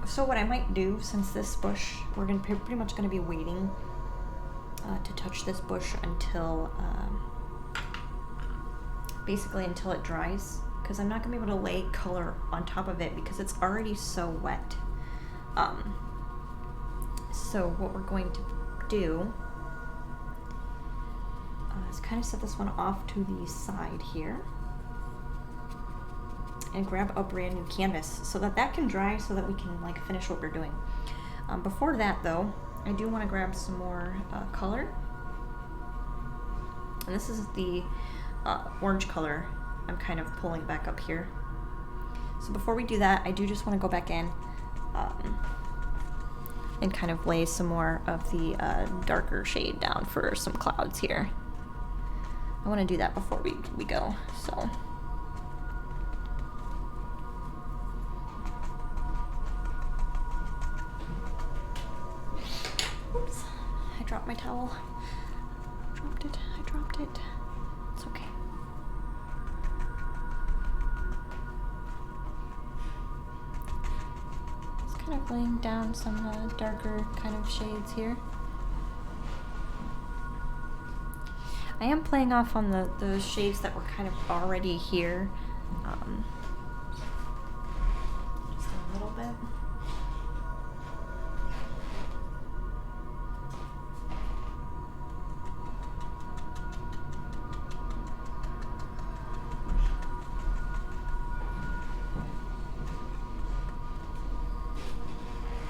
So what I might do, since this bush, we're pretty much going to be waiting to touch this bush until basically until it dries, because I'm not going to be able to lay color on top of it because it's already so wet. So what we're going to do is kind of set this one off to the side here and grab a brand new canvas so that that can dry so that we can like finish what we're doing. Before that though, I do want to grab some more color, and this is the orange color I'm kind of pulling back up here. So before we do that, I do just want to go back in and kind of lay some more of the darker shade down for some clouds here. I want to do that before we go, so. Oops, I dropped my towel. I dropped it. It's okay. Just kind of laying down some darker kind of shades here. I am playing off on the shades that were kind of already here. Just a little bit.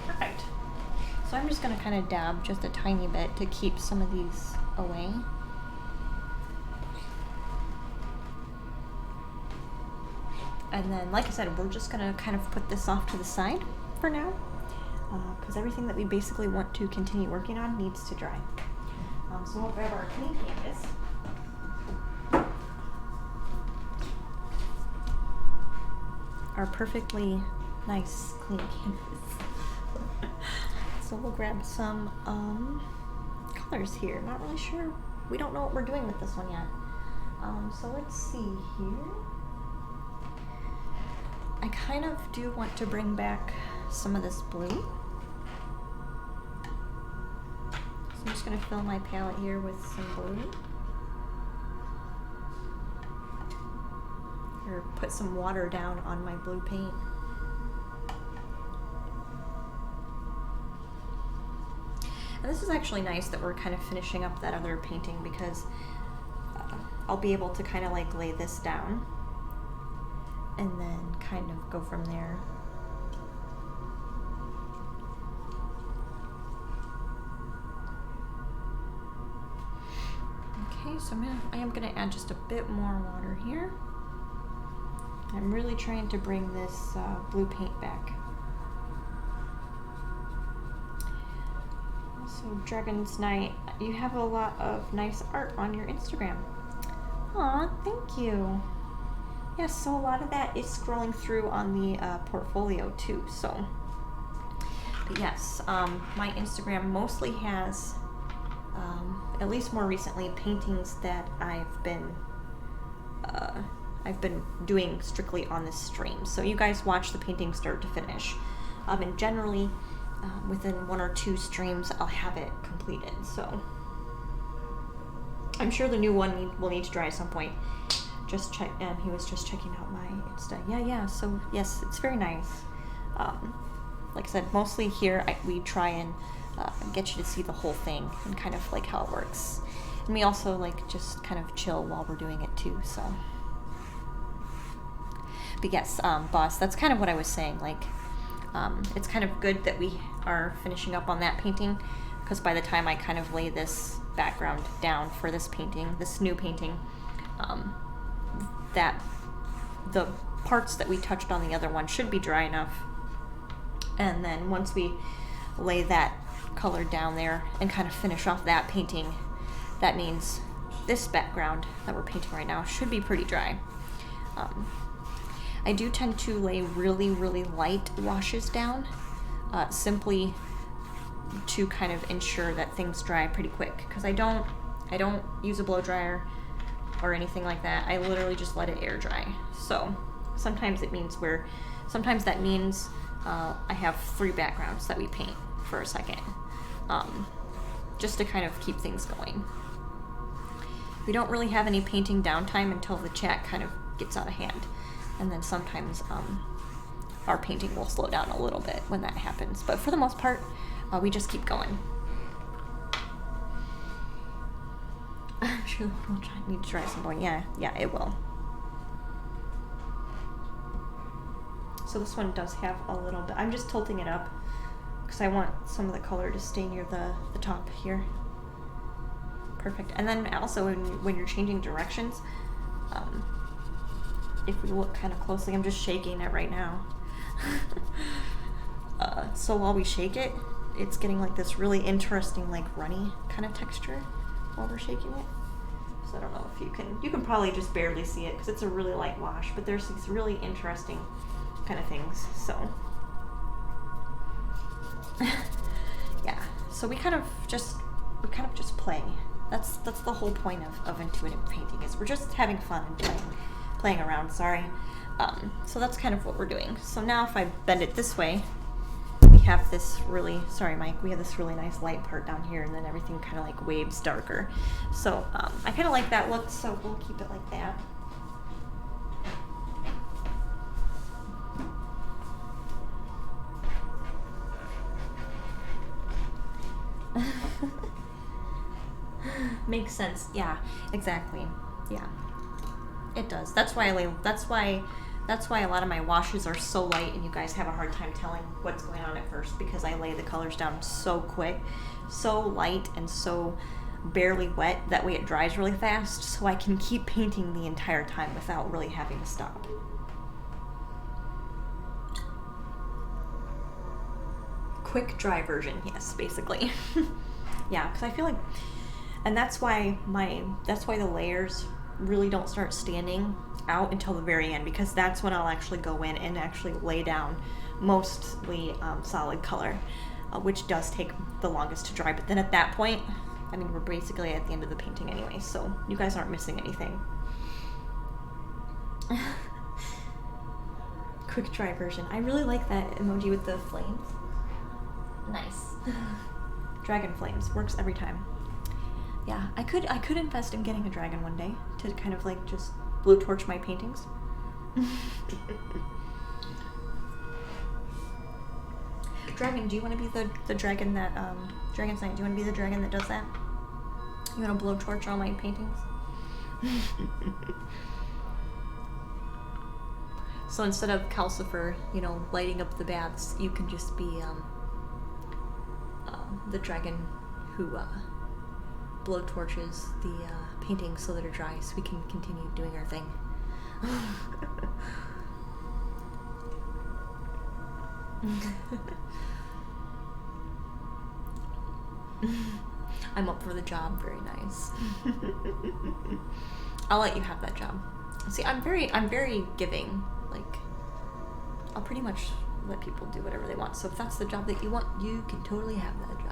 Perfect. So I'm just going to kind of dab just a tiny bit to keep some of these away. And then, like I said, we're just going to kind of put this off to the side for now, because everything that we basically want to continue working on needs to dry. So we'll grab our clean canvas. Our perfectly nice clean canvas. So we'll grab some colors here. Not really sure. We don't know what we're doing with this one yet. So let's see here. I kind of do want to bring back some of this blue. So I'm just going to fill my palette here with some blue. Or put some water down on my blue paint. And this is actually nice that we're kind of finishing up that other painting because I'll be able to kind of like lay this down and then kind of go from there. Okay, so I am gonna add just a bit more water here. I'm really trying to bring this blue paint back. So Dragon's Night, you have a lot of nice art on your Instagram. Aw, thank you. Yes, so a lot of that is scrolling through on the portfolio too, so. But yes, my Instagram mostly has, at least more recently, paintings that I've been doing strictly on this stream. So you guys watch the painting start to finish. And generally, within 1 or 2 streams, I'll have it completed, so. I'm sure the new one will need to dry at some point. Just check, and he was just checking out my Insta. Yeah, so yes, it's very nice. Like I said, mostly here we try and get you to see the whole thing and kind of like how it works. And we also like just kind of chill while we're doing it too, so. But yes, boss, that's kind of what I was saying. Like, it's kind of good that we are finishing up on that painting, because by the time I kind of lay this background down for this painting, this new painting, that the parts that we touched on the other one should be dry enough. And then once we lay that color down there and kind of finish off that painting, that means this background that we're painting right now should be pretty dry. I do tend to lay really, really light washes down, simply to kind of ensure that things dry pretty quick, because I don't use a blow dryer or anything like that. I literally just let it air dry. So sometimes that means I have 3 backgrounds that we paint for a second, just to kind of keep things going. We don't really have any painting downtime until the chat kind of gets out of hand. And then sometimes our painting will slow down a little bit when that happens. But for the most part, we just keep going. I'm sure we'll need to try some more. Yeah, it will. So this one does have a little bit. I'm just tilting it up because I want some of the color to stay near the top here. Perfect. And then also when you're changing directions, if we look kind of closely, I'm just shaking it right now. So while we shake it, it's getting like this really interesting, like runny kind of texture while we're shaking it. So I don't know if you can probably just barely see it because it's a really light wash, but there's these really interesting kind of things. So yeah, so we kind of just play. That's the whole point of intuitive painting, is we're just having fun and playing around. Sorry. So that's kind of what we're doing. So now if I bend it this way, we have this really, sorry Mike, we have this really nice light part down here, and then everything kind of like waves darker. So I kind of like that look, so we'll keep it like that. Makes sense. Yeah, exactly. Yeah, it does. That's why a lot of my washes are so light, and you guys have a hard time telling what's going on at first, because I lay the colors down so quick, so light, and so barely wet. That way it dries really fast, so I can keep painting the entire time without really having to stop. Quick dry version, yes, basically. Yeah, because I feel like, and that's why the layers really don't start standing out until the very end, because that's when I'll actually go in and actually lay down mostly solid color, which does take the longest to dry. But then at that point, I mean, we're basically at the end of the painting anyway, so you guys aren't missing anything. Quick dry version. I really like that emoji with the flames. Nice. Dragon flames works every time. Yeah, I could invest in getting a dragon one day to kind of like just blowtorch my paintings. Dragon, do you want to be the dragon that Dragon's Knight? Do you want to be the dragon that does that? You want to blowtorch all my paintings? So instead of Calcifer, you know, lighting up the baths, you can just be the dragon who blow torches the paintings so that are dry, so we can continue doing our thing. I'm up for the job. Very nice. I'll let you have that job. See, I'm very giving. Like, I'll pretty much let people do whatever they want. So if that's the job that you want, you can totally have that job.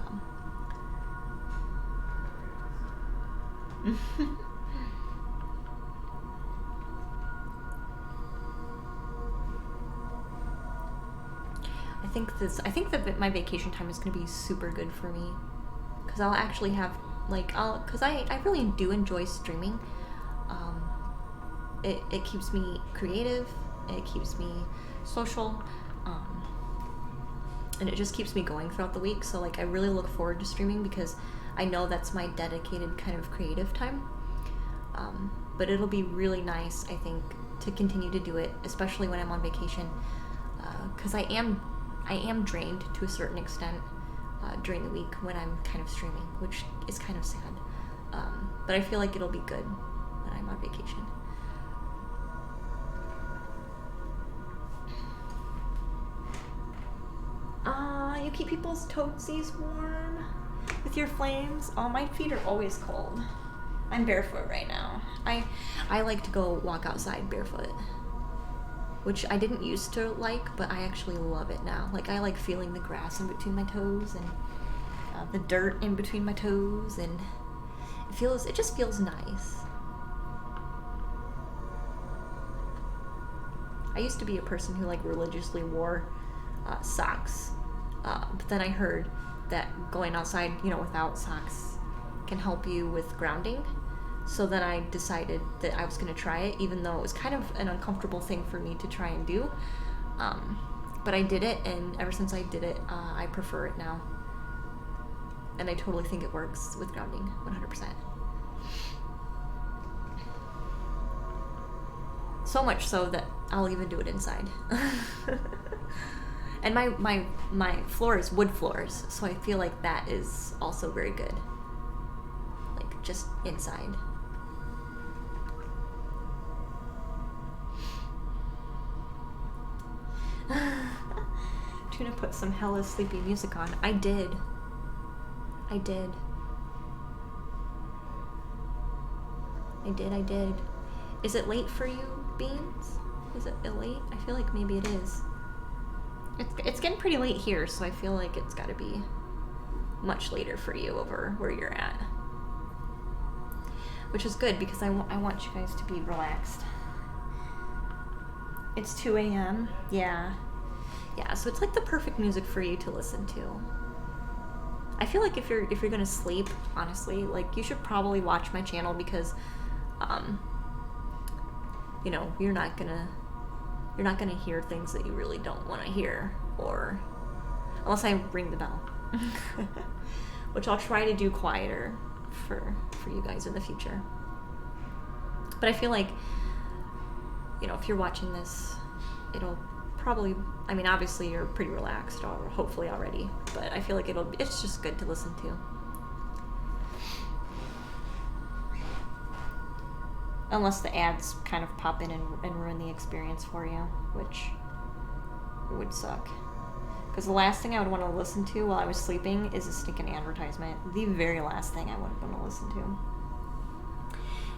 I think that my vacation time is going to be super good for me, because I'll actually have because I really do enjoy streaming. It keeps me creative, it keeps me social, and it just keeps me going throughout the week. So like, I really look forward to streaming because I know that's my dedicated kind of creative time. But it'll be really nice, I think, to continue to do it, especially when I'm on vacation, because I am drained to a certain extent during the week when I'm kind of streaming, which is kind of sad. But I feel like it'll be good when I'm on vacation. You keep people's toesies warm with your flames. Oh, my feet are always cold. I'm barefoot right now. I like to go walk outside barefoot, which I didn't used to like, but I actually love it now. Like, I like feeling the grass in between my toes and the dirt in between my toes, and it just feels nice. I used to be a person who like religiously wore socks, but then I heard that going outside, you know, without socks can help you with grounding. So then I decided that I was going to try it, even though it was kind of an uncomfortable thing for me to try and do. But I did it, and ever since I did it, I prefer it now. And I totally think it works with grounding, 100%. So much so that I'll even do it inside. And my floor is wood floors, so I feel like that is also very good. Like, just inside. Tuna put some hella sleepy music on. I did. I did. Is it late for you, Beans? Is it late? I feel like maybe it is. It's getting pretty late here, so I feel like it's gotta be much later for you over where you're at. Which is good, because I want you guys to be relaxed. It's 2 a.m. Yeah, so it's like the perfect music for you to listen to. I feel like if you're gonna sleep, honestly, like, you should probably watch my channel, because you know, you're not gonna hear things that you really don't want to hear, or unless I ring the bell. Which I'll try to do quieter for you guys in the future. But I feel like, you know, if you're watching this, it'll probably, I mean, obviously you're pretty relaxed, or hopefully already, but I feel like it's just good to listen to. Unless the ads kind of pop in and ruin the experience for you, which would suck. Because the last thing I would want to listen to while I was sleeping is a stinking advertisement. The very last thing I would want to listen to.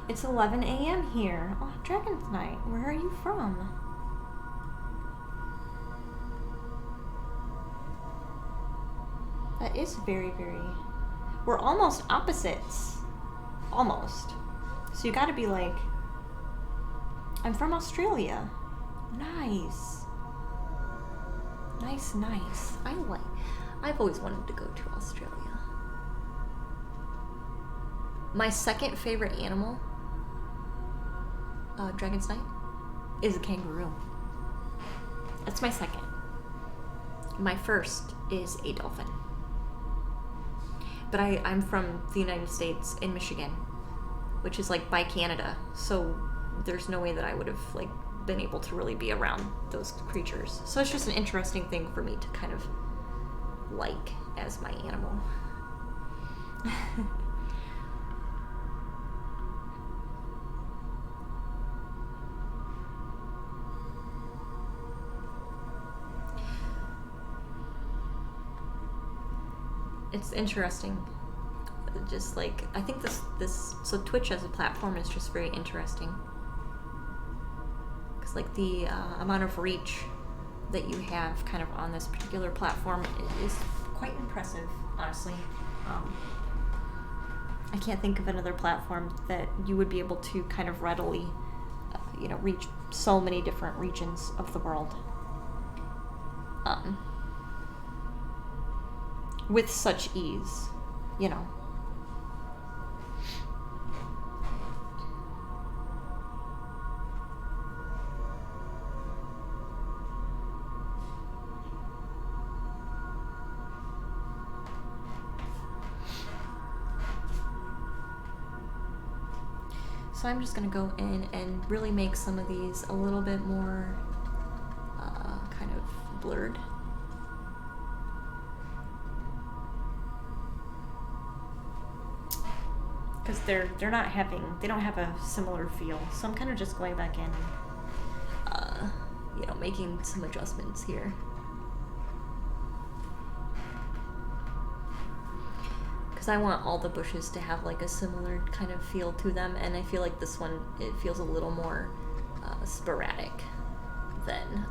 It's 11 a.m. here. Oh, Dragon's Night. Where are you from? That is very, very... We're almost opposites. Almost. So you gotta be like... I'm from Australia. Nice. Nice. I've always wanted to go to Australia. My second favorite animal, Dragon's Night, is a kangaroo. That's my second. My first is a dolphin. But I'm from the United States, in Michigan, which is like by Canada, so there's no way that I would have like been able to really be around those creatures. So it's just an interesting thing for me to kind of like as my animal. It's interesting. Just like, I think this so Twitch as a platform is just very interesting. Because like the amount of reach that you have kind of on this particular platform is quite impressive, honestly. I can't think of another platform that you would be able to kind of readily, reach so many different regions of the world. With such ease, So I'm just going to go in and really make some of these a little bit more kind of blurred. Because they don't have a similar feel. So I'm kind of just going back in and, making some adjustments here. Because I want all the bushes to have like a similar kind of feel to them, and I feel like this one, it feels a little more sporadic than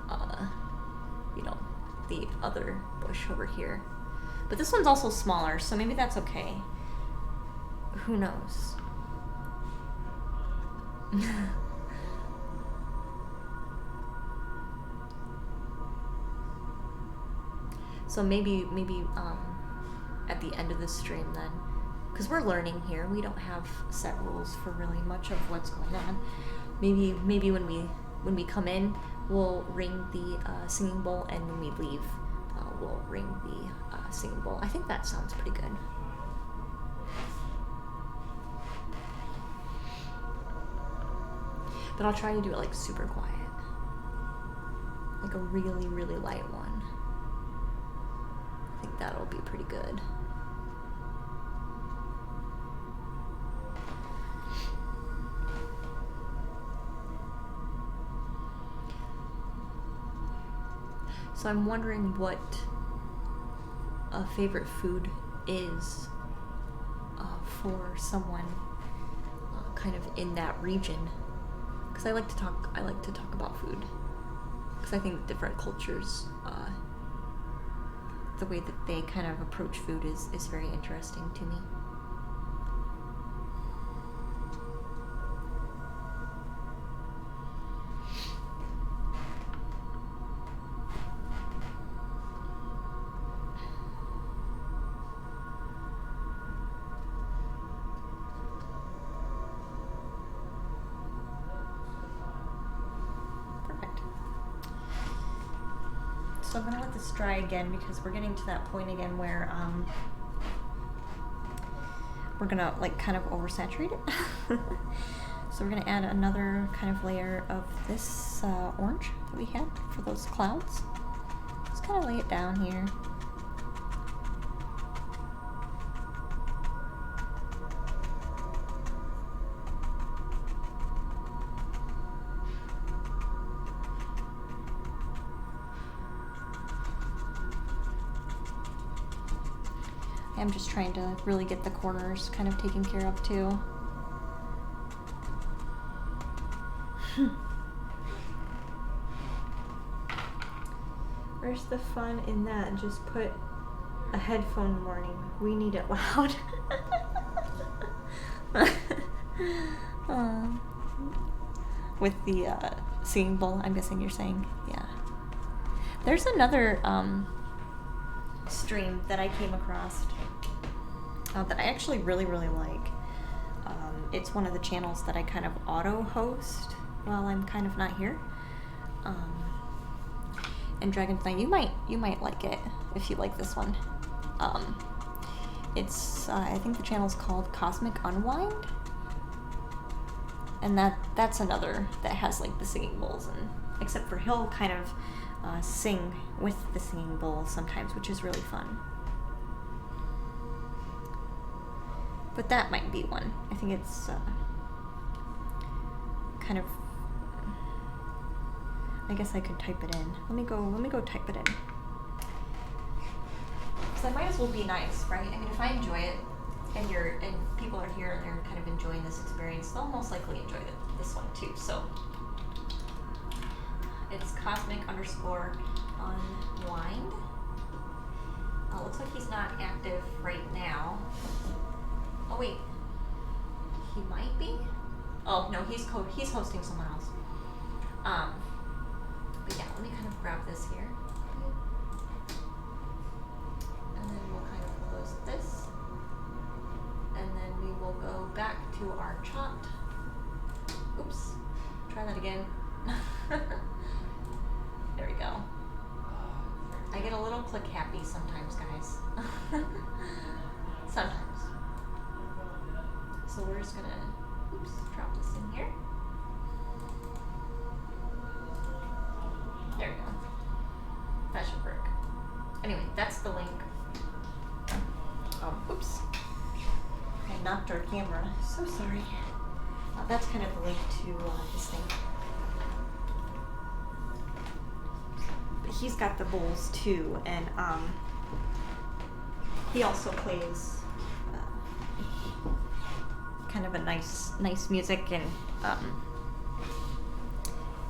the other bush over here. But this one's also smaller, so maybe that's okay. Who knows? So maybe at the end of the stream then, because we're learning here. We don't have set rules for really much of what's going on. Maybe when we come in, we'll ring the singing bowl, and when we leave, we'll ring the singing bowl. I think that sounds pretty good. But I'll try to do it like super quiet. Like a really, really light one. I think that'll be pretty good. So I'm wondering what a favorite food is for someone kind of in that region. Because I like to talk about food. Because I think different cultures, the way that they kind of approach food is very interesting to me. So I'm gonna let this dry again because we're getting to that point again where we're gonna like kind of oversaturate it. So we're gonna add another kind of layer of this orange that we had for those clouds. Just kind of lay it down here. I'm just trying to really get the corners kind of taken care of too. Where's the fun in that? Just put a headphone warning. We need it loud. With the singing bowl, I'm guessing you're saying, yeah. There's another stream that I came across that I actually really, really like. It's one of the channels that I kind of auto-host while I'm kind of not here. And Dragonfly, you might like it if you like this one. It's I think the channel's called Cosmic Unwind, and that's another that has like the singing bowls, and except for he'll kind of sing with the singing bowl sometimes, which is really fun. But that might be one. I think it's kind of. I guess I could type it in. Let me go type it in. Because I might as well be nice, right? I mean, if I enjoy it, and people are here and they're kind of enjoying this experience, they'll most likely enjoy this one too. So it's cosmic_unwind. Looks like he's not active right now. Oh wait, he might be. Oh no, he's hosting someone else. But yeah, let me kind of grab this here, and then we'll kind of close this, and then we will go back to our chant. Oops, try that again. There we go. I get a little click happy sometimes, guys. Sometimes. So we're just gonna, drop this in here. There we go. That should work. Anyway, that's the link. Oops. I knocked our camera. So sorry. That's kind of the link to this thing. But he's got the bowls too, and he also plays kind of a nice music, and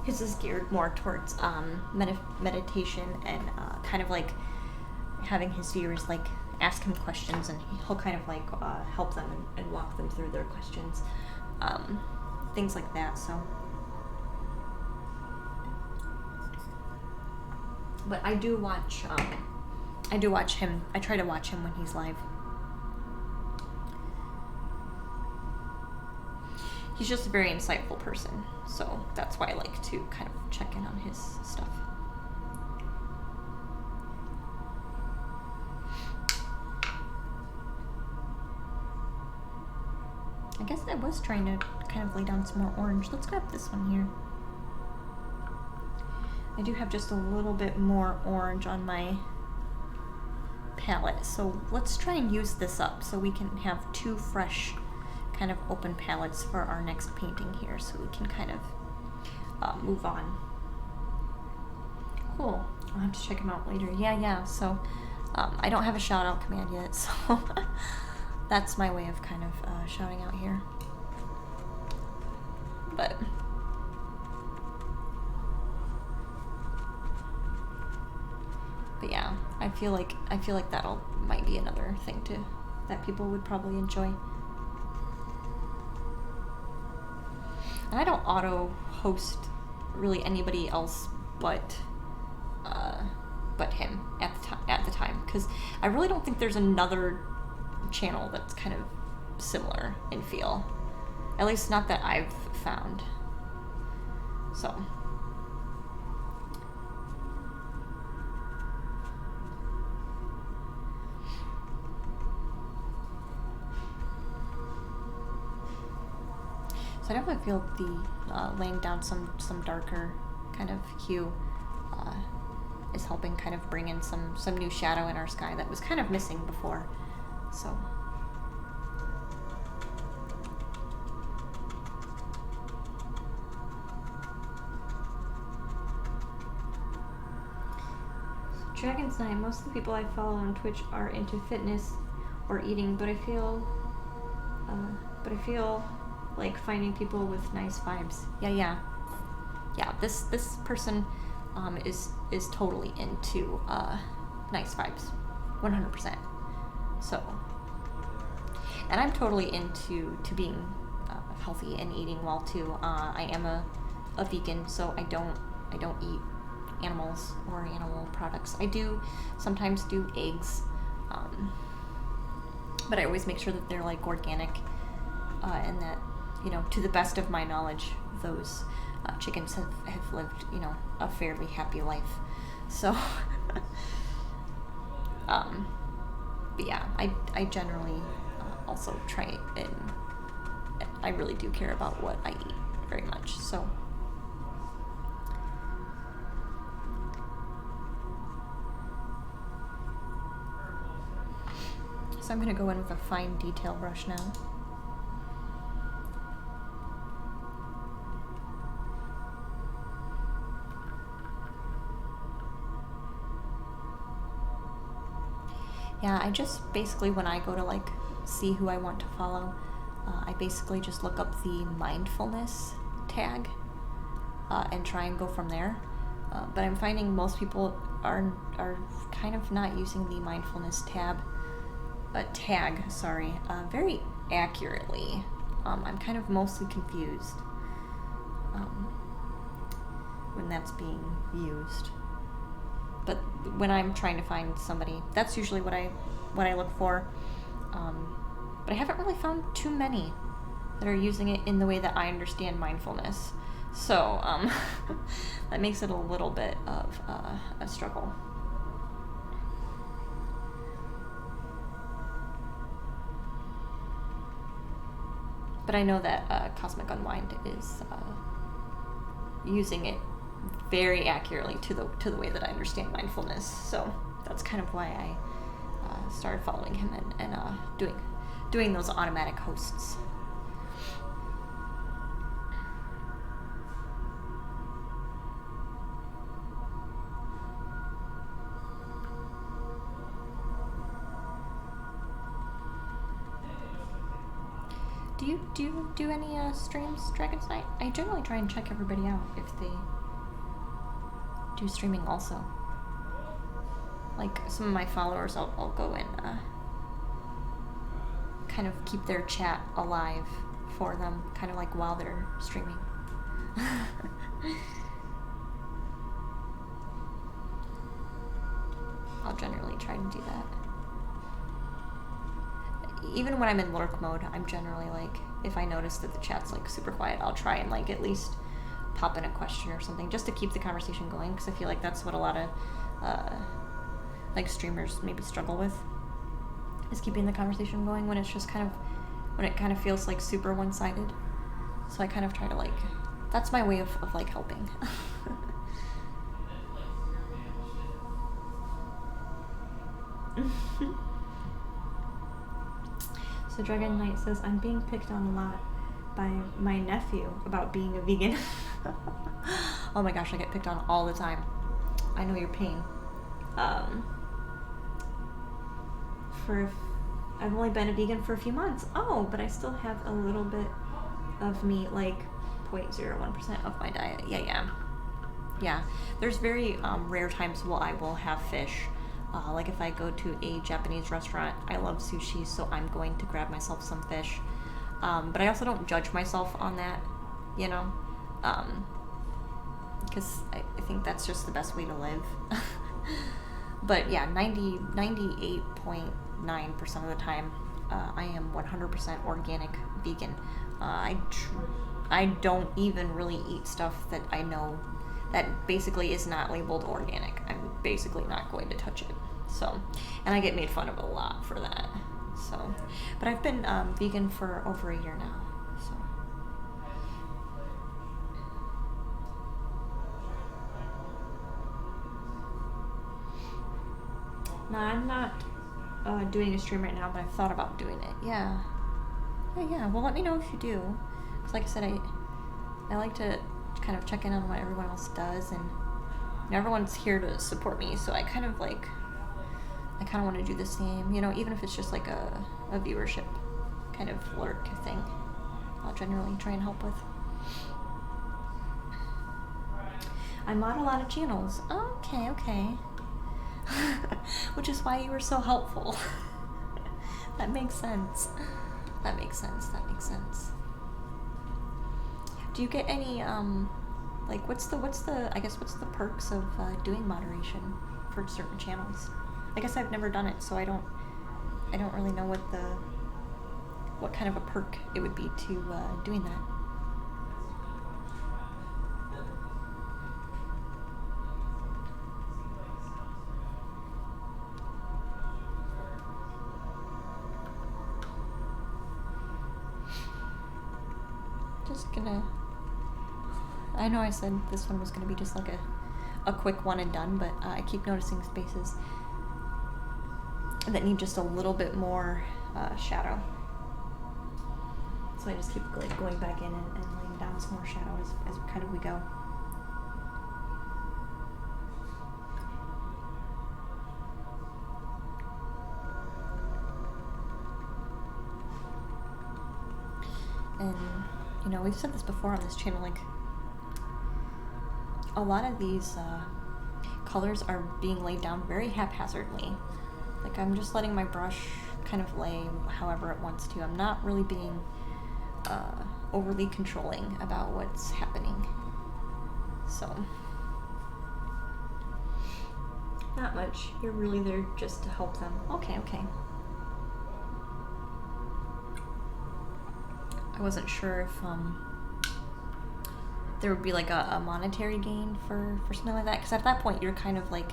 his is geared more towards meditation and kind of like having his viewers like ask him questions, and he'll kind of like help them and walk them through their questions, things like that. So, but I do watch him. I try to watch him when he's live. he's just a very insightful person. So that's why I like to kind of check in on his stuff. I guess I was trying to kind of lay down some more orange. Let's grab this one here. I do have just a little bit more orange on my palette, so let's try and use this up so we can have two fresh kind of open palettes for our next painting here, so we can kind of move on. Cool. I'll have to check them out later. Yeah, so I don't have a shout out command yet, so that's my way of kind of shouting out here. But yeah, I feel like that'll might be another thing that people would probably enjoy. And I don't auto host really anybody else but him at the time, because I really don't think there's another channel that's kind of similar in feel, at least not that I've found. So I definitely feel the laying down some darker kind of hue is helping kind of bring in some new shadow in our sky that was kind of missing before. So Dragon's Night, most of the people I follow on Twitch are into fitness or eating, but I feel like finding people with nice vibes. Yeah. This person is totally into nice vibes, 100%. So, and I'm totally into being healthy and eating well too. I am a vegan, so I don't eat animals or animal products. I do sometimes do eggs, but I always make sure that they're like organic, and that, you know, to the best of my knowledge, those chickens have lived, you know, a fairly happy life. So but yeah, I generally also try, and I really do care about what I eat very much. So I'm going to go in with a fine detail brush now. Yeah, I just basically, when I go to like see who I want to follow, I basically just look up the mindfulness tag and try and go from there. But I'm finding most people are kind of not using the mindfulness tag very accurately. I'm kind of mostly confused when that's being used. But when I'm trying to find somebody, that's usually what I look for. But I haven't really found too many that are using it in the way that I understand mindfulness. So that makes it a little bit of a struggle. But I know that Cosmic Unwind is using it very accurately to the way that I understand mindfulness. So that's kind of why I started following him and doing those automatic hosts. Do you do any streams, Dragon's Night? I generally try and check everybody out if they do streaming also. Like some of my followers, I'll go and kind of keep their chat alive for them, kind of like while they're streaming. I'll generally try to do that. even when I'm in lurk mode, I'm generally like, if I notice that the chat's like super quiet, I'll try and like at least pop in a question or something just to keep the conversation going, because I feel like that's what a lot of like streamers maybe struggle with, is keeping the conversation going when it's just when it kind of feels like super one-sided. So I kind of try to like, that's my way of like helping. So Dragon Knight says, I'm being picked on a lot by my nephew about being a vegan. Oh my gosh, I get picked on all the time. I know your pain. I've only been a vegan for a few months. Oh, but I still have a little bit of meat, like 0.01% of my diet. Yeah. There's very rare times where I will have fish. Like if I go to a Japanese restaurant, I love sushi, so I'm going to grab myself some fish. But I also don't judge myself on that, you know, because I think that's just the best way to live. But yeah, 98.9% of the time, I am 100% organic vegan. I don't even really eat stuff that I know that basically is not labeled organic. I'm basically not going to touch it. So, and I get made fun of a lot for that. So, but I've been vegan for over a year now. So. No, I'm not doing a stream right now, but I've thought about doing it. Yeah. Well, let me know if you do. Because like I said, I like to kind of check in on what everyone else does, and everyone's here to support me, so I kind of want to do the same, you know, even if it's just like a viewership kind of lurk thing. I'll generally try and help with. I mod a lot of channels. Okay. Which is why you were so helpful. That makes sense. Do you get any like what's the perks of doing moderation for certain channels? I guess I've never done it, so I don't really know what kind of a perk it would be to doing that. I know I said this one was gonna be just like a quick one and done, but I keep noticing spaces that need just a little bit more shadow. So I just keep like going back in and laying down some more shadow as kind of we go. And you know, we've said this before on this channel, like a lot of these colors are being laid down very haphazardly. Like I'm just letting my brush kind of lay however it wants to. I'm not really being overly controlling about what's happening. So, not much. You're really there just to help them. Okay. I wasn't sure if there would be like a monetary gain for something like that, because at that point you're kind of like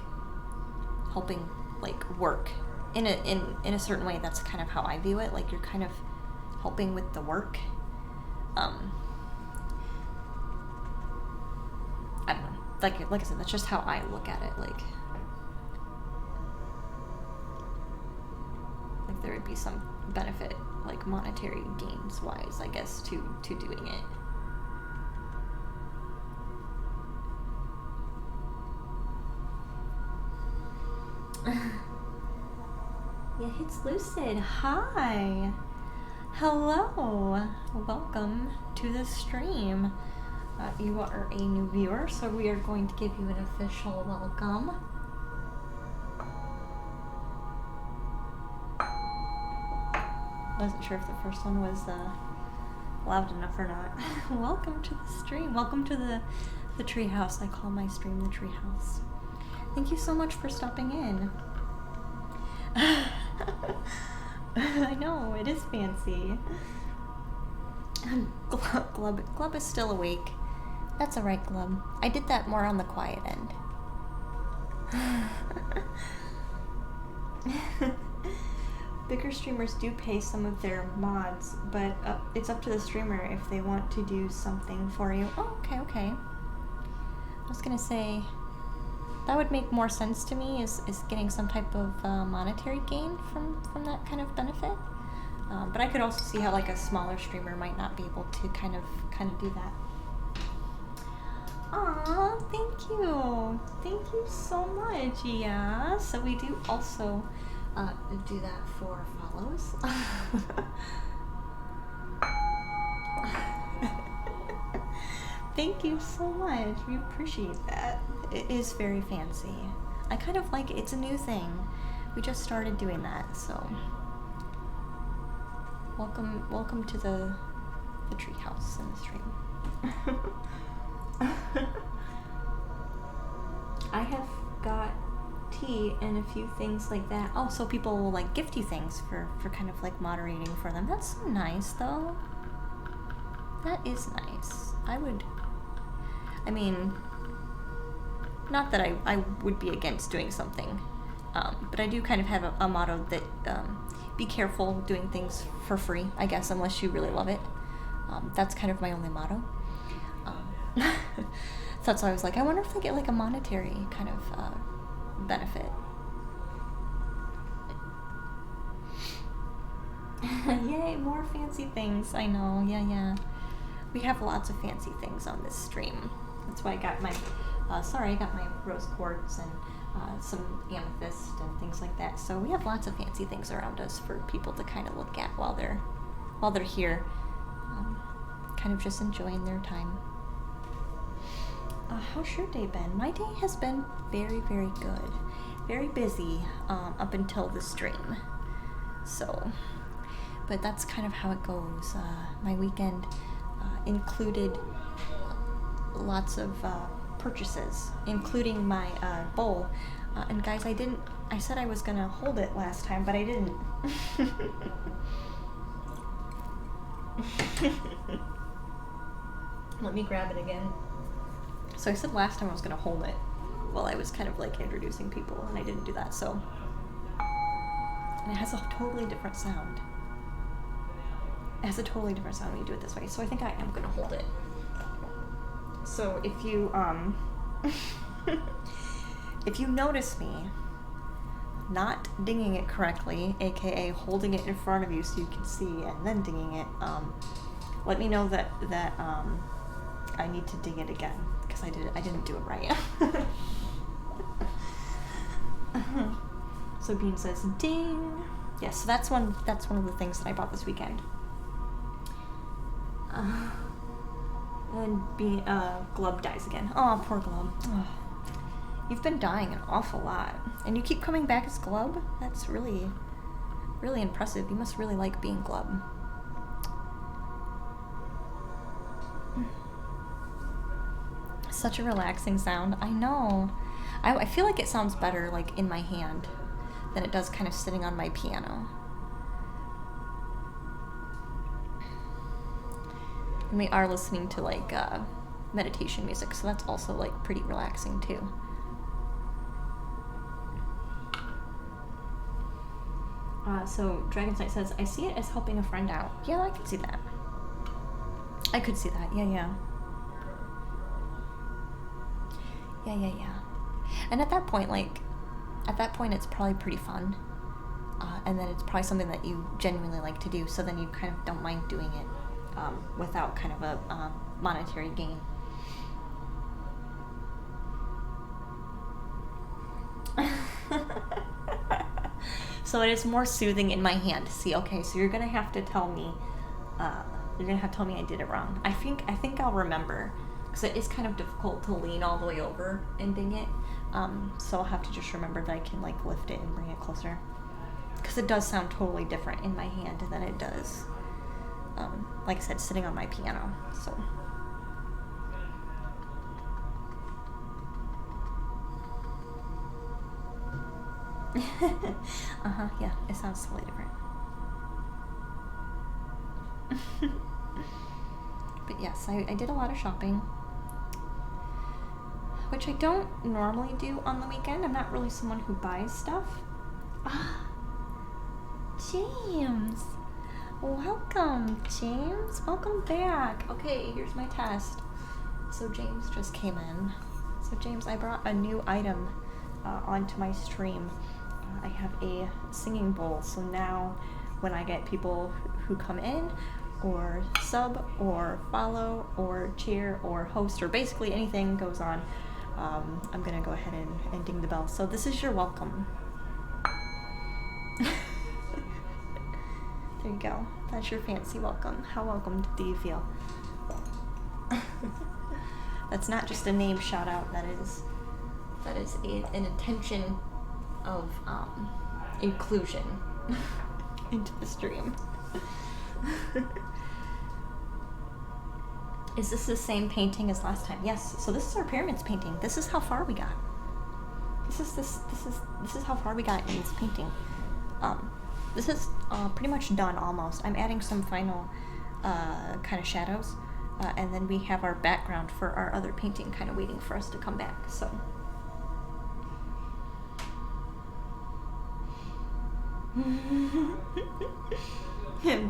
helping like work in a certain way. That's kind of how I view it. Like you're kind of helping with the work. I don't know. Like I said, that's just how I look at it. Like there would be some benefit, like monetary gains wise, I guess, to doing it. Yeah, it's Lucid. Hi. Hello. Welcome to the stream. You are a new viewer, so we are going to give you an official welcome. Wasn't sure if the first one was loud enough or not. Welcome to the stream. Welcome to the treehouse. I call my stream the treehouse. Thank you so much for stopping in. I know, it is fancy. Glub is still awake. That's alright, Glub. I did that more on the quiet end. Bigger streamers do pay some of their mods, but it's up to the streamer if they want to do something for you. Oh, okay. I was gonna say, that would make more sense to me, is getting some type of monetary gain from that kind of benefit. But I could also see how like a smaller streamer might not be able to kind of do that. Aw, thank you. Thank you so much. Yeah, so we do also do that for follows. Thank you so much. We appreciate that. It is very fancy. I kind of like it. It's a new thing. We just started doing that, so welcome to the treehouse in the stream. I have got tea and a few things like that. Oh, so people will like gift you things for kind of like moderating for them. That's so nice though. That is nice. I mean, not that I would be against doing something, but I do kind of have a motto that be careful doing things for free, I guess, unless you really love it. That's kind of my only motto. So that's why I was like, I wonder if they get like a monetary kind of benefit. Yay, more fancy things. I know, yeah. We have lots of fancy things on this stream. That's why I got my, I got my rose quartz and some amethyst and things like that. So we have lots of fancy things around us for people to kind of look at while they're here, kind of just enjoying their time. How's your day been? My day has been very, very good. Very busy up until the stream. So, but that's kind of how it goes. My weekend included lots of purchases, including my bowl. And guys, I said I was gonna hold it last time, but I didn't. Let me grab it again. So I said last time I was gonna hold it while I was kind of like introducing people, and I didn't do that, so. And it has a totally different sound. It has a totally different sound when you do it this way, so I think I am gonna hold it. So if you, if you notice me not dinging it correctly, aka holding it in front of you so you can see and then dinging it, let me know that I need to ding it again, because I didn't do it right. So Bean says ding. Yes, so that's one of the things that I bought this weekend. And Glub dies again. Oh, poor Glub. Oh. You've been dying an awful lot, and you keep coming back as Glub? That's really, really impressive. You must really like being Glub. Such a relaxing sound. I know. I feel like it sounds better like in my hand than it does kind of sitting on my piano. And we are listening to like meditation music, so that's also like pretty relaxing too. So Dragonsight says, I see it as helping a friend out. Yeah, I could see that. I could see that. Yeah. And at that point, it's probably pretty fun. And then it's probably something that you genuinely like to do, so then you kind of don't mind doing it without kind of a monetary gain. So it is more soothing in my hand. See, okay, so you're gonna have to tell me, I did it wrong. I think I'll remember, because it is kind of difficult to lean all the way over and ding it. So I'll have to just remember that I can like lift it and bring it closer, because it does sound totally different in my hand than it does, like I said, sitting on my piano. So. Yeah, it sounds totally different. But yes, I did a lot of shopping, which I don't normally do on the weekend. I'm not really someone who buys stuff. Ah, James. Welcome, James. Welcome back. Okay, here's my test. So James just came in. So James, I brought a new item onto my stream. I have a singing bowl. So now when I get people who come in or sub or follow or cheer or host or basically anything goes on, I'm gonna go ahead and ding the bell. So this is your welcome. There you go. That's your fancy welcome. How welcomed do you feel? That's not just a name shout out. That is an intention of inclusion into the stream. Is this the same painting as last time? Yes. So this is our pyramids painting. This is how far we got. This is how far we got in this painting. This is pretty much done almost. I'm adding some final kind of shadows, and then we have our background for our other painting kind of waiting for us to come back. So.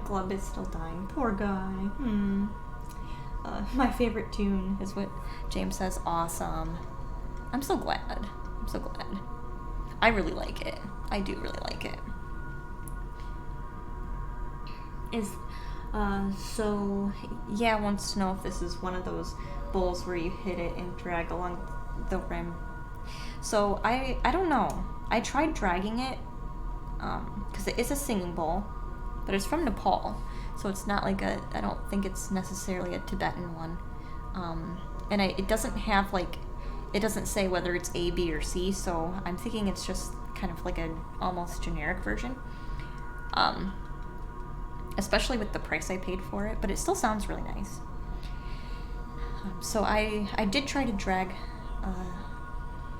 Glub is still dying. Poor guy. My favorite tune is what James says. Awesome. I'm so glad. I'm so glad. I really like it. I do really like it. So yeah, wants to know if this is one of those bowls where you hit it and drag along the rim. So I don't know. I tried dragging it because it is a singing bowl, but it's from Nepal, so it's not like I don't think it's necessarily a Tibetan one. And it doesn't have it doesn't say whether it's A, B, or C, so I'm thinking it's just kind of like an almost generic version. Especially with the price I paid for it, but it still sounds really nice. So I did try to drag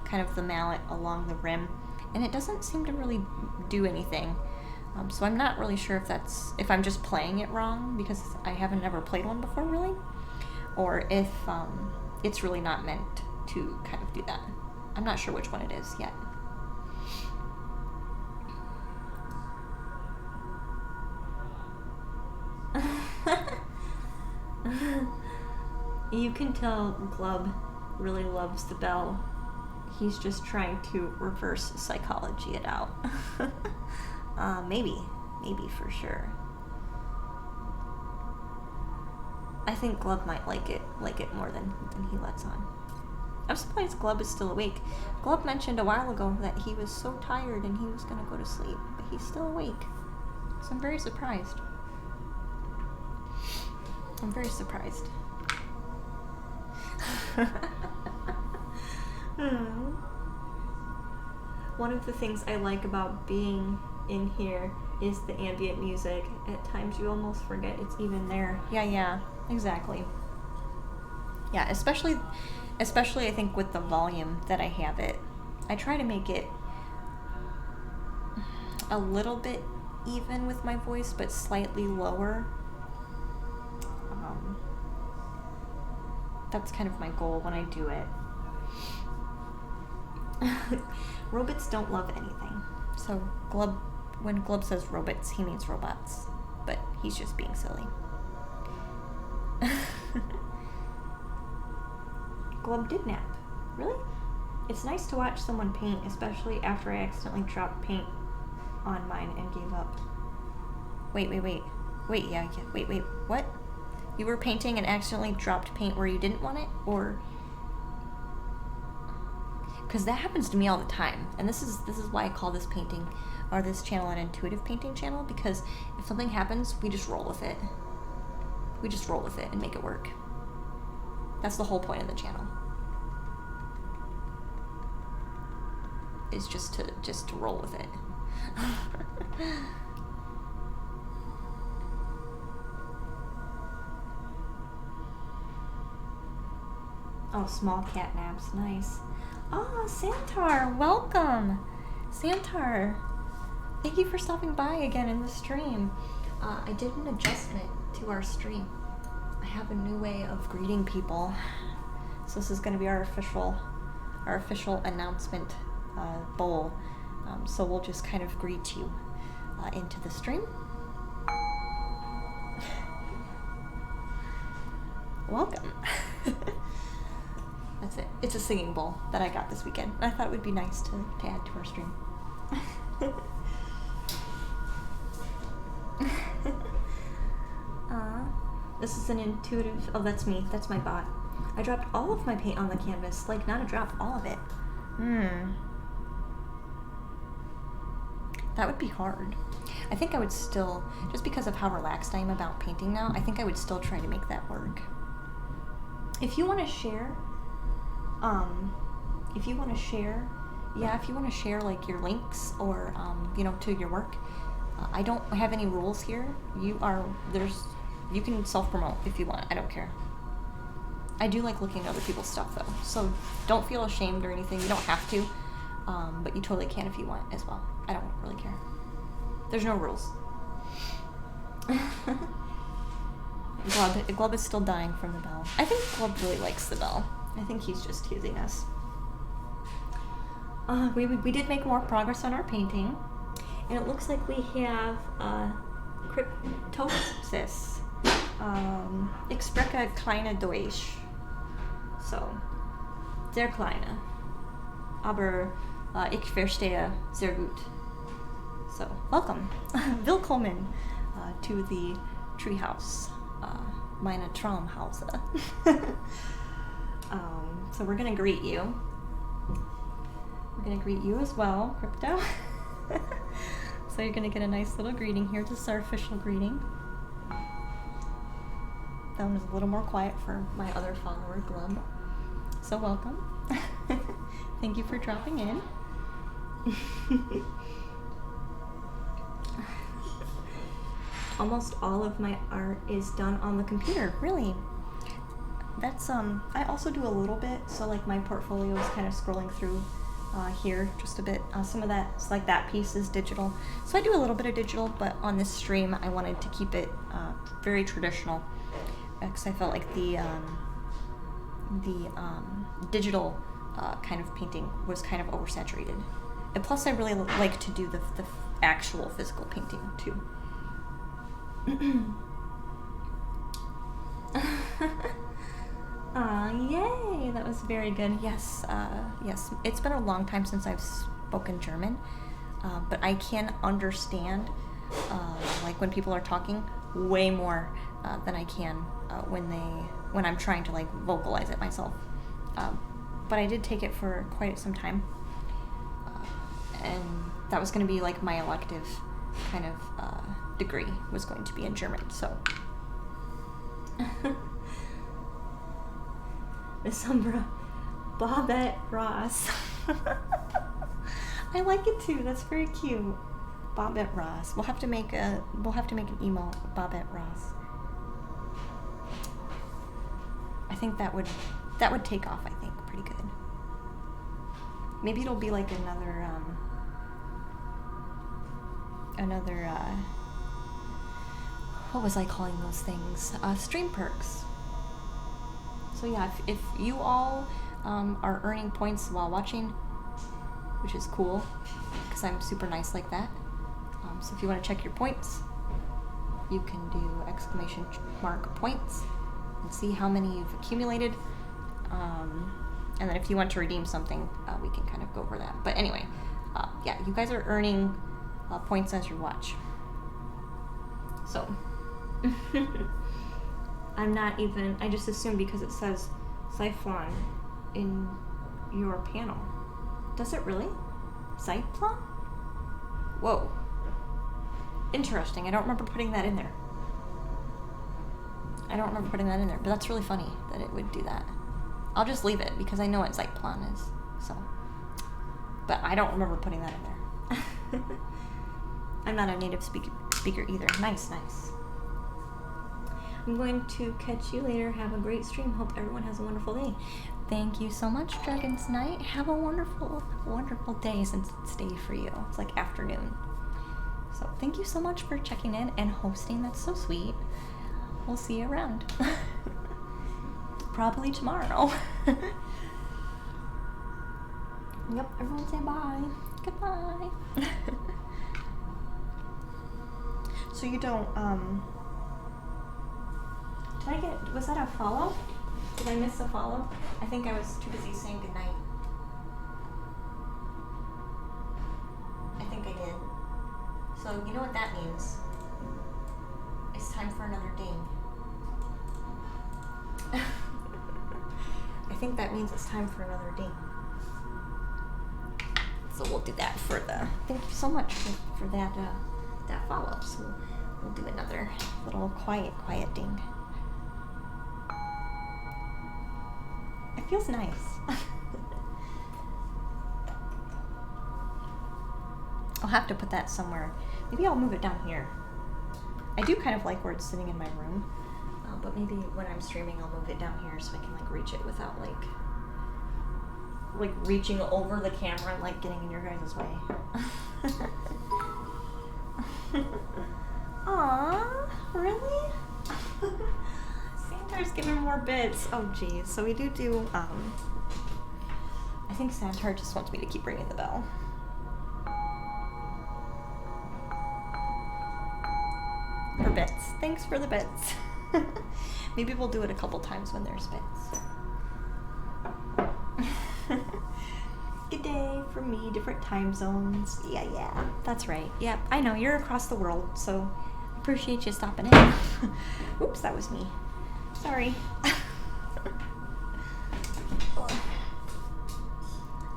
kind of the mallet along the rim, and it doesn't seem to really do anything. So I'm not really sure if I'm just playing it wrong because I haven't ever played one before really, or if it's really not meant to kind of do that. I'm not sure which one it is yet. You can tell Glub really loves the bell. He's just trying to reverse psychology it out. Maybe for sure. I think Glub might like it more than he lets on. I'm surprised Glub is still awake. Glub mentioned a while ago that he was so tired and he was gonna go to sleep, but he's still awake. So I'm very surprised. I'm very surprised. One of the things I like about being in here is the ambient music. At times you almost forget it's even there. Yeah, exactly. Yeah, especially I think with the volume that I have it. I try to make it a little bit even with my voice, but slightly lower. That's kind of my goal when I do it. Robots don't love anything. So when Glub says robots, he means robots. But he's just being silly. Glub did nap. Really? It's nice to watch someone paint, especially after I accidentally dropped paint on mine and gave up. Wait, what? You were painting and accidentally dropped paint where you didn't want it? Or... Because that happens to me all the time. And this is why I call this painting, or this channel, an intuitive painting channel, because if something happens, we just roll with it. We just roll with it and make it work. That's the whole point of the channel. Is just to roll with it. Oh, small cat naps, nice. Oh, Santar, welcome. Santar, thank you for stopping by again in the stream. I did an adjustment to our stream. I have a new way of greeting people. So this is going to be our official announcement bowl. So we'll just kind of greet you into the stream. Welcome. That's it. It's a singing bowl that I got this weekend. I thought it would be nice to add to our stream. This is an intuitive... Oh, that's me. That's my bot. I dropped all of my paint on the canvas. Like, not a drop, all of it. That would be hard. I think I would still... Just because of how relaxed I am about painting now, I think I would still try to make that work. If you want to share... if you want to share, like, your links or, to your work, I don't have any rules here. You can self-promote if you want. I don't care. I do like looking at other people's stuff, though, so don't feel ashamed or anything. You don't have to, but you totally can if you want as well. I don't really care. There's no rules. Glub is still dying from the bell. I think Glub really likes the bell. I think he's just teasing us. We did make more progress on our painting, and it looks like we have Cryptosis. Ich spreche kleine Deutsch. So, sehr kleine. Aber ich verstehe sehr gut. So, welcome. Willkommen to the treehouse. Meine Traumhause. So we're gonna greet you. We're gonna greet you as well, Crypto. So you're gonna get a nice little greeting here. This is our official greeting. That one was a little more quiet for my other follower, Glub. So welcome. Thank you for dropping in. Almost all of my art is done on the computer. Really? That's I also do a little bit, so like my portfolio is kind of scrolling through here just a bit. Some of that, like that piece is digital. So I do a little bit of digital, but on this stream I wanted to keep it very traditional because I felt like the digital kind of painting was kind of oversaturated. And plus I really like to do the actual physical painting too. Yay! That was very good. Yes, yes. It's been a long time since I've spoken German, but I can understand, like when people are talking, way more than I can when I'm trying to like vocalize it myself. But I did take it for quite some time, and that was going to be like my elective kind of degree was going to be in German. So. Miss Umbra, Bobette Ross. I like it too. That's very cute. Bobette Ross. We'll have to make an emo Bobette Ross. I think that would take off. I think pretty good. Maybe it'll be like another what was I calling those things? Stream perks. So yeah, if you all are earning points while watching, which is cool, because I'm super nice like that. So if you want to check your points, you can do !points and see how many you've accumulated. And then if you want to redeem something, we can kind of go over that. But anyway, yeah, you guys are earning points as you watch. So. I just assumed because it says Zyklon in your panel. Does it really? Zyklon? Whoa. Interesting. I don't remember putting that in there. But that's really funny that it would do that. I'll just leave it because I know what Zyklon is. So. But I don't remember putting that in there. I'm not a native speaker either. Nice. I'm going to catch you later. Have a great stream. Hope everyone has a wonderful day. Thank you so much, Dragon's Knight. Have a wonderful, wonderful day since it's day for you. It's like afternoon. So thank you so much for checking in and hosting. That's so sweet. we'll see you around. Probably tomorrow. Yep, everyone say bye. Goodbye. So you don't, was that a follow? Did I miss a follow? I think I was too busy saying goodnight. I think I did. So you know what that means? It's time for another ding. I think that means it's time for another ding. So we'll do that for the. Thank you so much for that that follow up. So we'll do another little quiet ding. It feels nice. I'll have to put that somewhere. Maybe I'll move it down here. I do kind of like where it's sitting in my room, but maybe when I'm streaming, I'll move it down here so I can like reach it without like reaching over the camera and like getting in your guys' way. Aww, really? Santar's giving more bits. Oh geez. So we do I think Santar just wants me to keep ringing the bell. For bits. Thanks for the bits. Maybe we'll do it a couple times when there's bits. Good day for me, different time zones. Yeah. That's right. Yep, I know, you're across the world, so I appreciate you stopping in. Oops, that was me. Sorry.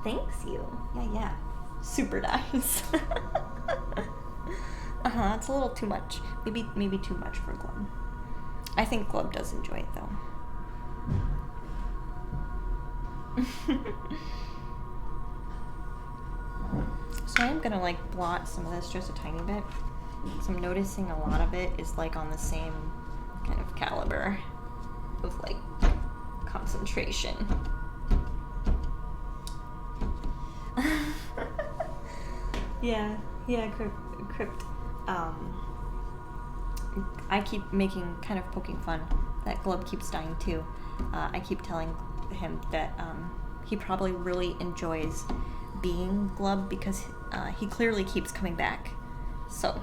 Thanks you. Yeah. Super nice. It's a little too much. Maybe too much for Glub. I think Glub does enjoy it though. So I'm gonna like blot some of this just a tiny bit. So I'm noticing a lot of it is like on the same kind of caliber of like concentration. Yeah, Crypt. I keep kind of poking fun that Glub keeps dying too. I keep telling him that he probably really enjoys being Glub because he clearly keeps coming back. So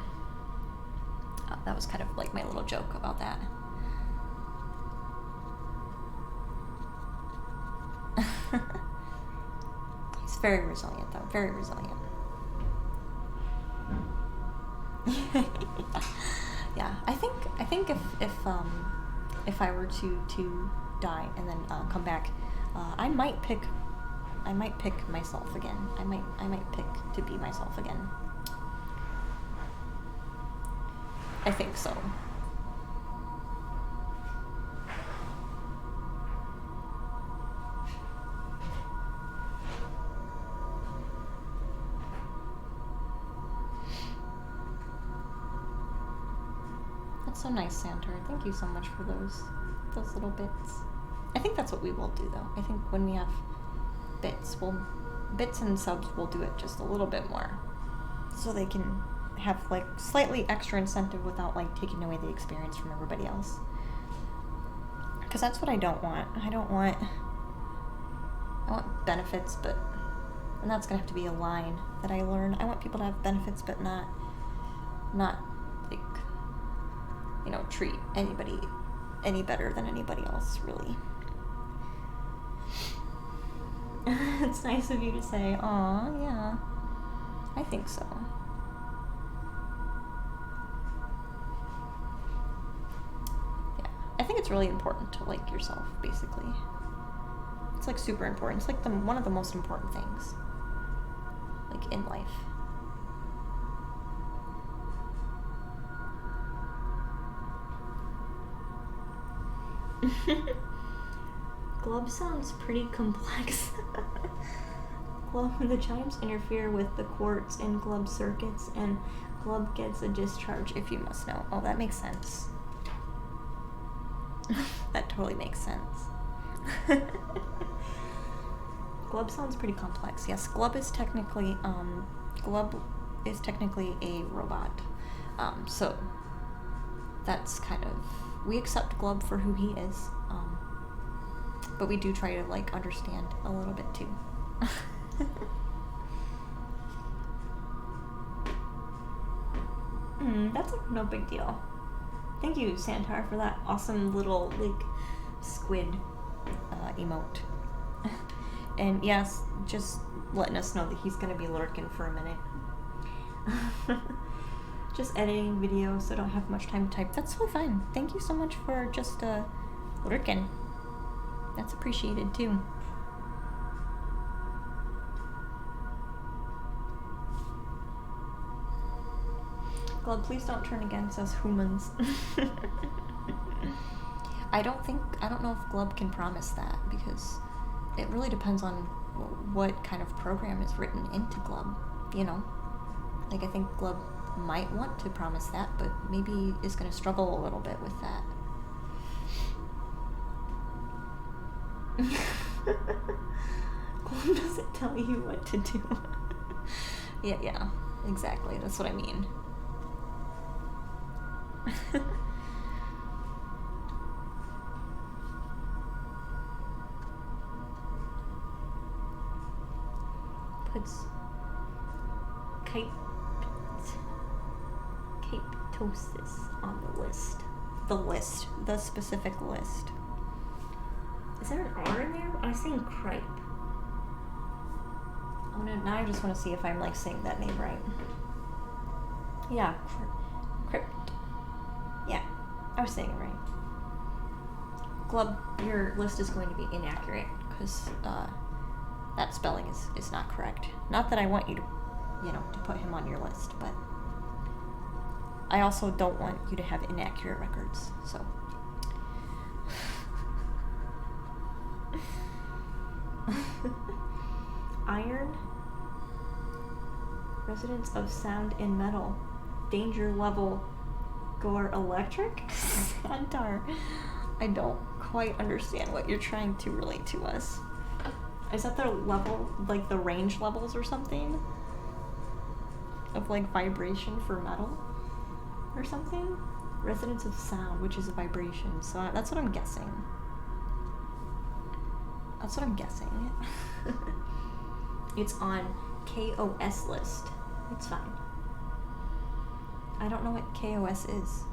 that was kind of like my little joke about that. He's very resilient though, very resilient. Yeah, I think if I were to die and then come back, I might pick myself again. I might pick to be myself again. I think so. That's so nice, Santar. Thank you so much for those little bits. I think that's what we will do though. I think when we have bits and subs, we'll do it just a little bit more, so they can have like slightly extra incentive without like taking away the experience from everybody else. Because that's what I don't want. I want benefits, and that's gonna have to be a line that I learn. I want people to have benefits, but not like, you know, treat anybody any better than anybody else, really. It's nice of you to say, aw, yeah. I think so. Yeah. I think it's really important to like yourself, basically. It's like super important. It's like one of the most important things, like, in life. Glub sounds pretty complex. The chimes interfere with the quartz in Glub circuits, and Glub gets a discharge, if you must know. Oh, that makes sense. That totally makes sense. Glub sounds pretty complex. Yes, Glub is technically a robot. So that's kind of we accept Glub for who he is, but we do try to like understand a little bit too. That's no big deal. Thank you, Santar, for that awesome little like squid emote. And yes, just letting us know that he's gonna be lurking for a minute. Just editing videos, so I don't have much time to type. That's totally fine. Thank you so much for just lurking. That's appreciated too. Glub, please don't turn against us humans. I don't know if Glub can promise that, because it really depends on what kind of program is written into Glub, you know? Like, I think Glub might want to promise that, but maybe is going to struggle a little bit with that. Glub doesn't tell you what to do. Yeah, exactly. That's what I mean. Puts capetosis on the list. The specific list. Is there an R in there? I'm saying cripe. Now I just want to see if I'm like saying that name right. Yeah, crypt. Yeah, I was saying it right. Glub, your list is going to be inaccurate because that spelling is not correct. Not that I want you to, to put him on your list, but I also don't want you to have inaccurate records, so. Iron, residents of sound and metal, danger level, gore electric? Santar, I don't quite understand what you're trying to relate to us. Is that the level, like the range levels or something? Of like vibration for metal? Or something? Resonance of sound, which is a vibration, so that's what I'm guessing. That's what I'm guessing. It's on KOS list. It's fine. I don't know what KOS is.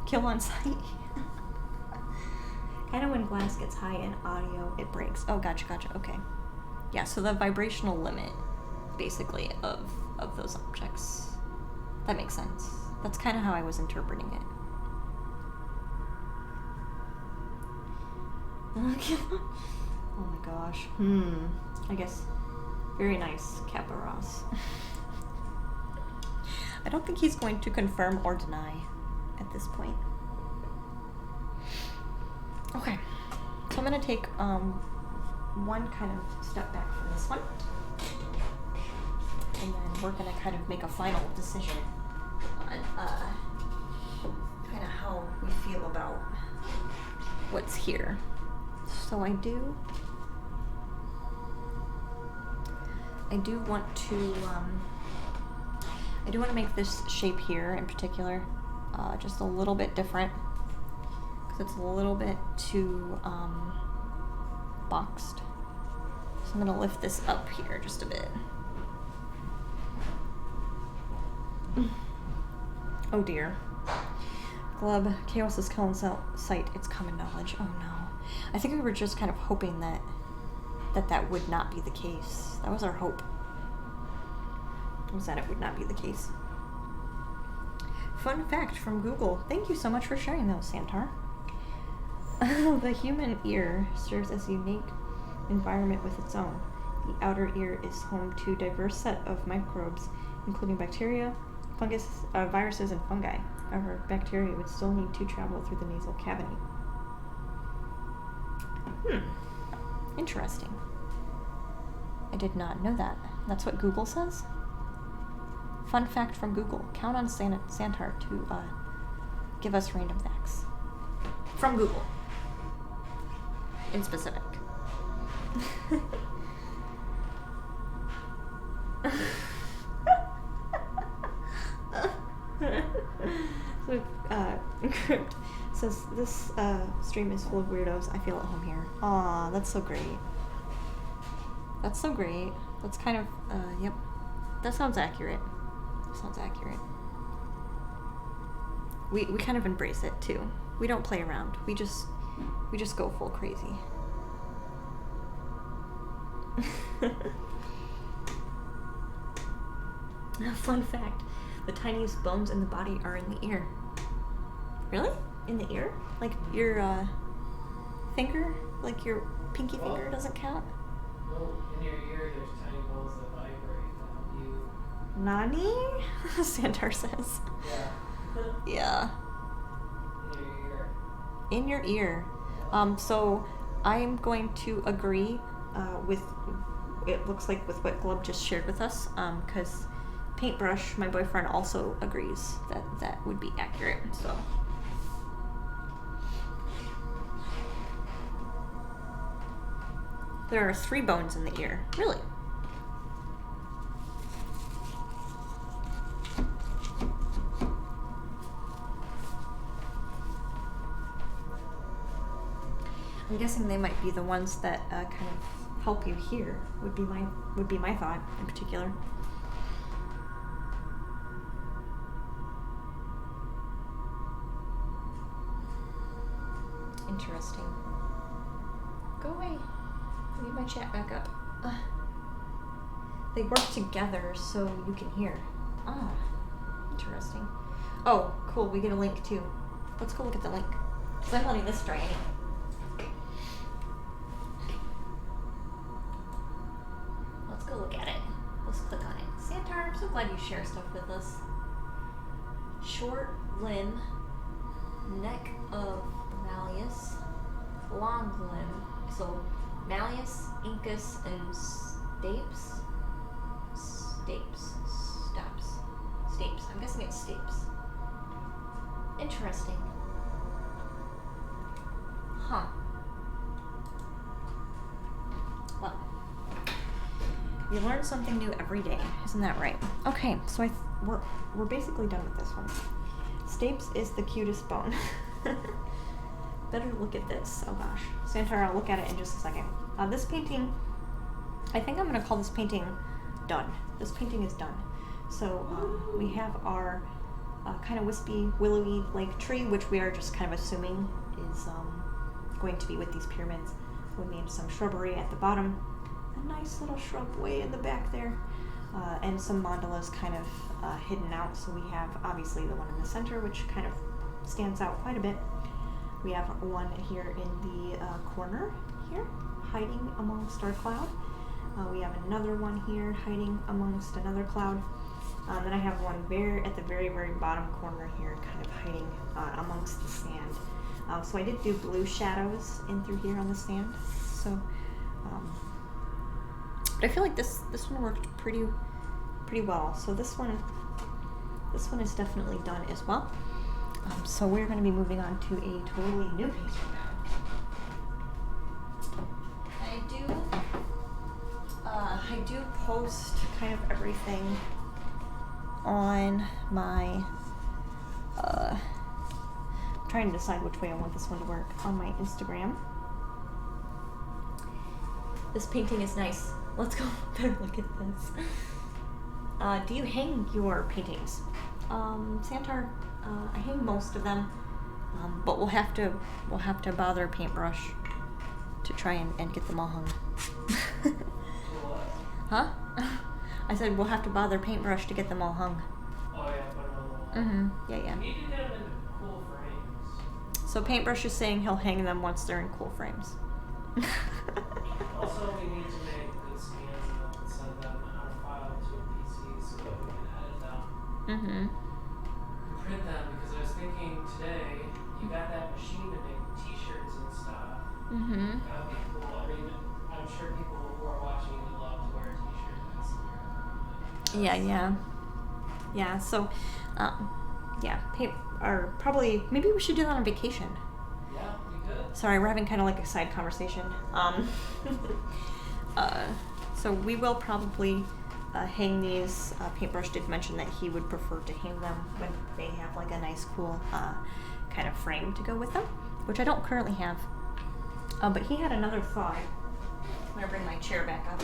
Kill on sight. Kind of when glass gets high in audio, it breaks. Oh, gotcha, okay. Yeah, so the vibrational limit, basically, of those objects. That makes sense. That's kind of how I was interpreting it. Oh my gosh. I guess. Very nice, Kappa Ross. I don't think he's going to confirm or deny at this point. Okay. So I'm going to take one kind of step back from this one. And then we're going to kind of make a final decision on kind of how we feel about what's here. So I do want to make this shape here in particular just a little bit different because it's a little bit too boxed. So I'm going to lift this up here just a bit. Oh dear. Glub, Chaos's killing sight, it's common knowledge. Oh no. I think we were just kind of hoping that would not be the case. That was our hope. Was that it would not be the case. Fun fact from Google. Thank you so much for sharing those, Santar. The human ear serves as a unique environment with its own. The outer ear is home to a diverse set of microbes, including bacteria, fungus, viruses, and fungi. However, bacteria would still need to travel through the nasal cavity. Interesting. I did not know that. That's what Google says? Fun fact from Google. Count on Santar to give us random facts. From Google. In specific. Says this stream is full of weirdos. I feel at home here. Aw, that's so great. That's so great. That's kind of yep. That sounds accurate. Sounds accurate. We kind of embrace it too. We don't play around. We just go full crazy. Fun fact, the tiniest bones in the body are in the ear. Really? In the ear? Like your finger? Like your pinky finger doesn't count? Well, in your ear, there's tiny bones that vibrate that help you. Nani? Santar says. Yeah. Yeah. In your ear. In your ear. So I'm going to agree with, it looks like with what Glub just shared with us, because Paintbrush, my boyfriend, also agrees that that would be accurate, so. There are 3 bones in the ear. Really? I'm guessing they might be the ones that kind of help you hear. Would be my thought in particular. Interesting. Go away. Leave my chat back up. They work together so you can hear. Ah, interesting. Oh, cool. We get a link too. Let's go look at the link. Because I'm letting this dry anyway. Let's go look at it. Let's click on it. Santar, I'm so glad you share stuff with us. Short limb, neck of Malleus, long limb. So Malleus, Incus, and Stapes. I'm guessing it's Stapes. Interesting. Huh. Well, you learn something new every day, isn't that right? Okay, so we're basically done with this one. Stapes is the cutest bone. Better look at this. Oh gosh. Santar, I'll look at it in just a second. This painting, I think I'm going to call this painting done. This painting is done. So we have our kind of wispy, willowy like tree, which we are just kind of assuming is going to be with these pyramids. We made some shrubbery at the bottom, a nice little shrub way in the back there, and some mandalas kind of hidden out. So we have obviously the one in the center, which kind of stands out quite a bit. We have one here in the corner here, hiding amongst our cloud. We have another one here hiding amongst another cloud. Then I have one at the very, very bottom corner here, kind of hiding amongst the sand. So I did do blue shadows in through here on the sand. So, but I feel like this one worked pretty well. So this one is definitely done as well. So we're going to be moving on to a totally new painting now. I do post kind of everything on my, I'm trying to decide which way I want this one to work, on my Instagram. This painting is nice. Let's go better look at this. Do you hang your paintings? Santar, I hang most of them, but we'll have to bother Paintbrush to try and get them all hung. Huh? I said we'll have to bother Paintbrush to get them all hung. Oh yeah, put them on the wall. Mm-hmm. Yeah. You need to get them into cool frames. So Paintbrush is saying he'll hang them once they're in cool frames. Also, we need to make good scans of them and send them on a file to a PC so that we can edit them. Mm-hmm. And print them, because I was thinking today, you got that machine to make t-shirts and stuff. Mm-hmm. That would be cool. I mean, I'm sure people who are watching would love to wear a t-shirt that's Yeah. So, probably maybe we should do that on vacation. Yeah, we could. Sorry, we're having kind of like a side conversation. So we will probably hang these. Paintbrush did mention that he would prefer to hang them when they have like a nice, cool kind of frame to go with them, which I don't currently have. But he had another thought. I'm gonna bring my chair back up.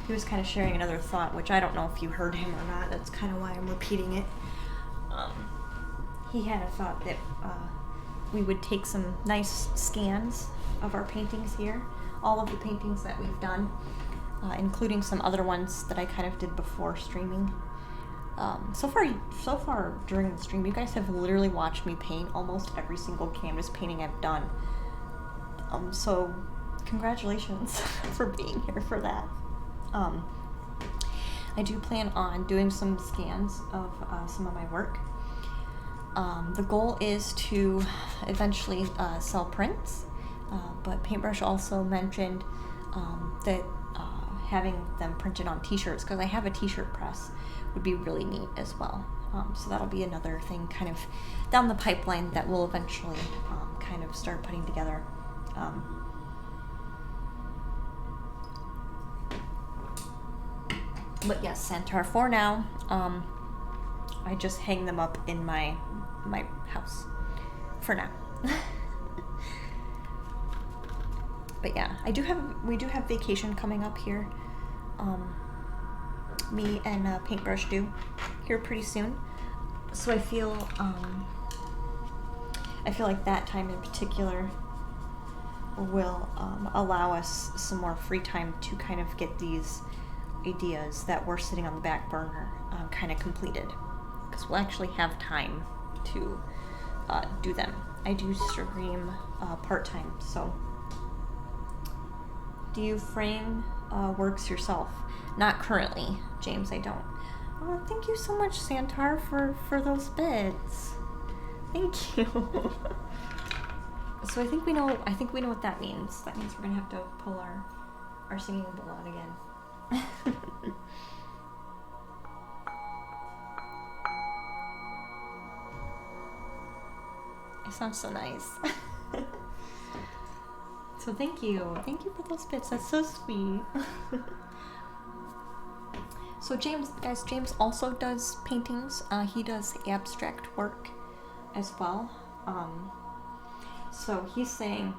He was kind of sharing another thought, which I don't know if you heard him or not. That's kind of why I'm repeating it. He had a thought that we would take some nice scans of our paintings here, all of the paintings that we've done, including some other ones that I kind of did before streaming. So far during the stream, you guys have literally watched me paint almost every single canvas painting I've done. So congratulations for being here for that. I do plan on doing some scans of some of my work. The goal is to eventually sell prints, but Paintbrush also mentioned that having them printed on t-shirts, because I have a t-shirt press, would be really neat as well. So that'll be another thing kind of down the pipeline that we'll eventually kind of start putting together. But yes, Centaur, for now, I just hang them up in my house for now. But yeah, we do have vacation coming up here. Me and Paintbrush do here pretty soon. So I feel like that time in particular will allow us some more free time to kind of get these ideas that were sitting on the back burner kind of completed, because we'll actually have time to do them. I do stream part-time, so. Do you frame works yourself? Not currently, James, I don't. Oh, thank you so much, Santar, for those bits. Thank you. So I think we know what that means. That means we're gonna have to pull our singing bowl out again. It sounds so nice. So thank you for those bits. That's so sweet. So James also does paintings. He does abstract work as well. So he's saying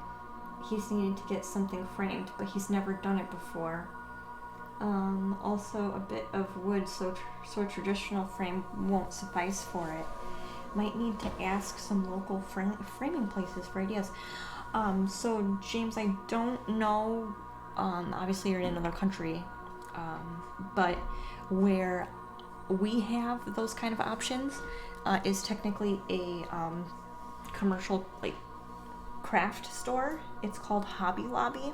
he's needing to get something framed, but he's never done it before. Also a bit of wood, so a traditional frame won't suffice for it. Might need to ask some local framing places for ideas. So James, I don't know, obviously you're in another country, but where we have those kind of options is technically a commercial craft store. It's called Hobby Lobby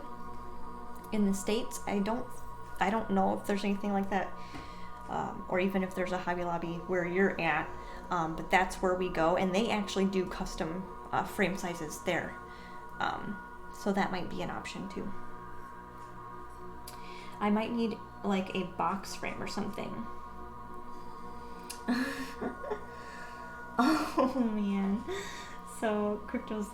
in the States. I don't know if there's anything like that, or even if there's a Hobby Lobby where you're at, but that's where we go, and they actually do custom frame sizes there. So that might be an option too. I might need a box frame or something. Oh man. So Crypto's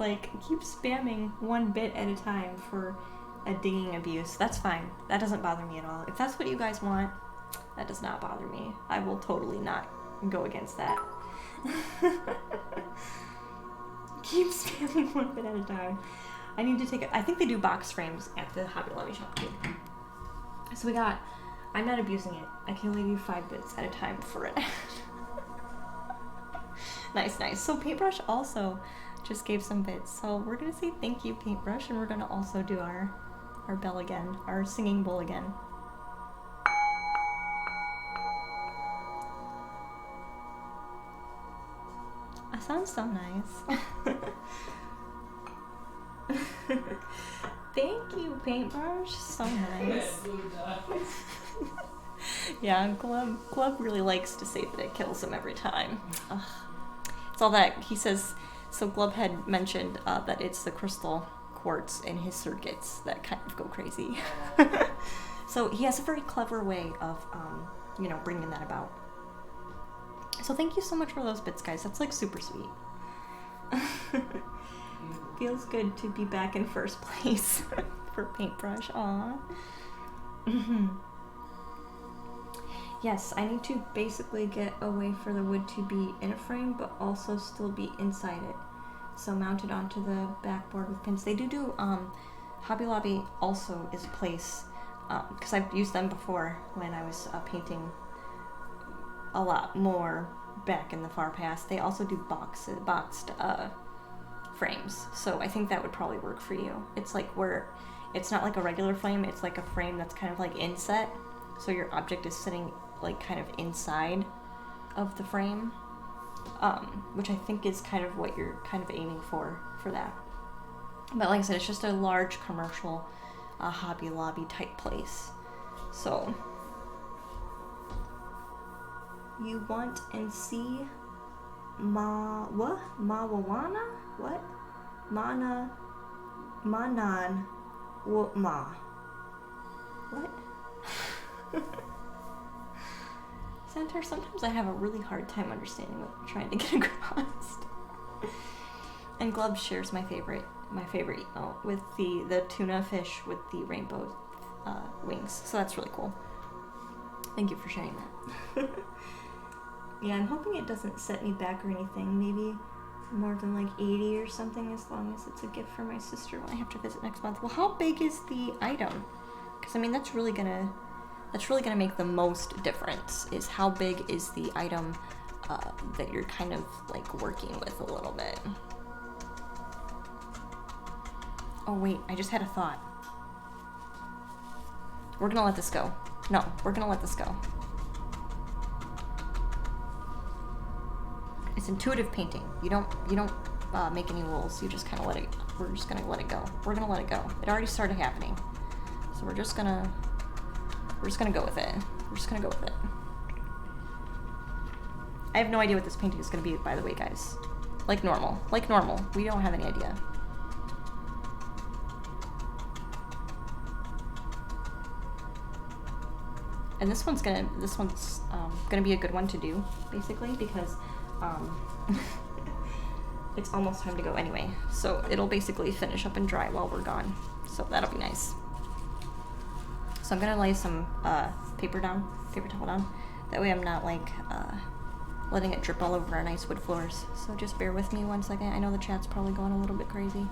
keep spamming one bit at a time for a dinging abuse. That's fine. That doesn't bother me at all. If that's what you guys want, that does not bother me. I will totally not go against that. Keep spamming one bit at a time. I need to take it. I think they do box frames at the Hobby Lobby shop too. So I'm not abusing it. I can only do 5 bits at a time for it. Nice. So Paintbrush also just gave some bits. So we're gonna say thank you, Paintbrush, and we're gonna also do our bell again, our singing bowl again. That sounds so nice. Thank you, Paintbrush. So nice. Yeah, Glub really likes to say that it kills him every time. Ugh. It's all that he says. So Glub had mentioned that it's the crystal quartz in his circuits that kind of go crazy. So he has a very clever way of, bringing that about. So thank you so much for those bits, guys. That's super sweet. Feels good to be back in first place for Paintbrush. Aw. Yes, I need to basically get a way for the wood to be in a frame, but also still be inside it. So mounted onto the backboard with pins. They do, Hobby Lobby also is a place, because I've used them before when I was painting a lot more back in the far past. They also do boxed frames. So I think that would probably work for you. It's like where it's not like a regular frame, it's like a frame that's kind of like inset. So your object is sitting like kind of inside of the frame, which I think is kind of what you're kind of aiming for that. But like I said, it's just a large commercial Hobby Lobby type place. So you want and see Mawawana? What? Manan Ma. What? Centaur, sometimes I have a really hard time understanding what I'm trying to get across. And Glub shares my favorite email with the tuna fish with the rainbow wings. So that's really cool. Thank you for sharing that. Yeah, I'm hoping it doesn't set me back or anything. Maybe more than like 80 or something, as long as it's a gift for my sister when I have to visit next month. Well, how big is the item? Because I mean, that's really gonna make the most difference. Is how big is the item that you're kind of like working with a little bit. Oh wait, I just had a thought. We're gonna let this go. No, we're gonna let this go. It's intuitive painting. You don't make any rules. You just kind of let it. We're just gonna let it go. We're gonna let it go. It already started happening, so we're just gonna go with it. We're just gonna go with it. I have no idea what this painting is gonna be, by the way, guys. Like normal. We don't have any idea. And this one's gonna be a good one to do, basically, because it's almost time to go anyway. So it'll basically finish up and dry while we're gone. So that'll be nice. So I'm gonna lay some paper towel down. That way I'm not like letting it drip all over our nice wood floors. So just bear with me 1 second. I know the chat's probably going a little bit crazy,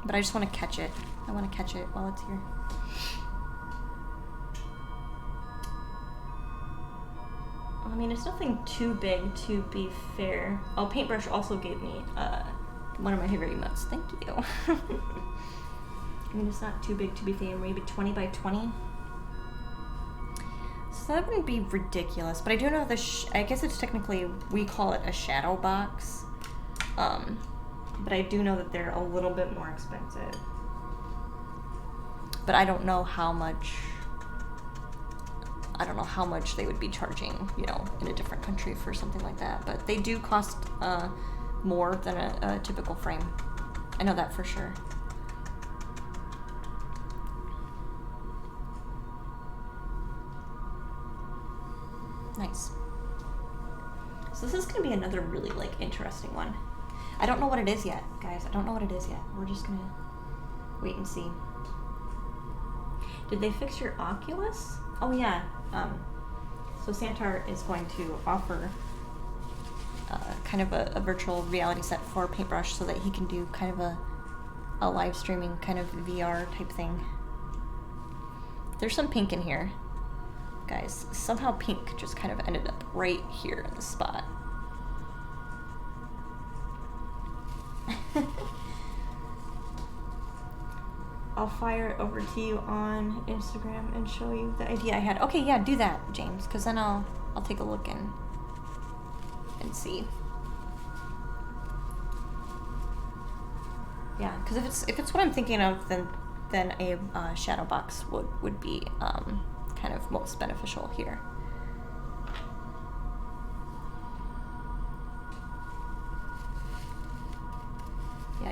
but I just want to catch it. I want to catch it while it's here. I mean, it's nothing too big, to be fair. Oh, Paintbrush also gave me one of my favorite emotes. Thank you. I mean, it's not too big, to be fair. Maybe 20 by 20. So that wouldn't be ridiculous. But I do know I guess it's technically, we call it a shadow box. But I do know that they're a little bit more expensive. But I don't know how much they would be charging, you know, in a different country for something like that. But they do cost more than a typical frame. I know that for sure. Nice. So this is going to be another really, like, interesting one. I don't know what it is yet, guys. I don't know what it is yet. We're just going to wait and see. Did they fix your Oculus? Oh, yeah. So Centaur is going to offer kind of a virtual reality set for Paintbrush so that he can do kind of a live streaming kind of VR type thing. There's some pink in here. Guys, somehow pink just kind of ended up right here in the spot. I'll fire it over to you on Instagram and show you the idea I had. Okay, yeah, do that, James, because then I'll take a look and see. Yeah, because if it's what I'm thinking of, then a shadow box would be kind of most beneficial here.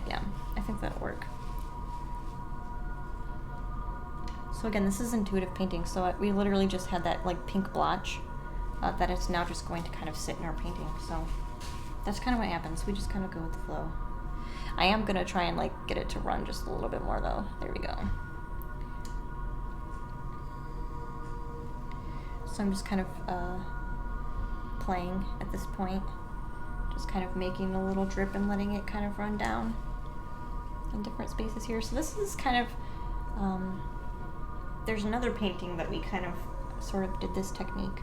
Yeah, I think that'll work. So again, this is intuitive painting, so we literally just had that like pink blotch that it's now just going to kind of sit in our painting. So that's kind of what happens. We just kind of go with the flow. I am gonna try and like get it to run just a little bit more though. There we go. So I'm just kind of playing at this point. Just kind of making a little drip and letting it kind of run down in different spaces here. So this is kind of, there's another painting that we kind of sort of did this technique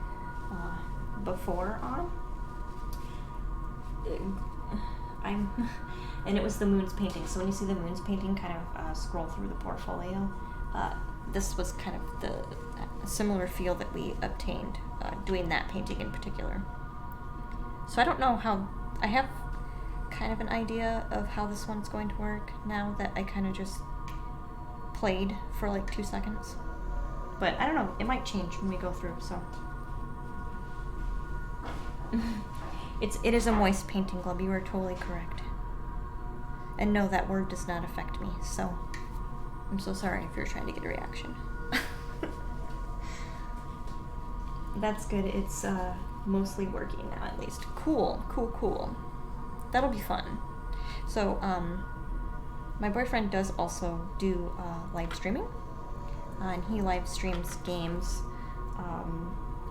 before on. And it was the Moons painting. So when you see the Moons painting kind of scroll through the portfolio, this was kind of the similar feel that we obtained doing that painting in particular. So I don't know how, I have kind of an idea of how this one's going to work now that I kind of just played for like 2 seconds. But I don't know, it might change when we go through, so. It is a moist painting, Glub, you are totally correct. And no, that word does not affect me, so I'm so sorry if you're trying to get a reaction. That's good, it's mostly working now at least. Cool, cool, cool. That'll be fun. So, my boyfriend does also do live streaming, and he live streams games,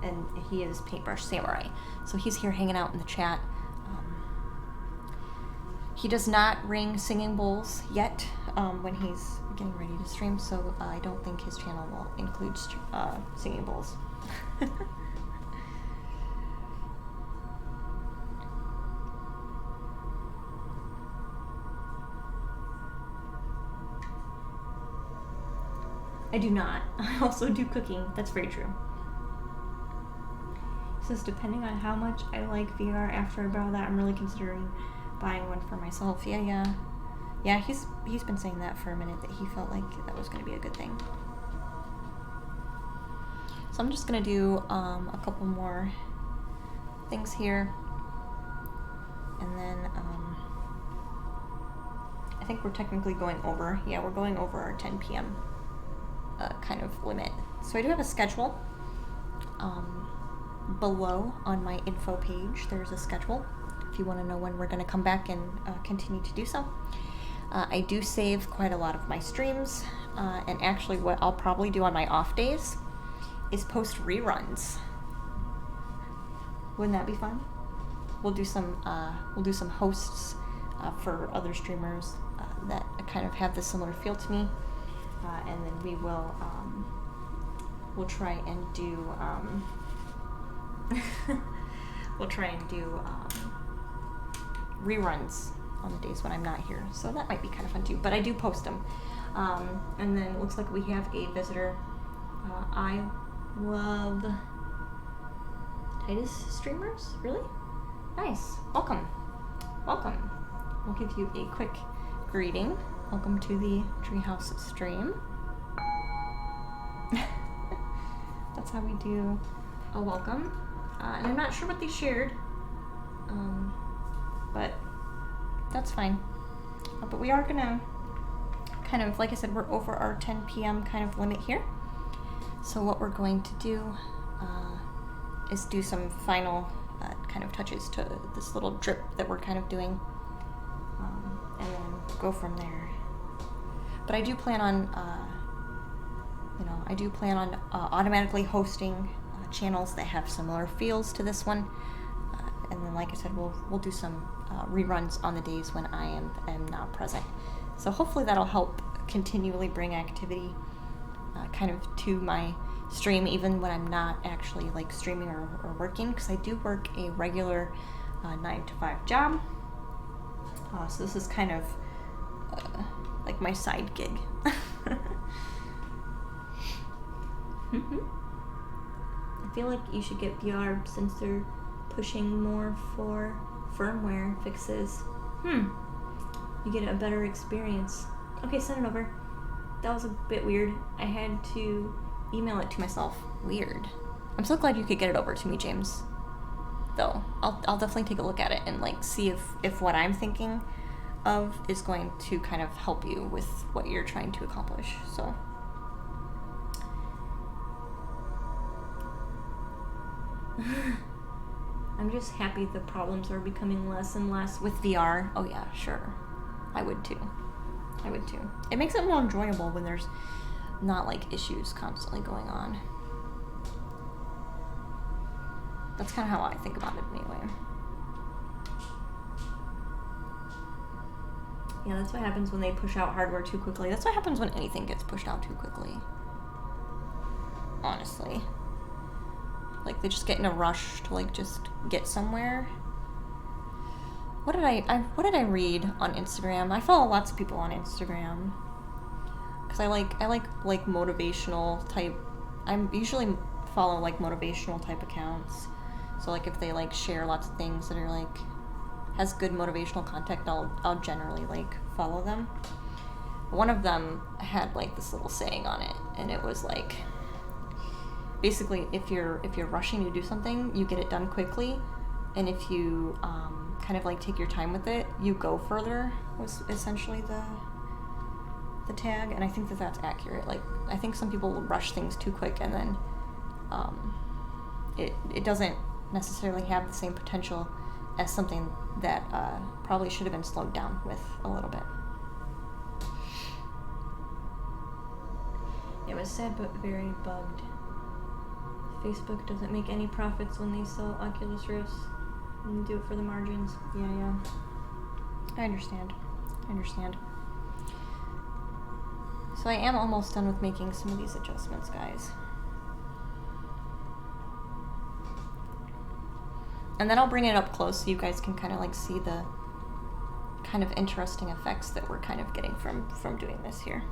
and he is Paintbrush Samurai. So he's here hanging out in the chat. He does not ring singing bowls yet when he's getting ready to stream, so I don't think his channel will include singing bowls. I do not. I also do cooking. That's very true. It says, depending on how much I like VR after I borrow that, I'm really considering buying one for myself. Yeah, he's been saying that for a minute, that he felt like that was going to be a good thing. So I'm just going to do a couple more things here, and then I think we're technically going over. Yeah, we're going over our 10 p.m. Kind of limit. So I do have a schedule below on my info page. There's a schedule if you want to know when we're going to come back and continue to do so. I do save quite a lot of my streams, and actually what I'll probably do on my off days is post reruns. Wouldn't that be fun? We'll do some hosts for other streamers that kind of have the similar feel to me. And then we will we'll try and do reruns on the days when I'm not here, so that might be kind of fun too. But I do post them, and then it looks like we have a visitor. I love Titus streamers. Really nice. Welcome. We'll give you a quick greeting. Welcome to the Treehouse stream. That's how we do a welcome. And I'm not sure what they shared, but that's fine. But we are gonna kind of, like I said, we're over our 10 p.m. kind of limit here. So what we're going to do is do some final kind of touches to this little drip that we're kind of doing, and then go from there. But I do plan on, automatically hosting channels that have similar feels to this one, and then, like I said, we'll do some reruns on the days when I am not present. So hopefully that'll help continually bring activity, kind of to my stream, even when I'm not actually like streaming or working, because I do work a regular 9-to-5 job. So this is kind of like my side gig. I feel like you should get VR since they're pushing more for firmware fixes. You get a better experience. Okay, send it over. That was a bit weird. I had to email it to myself. Weird. I'm so glad you could get it over to me, James. Though, I'll definitely take a look at it and like see if what I'm thinking of is going to kind of help you with what you're trying to accomplish. So I'm just happy the problems are becoming less and less with VR. Oh yeah, sure. I would too. It makes it more enjoyable when there's not like issues constantly going on. That's kind of how I think about it anyway. Yeah, that's what happens when they push out hardware too quickly. That's what happens when anything gets pushed out too quickly. Honestly. Like, they just get in a rush to, like, just get somewhere. What did I read on Instagram? I follow lots of people on Instagram. Because I like motivational type... I usually follow, like, motivational type accounts. So, like, if they, like, share lots of things that are, like... has good motivational content, I'll generally, like, follow them. One of them had, like, this little saying on it, and it was, like... basically, if you're rushing to do something, you get it done quickly, and if you kind of like take your time with it, you go further. Was essentially the tag, and I think that's accurate. Like, I think some people rush things too quick, and then it doesn't necessarily have the same potential as something that probably should have been slowed down with a little bit. It was sad but very bugged. Facebook doesn't make any profits when they sell Oculus Rifts and do it for the margins. Yeah. I understand. So I am almost done with making some of these adjustments, guys. And then I'll bring it up close so you guys can kind of like see the kind of interesting effects that we're kind of getting from doing this here.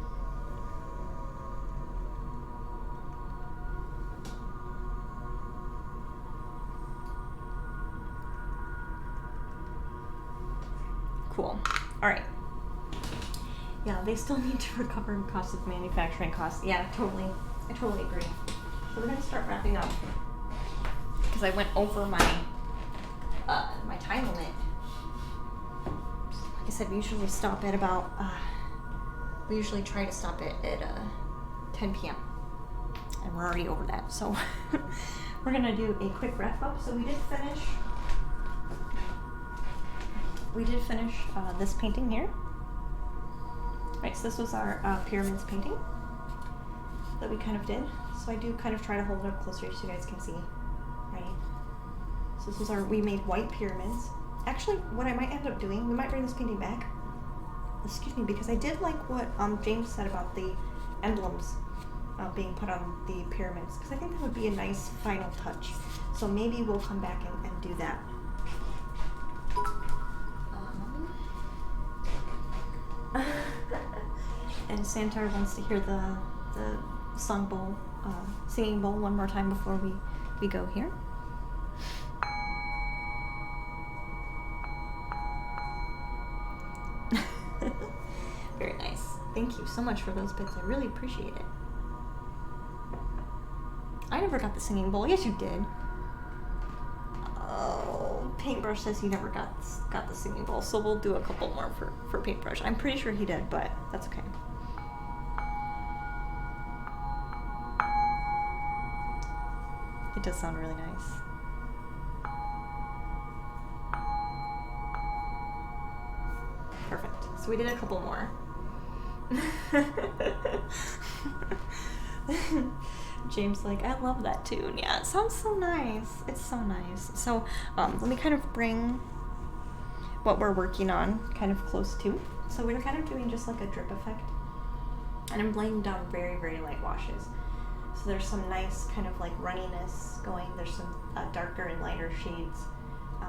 Cool. All right. Yeah, they still need to recover costs of manufacturing costs. Yeah, totally. I totally agree. So we're gonna start wrapping up because I went over my time limit. Like I said, we usually stop at about. We usually try to stop it at 10 p.m. and we're already over that. So we're gonna do a quick wrap up. So we did finish. This painting here. Right, so this was our pyramids painting that we kind of did. So I do kind of try to hold it up closer so you guys can see, right? So this was we made white pyramids. Actually, what I might end up doing, we might bring this painting back. Excuse me, because I did like what James said about the emblems being put on the pyramids, because I think that would be a nice final touch. So maybe we'll come back and do that. And Santar wants to hear the song bowl, singing bowl one more time before we go here. Very nice. Thank you so much for those bits. I really appreciate it. I never got the singing bowl. Yes, you did. Oh, Paintbrush says he never got the singing bowl, so we'll do a couple more for Paintbrush. I'm pretty sure he did, but that's okay. It does sound really nice. Perfect. So we did a couple more. James like, I love that tune. Yeah, it sounds so nice. It's so nice. So let me kind of bring what we're working on kind of close to. So we're kind of doing just like a drip effect. And I'm laying down very, very light washes. So there's some nice kind of like runniness going. There's some darker and lighter shades.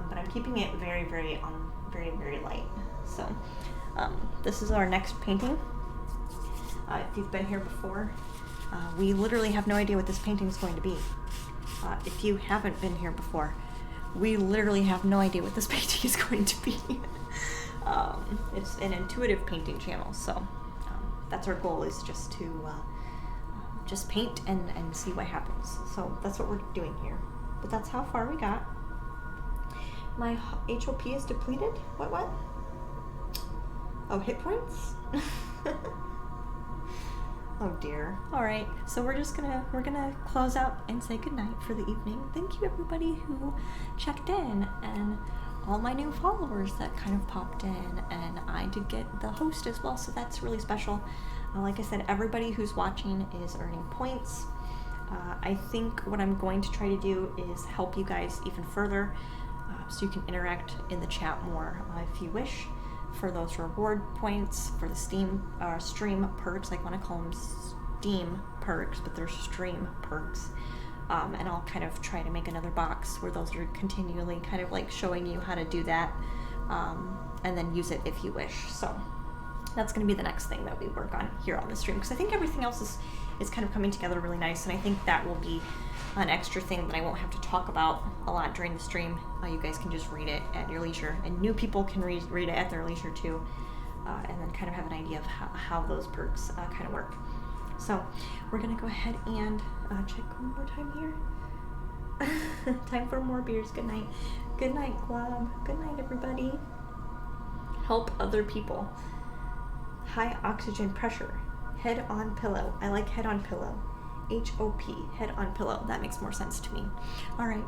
But I'm keeping it very, very, very, very light. So this is our next painting. If you've been here before, we literally have no idea what this painting is going to be. If you haven't been here before, we literally have no idea what this painting is going to be. It's an intuitive painting channel, so that's our goal, is just to just paint and see what happens. So that's what we're doing here. But that's how far we got. My HOP is depleted. What? Oh, hit points? Oh dear. All right, so we're gonna close out and say goodnight for the evening. Thank you everybody who checked in, and all my new followers that kind of popped in, and I did get the host as well, so that's really special. Like I said, everybody who's watching is earning points. I think what I'm going to try to do is help you guys even further, so you can interact in the chat more if you wish, for those reward points, for the stream perks. I want to call them Steam perks, but they're stream perks. And I'll kind of try to make another box where those are continually kind of like showing you how to do that, and then use it if you wish. So that's going to be the next thing that we work on here on the stream, because I think everything else is kind of coming together really nice, and I think that will be an extra thing that I won't have to talk about a lot during the stream. You guys can just read it at your leisure, and new people can read it at their leisure too, and then kind of have an idea of how those perks kind of work. So we're going to go ahead and check one more time here. Time for more beers. Good night. Good night, club. Good night, everybody. Help other people. High oxygen pressure. Head on pillow. I like head on pillow. HOP. Head on pillow. That makes more sense to me. All right.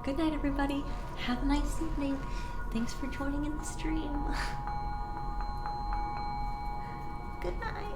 Good night, everybody. Have a nice evening. Thanks for joining in the stream. Good night.